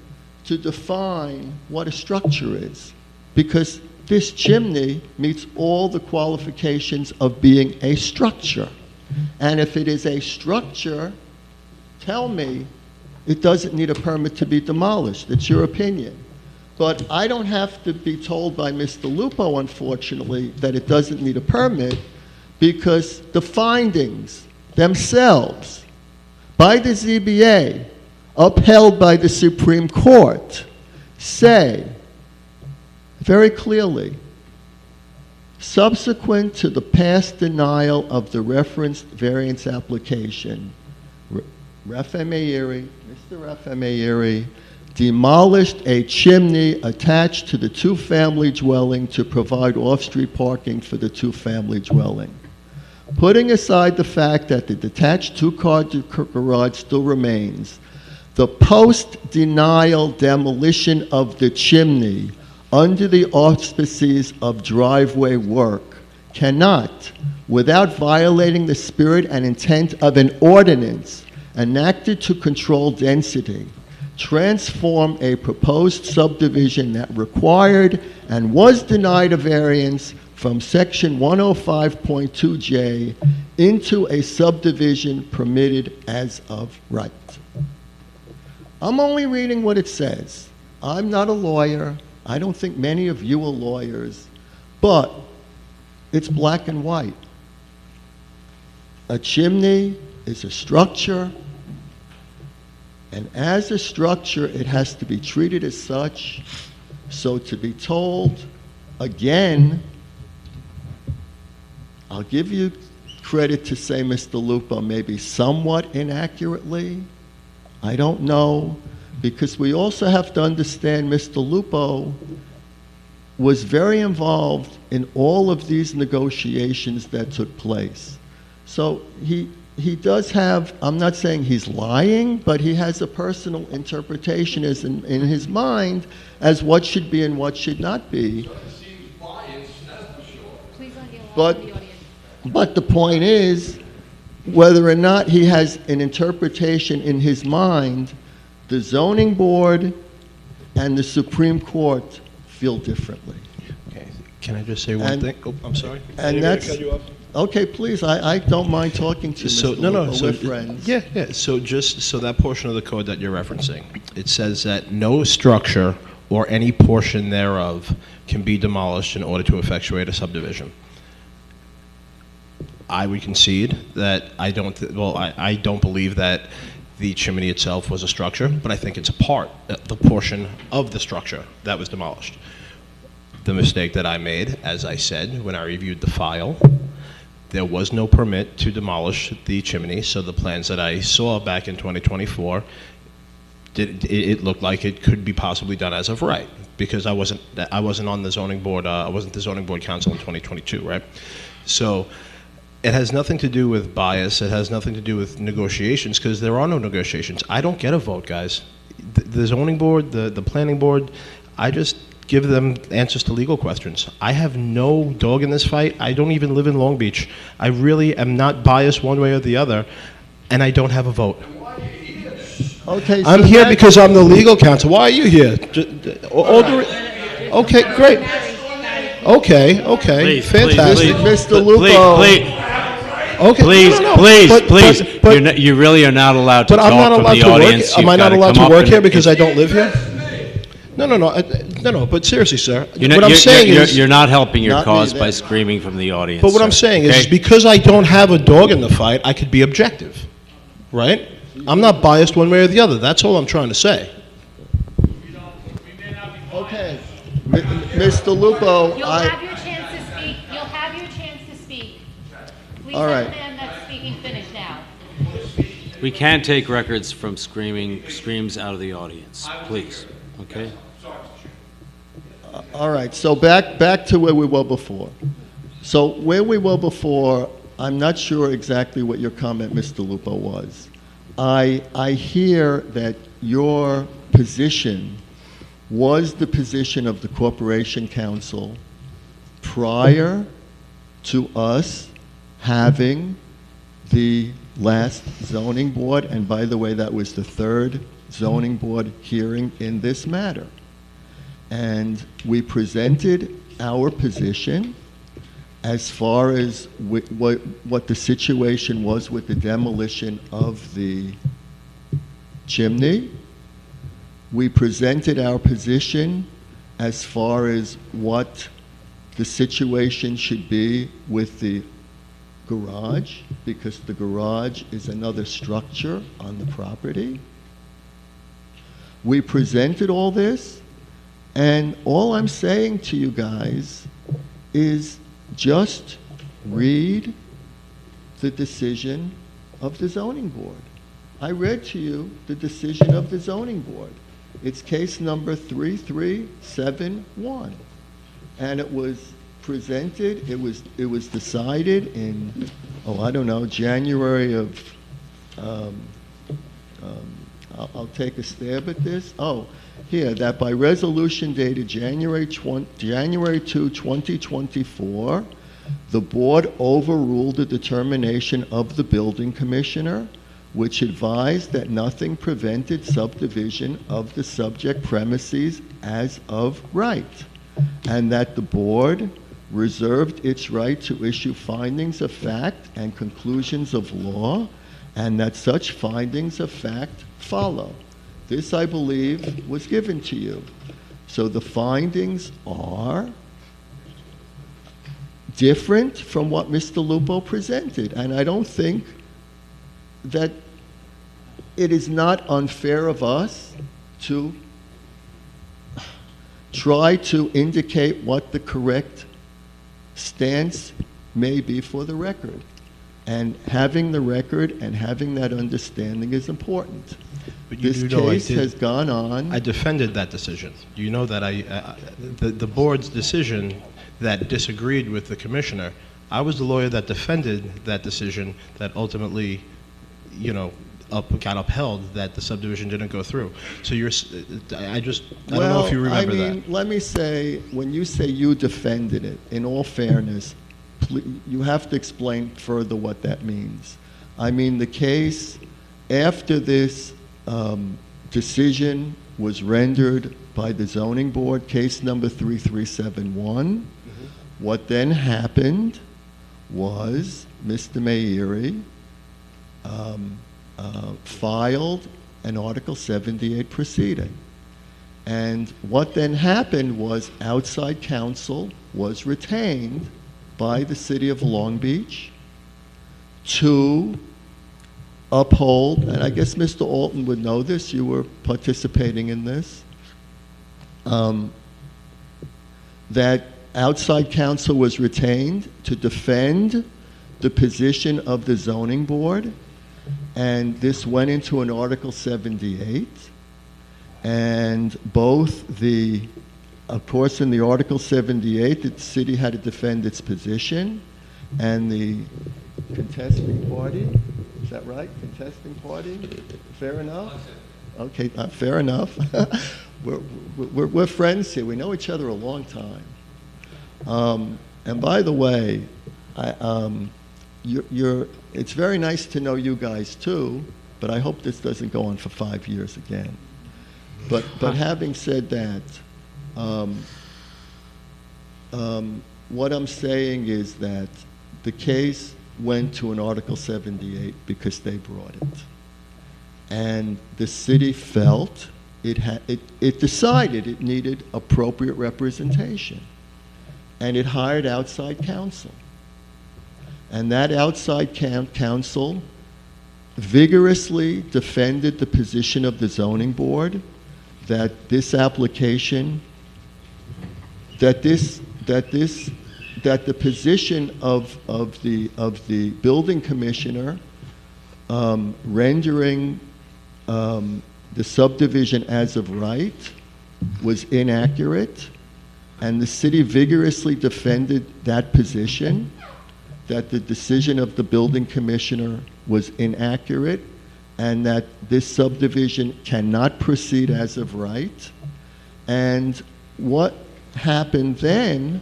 to define what a structure is, because this chimney meets all the qualifications of being a structure. And if it is a structure, tell me it doesn't need a permit to be demolished. It's your opinion. But I don't have to be told by Mr. Lupo, unfortunately, that it doesn't need a permit, because the findings themselves by the ZBA, upheld by the Supreme Court, say very clearly, subsequent to the past denial of the referenced variance application, Mr. Raffaele demolished a chimney attached to the two-family dwelling to provide off-street parking for the two-family dwelling. Putting aside the fact that the detached two-car garage still remains, the post-denial demolition of the chimney under the auspices of driveway work cannot, without violating the spirit and intent of an ordinance enacted to control density, transform a proposed subdivision that required and was denied a variance from section 105.2J into a subdivision permitted as of right. I'm only reading what it says. I'm not a lawyer. I don't think many of you are lawyers, but it's black and white. A chimney is a structure, and as a structure, it has to be treated as such. So to be told, again, I'll give you credit to say, Mr. Lupo, maybe somewhat inaccurately. I don't know, because we also have to understand Mr. Lupo was very involved in all of these negotiations that took place. So he does have, I'm not saying he's lying, but he has a personal interpretation as in his mind as what should be and what should not be. But the point is, whether or not he has an interpretation in his mind, the zoning board and the Supreme Court feel differently. Okay. Can I just say one thing? Oh, I'm sorry. And that's, okay, please, I don't mind talking to Mr. Lupo. We're friends. Yeah. So that portion of the code that you're referencing, it says that no structure or any portion thereof can be demolished in order to effectuate a subdivision. I would concede that I don't believe that the chimney itself was a structure, but I think it's the portion of the structure that was demolished. The mistake that I made, as I said, when I reviewed the file, there was no permit to demolish the chimney, so the plans that I saw back in 2024, it looked like it could be possibly done as of right, because I wasn't on the zoning board, I wasn't the zoning board council in 2022, right? So it has nothing to do with bias. It has nothing to do with negotiations, because there are no negotiations. I don't get a vote, guys. The zoning board, the planning board, I just give them answers to legal questions. I have no dog in this fight. I don't even live in Long Beach. I really am not biased one way or the other, and I don't have a vote. Okay, so I'm here because I'm the legal counsel. Why are you here? Okay, great. Okay, Please, fantastic. Mr. Lupo. Okay. Please. You really are not allowed to But I'm not talk from allowed the to work. audience. Am I You've not gotta allowed come to up work and- here because I don't live here? No. But seriously, sir, what I'm saying is, You're not helping your Not cause me by then. screaming from the audience. but what I'm sir. saying Okay? is because I don't have a dog in the fight, I could be objective, right? I'm not biased one way or the other. That's all I'm trying to say. Okay, Mr. Lupo, You'll have your chance to speak. You'll have your chance to speak. Please All let right. the man that's speaking finish now. We can't take records from screams out of the audience, please, okay? All right, so back to where we were before. So where we were before, I'm not sure exactly what your comment, Mr. Lupo, was. I hear that your position was the position of the Corporation Council prior to us having the last zoning board, and by the way, that was the third zoning board hearing in this matter. And we presented our position as far as what the situation was with the demolition of the chimney. We presented our position as far as what the situation should be with the garage, because the garage is another structure on the property. We presented all this, and all I'm saying to you guys is just read the decision of the zoning board. I read to you the decision of the zoning board. It's case number 3371. And it was presented, it was decided in, I don't know, January of, I'll take a stab at this. Here, that by resolution dated January 2, 2024, the board overruled the determination of the building commissioner, which advised that nothing prevented subdivision of the subject premises as of right, and that the board reserved its right to issue findings of fact and conclusions of law, and that such findings of fact follow. This, I believe, was given to you. So the findings are different from what Mr. Lupo presented, and I don't think that it is not unfair of us to try to indicate what the correct stance may be for the record. And having the record and having that understanding is important. But you This do know case has gone on. I defended that decision. You know that the board's decision that disagreed with the commissioner, I was the lawyer that defended that decision that ultimately, got upheld, that the subdivision didn't go through. So I don't know if you remember that. Let me say, when you say you defended it, in all fairness, you have to explain further what that means. I mean, the case, after this decision was rendered by the zoning board, case number 3371, what then happened was Mr. Mayeri filed an Article 78 proceeding. And what then happened was outside counsel was retained by the city of Long Beach to uphold, and I guess Mr. Alton would know this, you were participating in this, that outside counsel was retained to defend the position of the zoning board, and this went into an Article 78, and both of course, in the Article 78, the city had to defend its position, and the contesting party, is that right? Contesting party? Fair enough? Okay, fair enough. We're friends here. We know each other a long time. And by the way, it's very nice to know you guys too, but I hope this doesn't go on for 5 years again. But having said that, what I'm saying is that the case went to an Article 78 because they brought it. And the city felt it decided it needed appropriate representation. And it hired outside counsel. And that outside counsel vigorously defended the position of the zoning board that this application, that the position of the building commissioner rendering the subdivision as of right was inaccurate, and the city vigorously defended that position, that the decision of the building commissioner was inaccurate, and that this subdivision cannot proceed as of right. And what happened then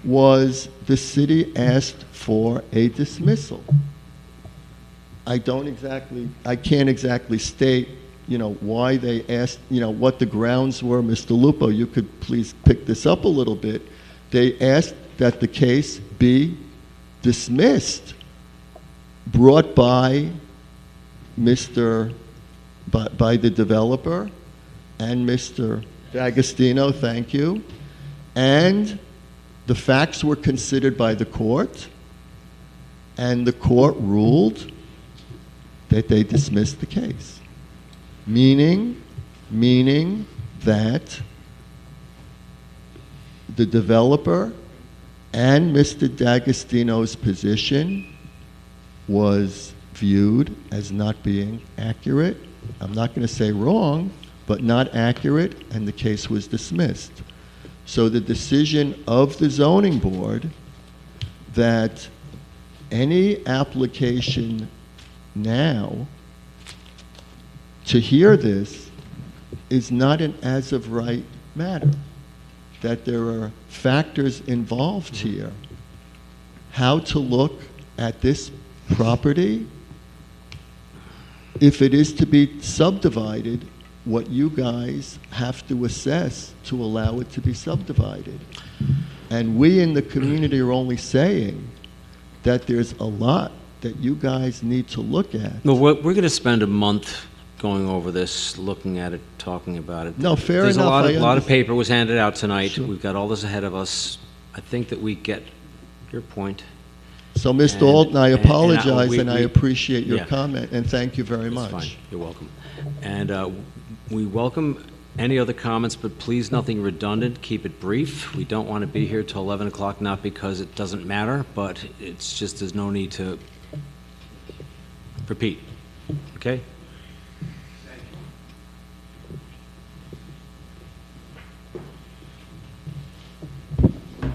was the city asked for a dismissal. I can't exactly state, why they asked, what the grounds were. Mr. Lupo, you could please pick this up a little bit. They asked that the case be dismissed, brought by by the developer and Mr. D'Agostino, thank you, and the facts were considered by the court, and the court ruled that they dismissed the case, meaning that the developer and Mr. D'Agostino's position was viewed as not being accurate. I'm not going to say wrong, but not accurate, and the case was dismissed. So the decision of the zoning board that any application now to hear this is not an as of right matter, that there are factors involved here. How to look at this property, if it is to be subdivided, what you guys have to assess to allow it to be subdivided. And we in the community are only saying that there's a lot that you guys need to look at. Well, we're going to spend a month going over this, looking at it, talking about it. No, fair There's enough. a lot of paper was handed out tonight. Sure. We've got all this ahead of us. I think that we get your point. So, Mr. Alton, I apologize, and I we appreciate your yeah. comment, and thank you very much. Fine. You're welcome. And we welcome any other comments, but please nothing redundant. Keep it brief. We don't want to be here till 11 o'clock, not because it doesn't matter, but it's just there's no need to repeat. Okay?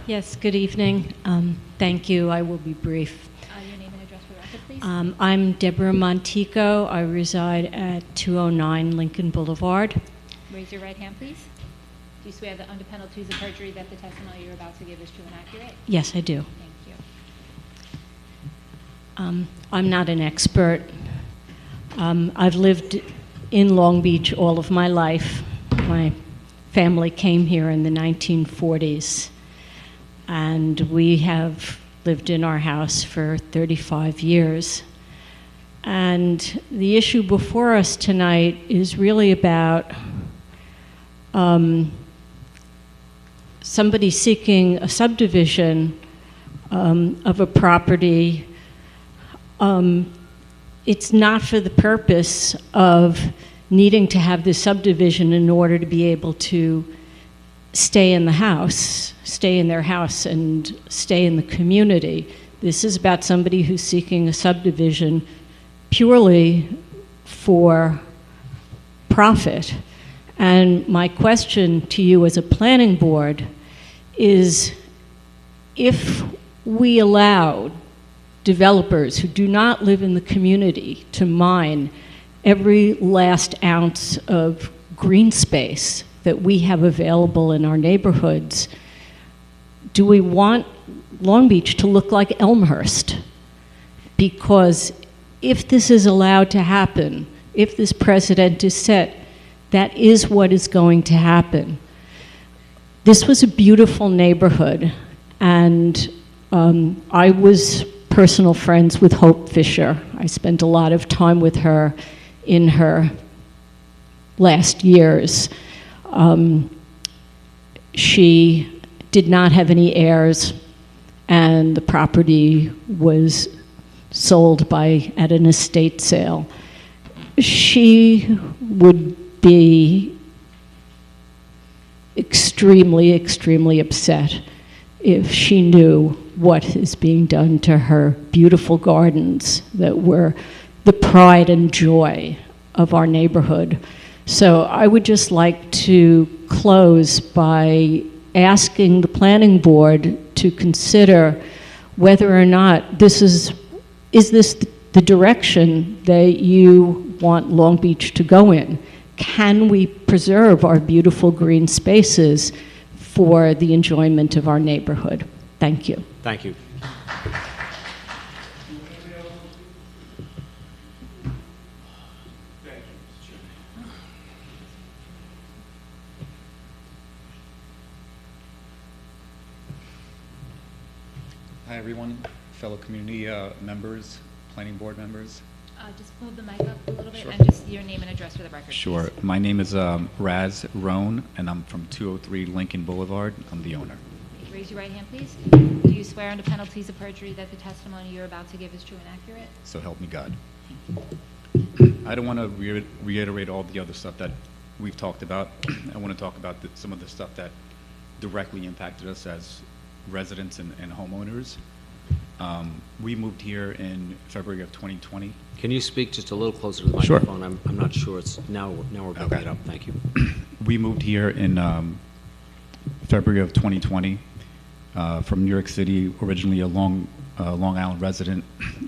Yes, good evening. Thank you. I will be brief. Your name and address for the record, please. I'm Deborah Montico. I reside at 209 Lincoln Boulevard. Raise your right hand, please. Do you swear that under penalties of perjury that the testimony you're about to give is true and accurate? Yes, I do. Thank you. I'm not an expert. I've lived in Long Beach all of my life. My family came here in the 1940s. And we have lived in our house for 35 years. And the issue before us tonight is really about somebody seeking a subdivision of a property. It's not for the purpose of needing to have this subdivision in order to be able to stay in the house, stay in their house, and stay in the community. This is about somebody who's seeking a subdivision purely for profit. And my question to you as a planning board is, if we allowed developers who do not live in the community to mine every last ounce of green space that we have available in our neighborhoods, do we want Long Beach to look like Elmhurst? Because if this is allowed to happen, if this precedent is set, that is what is going to happen. This was a beautiful neighborhood, and I was personal friends with Hope Fisher. I spent a lot of time with her in her last years. She did not have any heirs, and the property was sold at an estate sale. She would be extremely, extremely upset if she knew what is being done to her beautiful gardens that were the pride and joy of our neighborhood. So I would just like to close by asking the planning board to consider whether or not this is this the direction that you want Long Beach to go in? Can we preserve our beautiful green spaces for the enjoyment of our neighborhood? Thank you. Thank you. Hi, everyone, fellow community members, planning board members. Just move the mic up a little bit Sure. and just your name and address for the record. Sure. Please. My name is Raz Roan, and I'm from 203 Lincoln Boulevard. I'm the owner. Raise your right hand, please. Do you swear under penalties of perjury that the testimony you're about to give is true and accurate? So help me God. I don't want to reiterate all the other stuff that we've talked about. I want to talk about some of the stuff that directly impacted us as residents and homeowners. We moved here in February of 2020. Can you speak just a little closer to the Sure. microphone? I'm not sure it's, now we're picking it up. Thank you. We moved here in February of 2020 from New York City, originally a Long Island resident.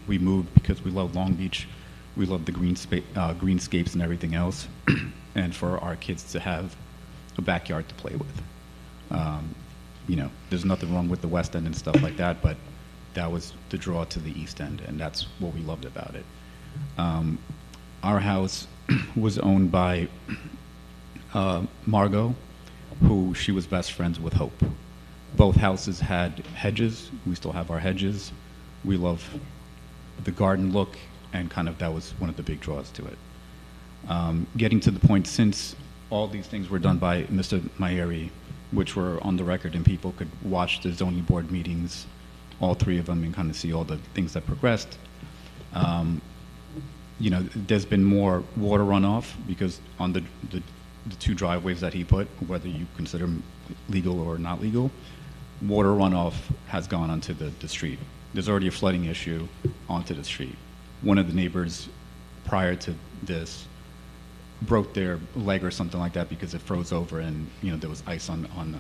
We moved because we love Long Beach. We love the greenscapes and everything else, and for our kids to have a backyard to play with. You know, there's nothing wrong with the West End and stuff like that, but that was the draw to the East End, and that's what we loved about it. Our house was owned by Margot, who she was best friends with Hope. Both houses had hedges. We still have our hedges. We love the garden look, and kind of that was one of the big draws to it. Getting to the point, since all these things were done by Mr. Mayeri, which were on the record, and people could watch the zoning board meetings, all three of them, and kind of see all the things that progressed. You know, there's been more water runoff because on the two driveways that he put, whether you consider them legal or not legal, water runoff has gone onto the street. There's already a flooding issue onto the street. One of the neighbors prior to this broke their leg or something like that because it froze over, and you know there was ice on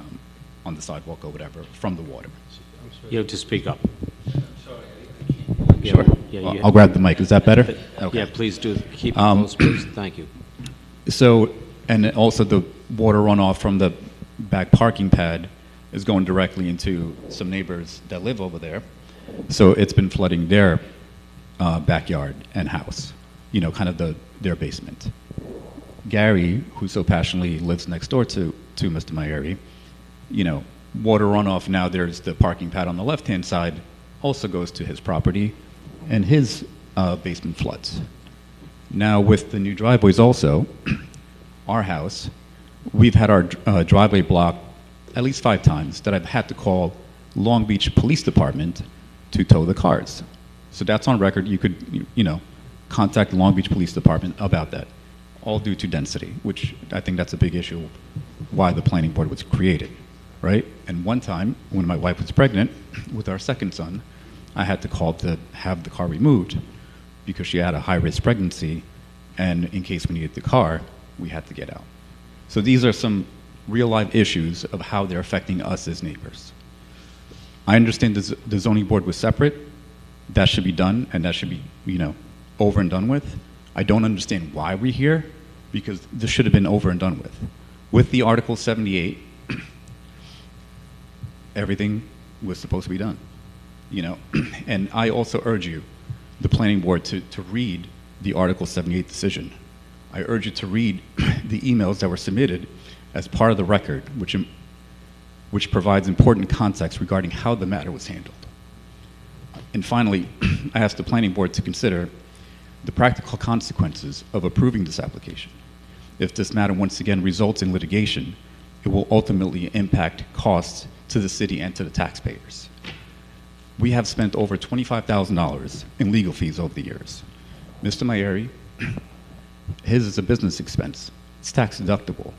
the sidewalk or whatever from the water. You have to speak up. Sure. Yeah, I'll grab the mic. Is that better? Okay. Yeah, please do. Keep it close, please. Thank you. So, and also the water runoff from the back parking pad is going directly into some neighbors that live over there. So it's been flooding their backyard and house, you know, kind of their basement. Gary, who so passionately lives next door to Mr. Mayeri, you know, water runoff, now there's the parking pad on the left-hand side, also goes to his property, and his basement floods. Now with the new driveways also, our house, we've had our driveway blocked at least 5 times that I've had to call Long Beach Police Department to tow the cars. So that's on record. You could, you know, contact the Long Beach Police Department about that, all due to density, which I think that's a big issue why the planning board was created, right? And one time, when my wife was pregnant with our second son, I had to call to have the car removed because she had a high-risk pregnancy, and in case we needed the car, we had to get out. So these are some real-life issues of how they're affecting us as neighbors. I understand the zoning board was separate. That should be done, and that should be, you know, over and done with. I don't understand why we're here, because this should have been over and done with. With the Article 78, everything was supposed to be done, you know. And I also urge you, the planning board, to read the Article 78 decision. I urge you to read the emails that were submitted as part of the record, which provides important context regarding how the matter was handled. And finally, I ask the planning board to consider the practical consequences of approving this application. If this matter once again results in litigation, it will ultimately impact costs to the city and to the taxpayers. We have spent over $25,000 in legal fees over the years. Mr. Mayeri, his is a business expense. It's tax deductible.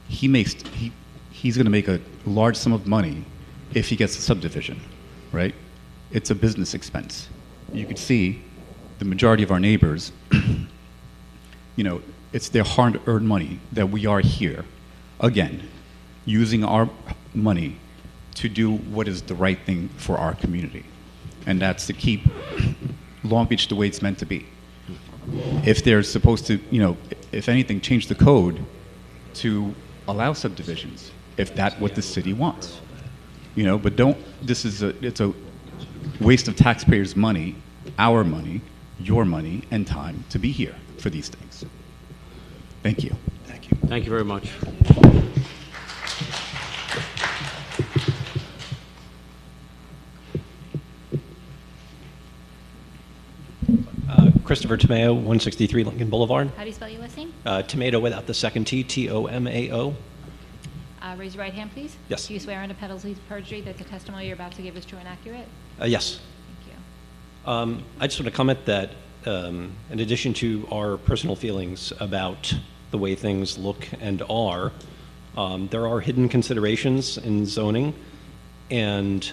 He's going to make a large sum of money if he gets a subdivision, right? It's a business expense. You could see the majority of our neighbors, you know, it's their hard-earned money that we are here, again, using our money to do what is the right thing for our community. And that's to keep Long Beach the way it's meant to be. If they're supposed to, you know, if anything, change the code to allow subdivisions, if that's what the city wants. You know, but don't, it's a waste of taxpayers' money, our money, your money, and time to be here for these things. Thank you. Thank you. Thank you very much. Christopher Tomeo, 163 Lincoln Boulevard. How do you spell your last name? Tomato without the second T, Tomao. Raise your right hand, please. Yes. Do you swear under penalty of perjury that the testimony you're about to give is true and accurate? Yes. Thank you. I just want to comment that in addition to our personal feelings about the way things look and are, there are hidden considerations in zoning, and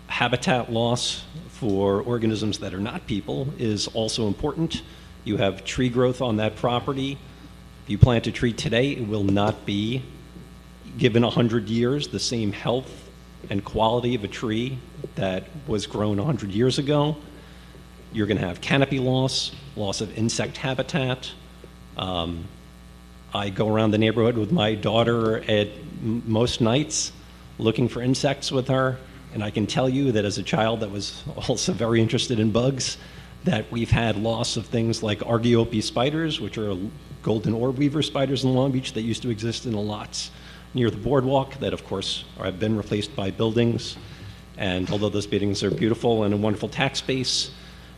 habitat loss for organisms that are not people is also important. You have tree growth on that property. If you plant a tree today, it will not be, given 100 years, the same health and quality of a tree that was grown 100 years ago. You're going to have canopy loss, loss of insect habitat. I go around the neighborhood with my daughter at most nights looking for insects with her. And I can tell you that as a child that was also very interested in bugs, that we've had loss of things like Argiope spiders, which are golden orb weaver spiders in Long Beach that used to exist in the lots near the boardwalk that, of course, have been replaced by buildings. And although those buildings are beautiful and a wonderful tax base,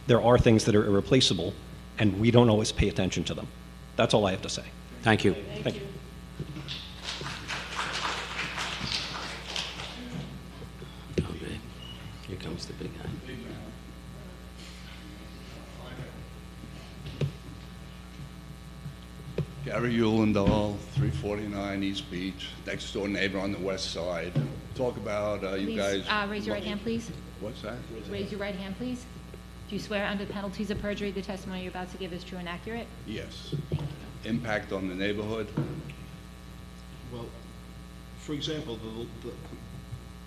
there are things that are irreplaceable, and we don't always pay attention to them. That's all I have to say. Thank you. Thank you. Here comes the big guy. Gary Ulandahl, 349 East Beach, next door neighbor on the west side. Talk about you Please, guys. raise your right hand, please. What's that? Raise your right hand, please. Do you swear under penalties of perjury the testimony you're about to give is true and accurate? Yes. Impact on the neighborhood? Well, for example,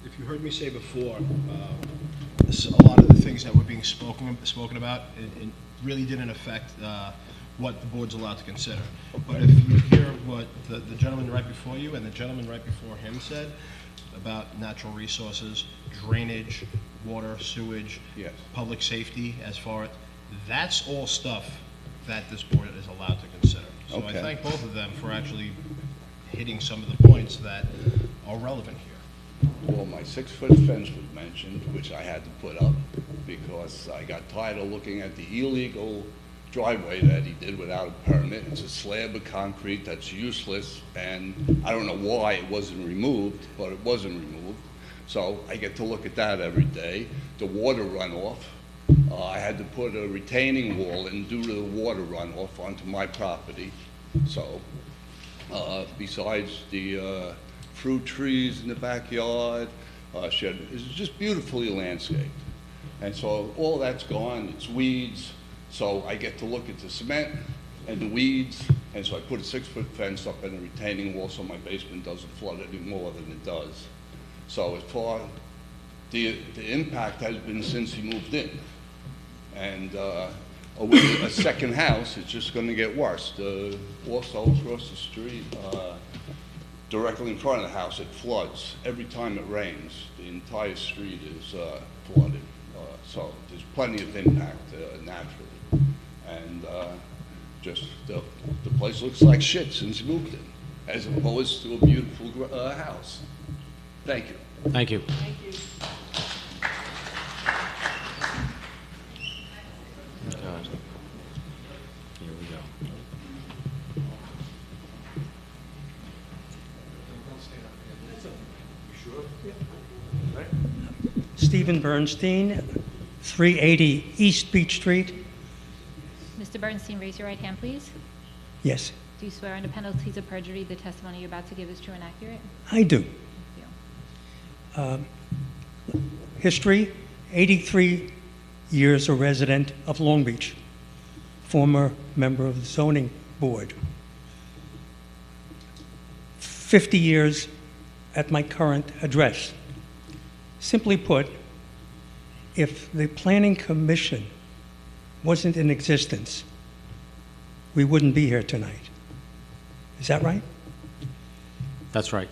if you heard me say before, a lot of the things that were being spoken about, it really didn't affect what the board's allowed to consider. But if you hear what the gentleman right before you and the gentleman right before him said about natural resources, drainage, water, sewage, yes, public safety, as far as, that's all stuff that this board is allowed to consider. So Okay. I thank both of them for actually hitting some of the points that are relevant here. Well, my 6-foot fence was mentioned, which I had to put up because I got tired of looking at the illegal driveway that he did without a permit. It's a slab of concrete that's useless, and I don't know why it wasn't removed, but it wasn't removed. So I get to look at that every day. The water runoff, I had to put a retaining wall in due to the water runoff onto my property. So besides the fruit trees in the backyard, shed, it's just beautifully landscaped. And so all that's gone, it's weeds. So I get to look at the cement and the weeds, and so I put a 6-foot fence up and a retaining wall so my basement doesn't flood any more than it does. So as far, the impact has been since he moved in. And with a second house, it's just gonna get worse. Also across the street, directly in front of the house, it floods. Every time it rains, the entire street is flooded. So there's plenty of impact naturally. And just the place looks like shit since he moved in, as opposed to a beautiful house. Thank you. Thank you. Thank you. God. Here we go. Stephen Bernstein, 380 East Beach Street. Mr. Bernstein, raise your right hand, please. Yes, Do you swear under penalties of perjury the testimony you're about to give is true and accurate? I do. Thank History, 83 years a resident of Long Beach. former member of the zoning board. 50 years at my current address. Simply put, if the Planning Commission wasn't in existence, we wouldn't be here tonight. Is that right? That's right.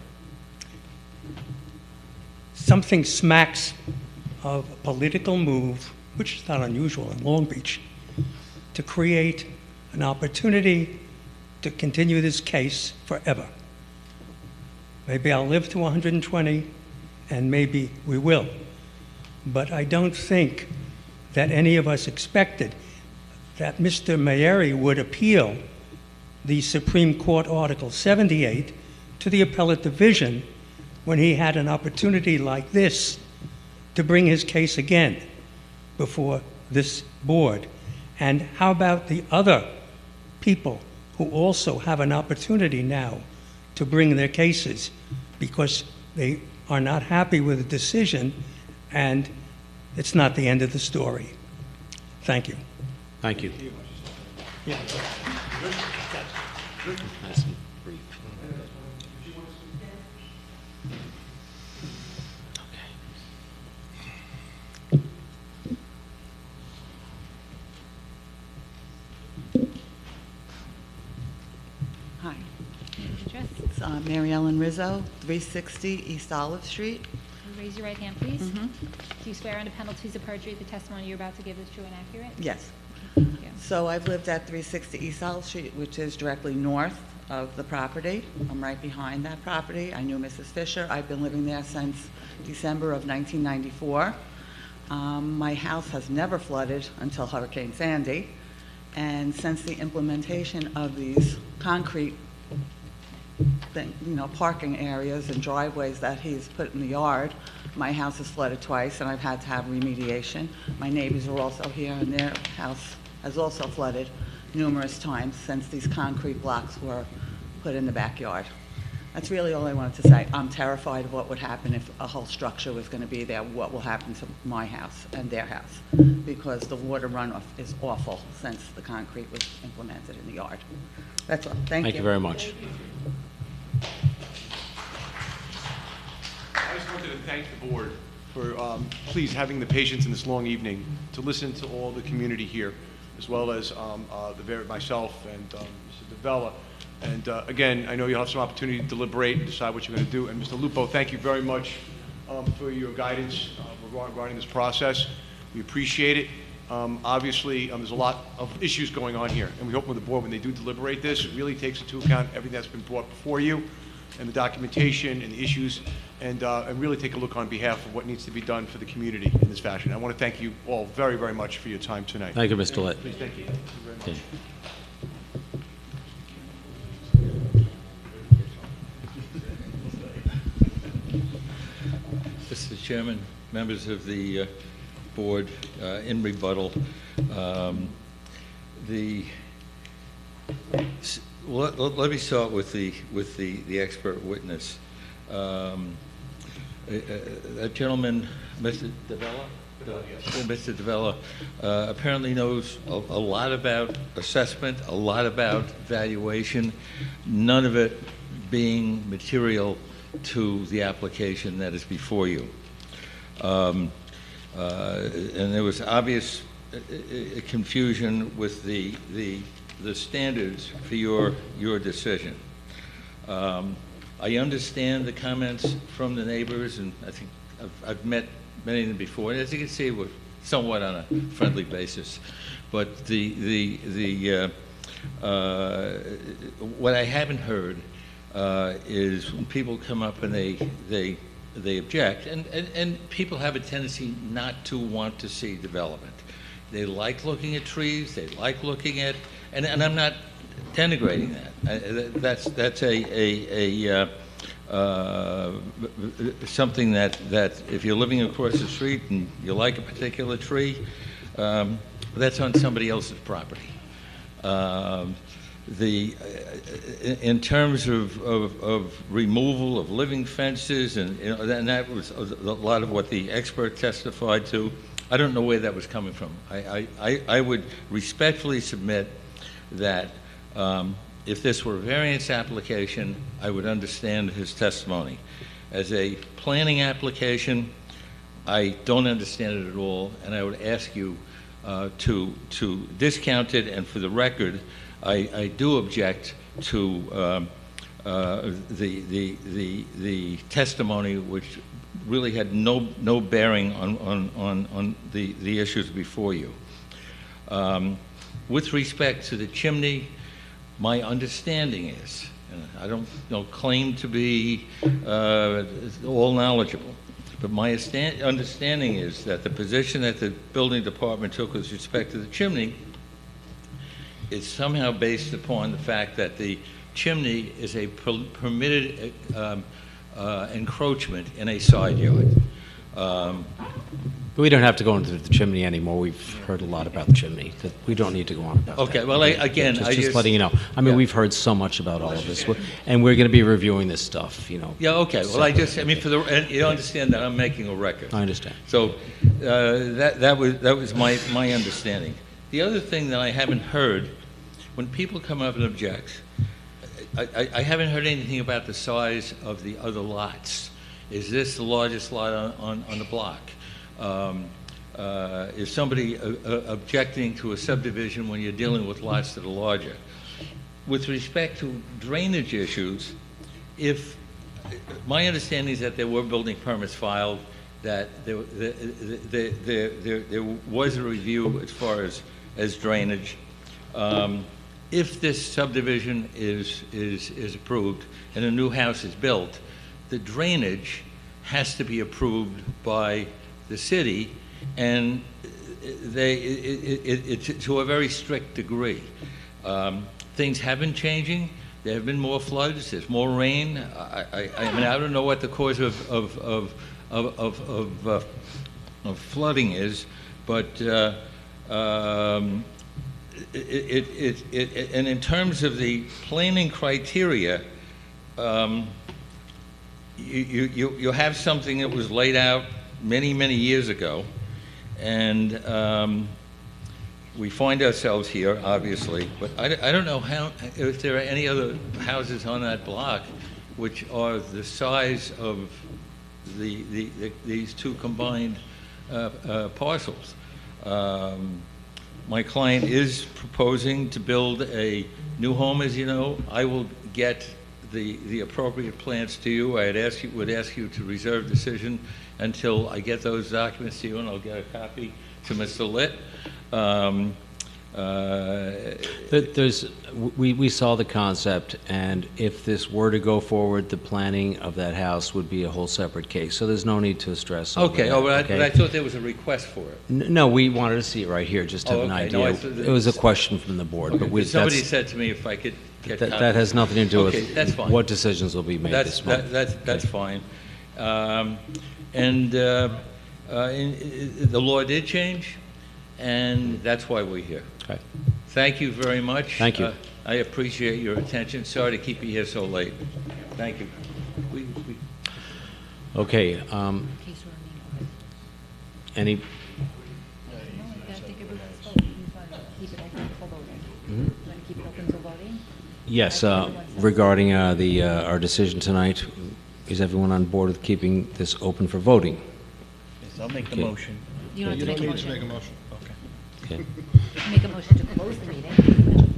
Something smacks of a political move, which is not unusual in Long Beach, to create an opportunity to continue this case forever. Maybe I'll live to 120, and maybe we will. But I don't think that any of us expected that Mr. Mayeri would appeal the Supreme Court Article 78 to the appellate division when he had an opportunity like this to bring his case again before this board. And how about the other people who also have an opportunity now to bring their cases because they are not happy with the decision, and it's not the end of the story. Thank you. Thank you. Yeah. Nice and brief. Hi. It's Mary Ellen Rizzo, 360 East Olive Street. Raise your right hand, please. Mhm. Do you swear under penalties of perjury the testimony you're about to give is true and accurate? Yes. Thank you. So I've lived at 360 East Olive Street, which is directly north of the property. I'm right behind that property. I knew Mrs. Fisher. I've been living there since December of 1994. My house has never flooded until Hurricane Sandy. And since the implementation of these concrete parking areas and driveways that he's put in the yard, my house has flooded twice, and I've had to have remediation. My neighbors are also here, and their house has also flooded numerous times since these concrete blocks were put in the backyard. That's really all I wanted to say. I'm terrified of what would happen if a whole structure was going to be there, what will happen to my house and their house, because the water runoff is awful since the concrete was implemented in the yard. That's all. Thank you. Thank you very much. I just wanted to thank the board for please having the patience in this long evening to listen to all the community here, as well as myself and Mr. DeVella. And again, I know you'll have some opportunity to deliberate and decide what you're going to do. And Mr. Lupo, thank you very much for your guidance regarding this process. We appreciate it. Obviously, there's a lot of issues going on here, and we hope with the board, when they do deliberate this, it really takes into account everything that's been brought before you, and the documentation and the issues, and really take a look on behalf of what needs to be done for the community in this fashion. I want to thank you all very, very much for your time tonight. Thank you, Mr. Litt. Please, thank you. Thank you very much. Okay. Mr. Chairman, members of the board, in rebuttal, let me start with the expert witness. That gentleman, Mr. DeVella? Mr. DeVella apparently knows a lot about assessment, a lot about valuation, none of it being material to the application that is before you. And there was obvious confusion with the standards for your decision. I understand the comments from the neighbors, and I think I've met many of them before. And as you can see, we're somewhat on a friendly basis. But what I haven't heard is when people come up and they object, and people have a tendency not to want to see development. They like looking at trees, they like looking at, and I'm not denigrating that. That's something that if you're living across the street and you like a particular tree, that's on somebody else's property. In terms of removal of living fences, and that was a lot of what the expert testified to. I don't know where that was coming from. I would respectfully submit that if this were a variance application, I would understand his testimony. As a planning application, I don't understand it at all, and I would ask you to discount it, and for the record, I do object to the testimony, which really had no bearing on the issues before you. With respect to the chimney, my understanding is, and I don't claim to be all knowledgeable, but my understanding is that the position that the building department took with respect to the chimney is somehow based upon the fact that the chimney is a permitted encroachment in a side yard. We don't have to go into the chimney anymore. We've heard a lot about the chimney. That we don't need to go on about that. Okay, well, again, I just just... letting you know. I mean, Yeah. we've heard so much about all of this, and we're going to be reviewing this stuff, you know. Yeah, okay, well, I mean, and you understand that I'm making a record. I understand. So, that was my understanding. The other thing that I haven't heard, when people come up and object, I haven't heard anything about the size of the other lots. Is this the largest lot on the block? Is somebody objecting to a subdivision when you're dealing with lots that are larger? With respect to drainage issues, my understanding is that there were building permits filed, that there was a review as far as drainage. If this subdivision is approved and a new house is built, the drainage has to be approved by the city, and it's to a very strict degree. Things have been changing. There have been more floods. There's more rain. I mean, I don't know what the cause of flooding is, but and in terms of the planning criteria, you have something that was laid out many years ago, and we find ourselves here, obviously, but I don't know if there are any other houses on that block which are the size of these two combined parcels. My client is proposing to build a new home, as you know. I will get the appropriate plans to you. Would ask you to reserve decision until I get those documents to you, and I'll get a copy to Mr. Litt. We saw the concept, and if this were to go forward, the planning of that house would be a whole separate case, so there's no need to stress over Okay, that, but I thought there was a request for it. No, we wanted to see it right here, just to have an okay. No, idea. It was a question from the board, but Somebody said to me if I could get copies. that has nothing to do Okay, that's with fine. what decisions will be made this month. That's fine. The law did change, and that's why we're here. Okay. Thank you very much. Thank you. I appreciate your attention. Sorry to keep you here so late. Thank you. Okay, any, yes, regarding our decision tonight, is everyone on board with keeping this open for voting? Yes, I'll make the Okay. motion. You don't have to make a motion. Make a motion. Okay. Make a motion to close the meeting.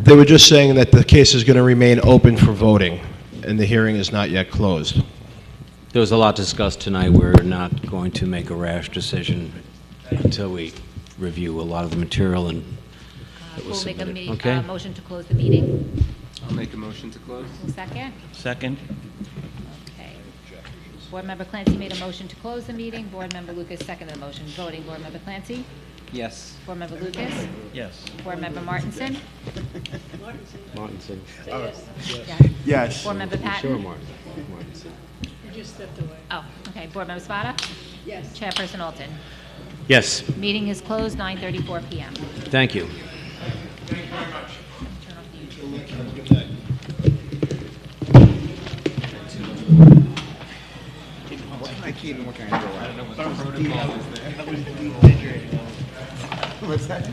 They were just saying that the case is going to remain open for voting, and the hearing is not yet closed. There was a lot discussed tonight. We're not going to make a rash decision until we review a lot of the material and that was We'll make a submitted. Okay? motion to close the meeting. I'll make a motion to close. Second? Second? Okay. Board Member Clancy made a motion to close the meeting. Board Member Lucas seconded the motion. Voting, Board Member Clancy? Yes. Board Member Lucas? Yes. Board Member Martinson? Martinson. Yes. Board Member Patton? Sure, Martinson. You just stepped away. Oh, okay. Board Member Spada? Yes. Chairperson Alton? Yes, Meeting is closed, 9:34 p.m. thank you. I Keenan, what kind of door? I don't know what the protocol is there. What's that?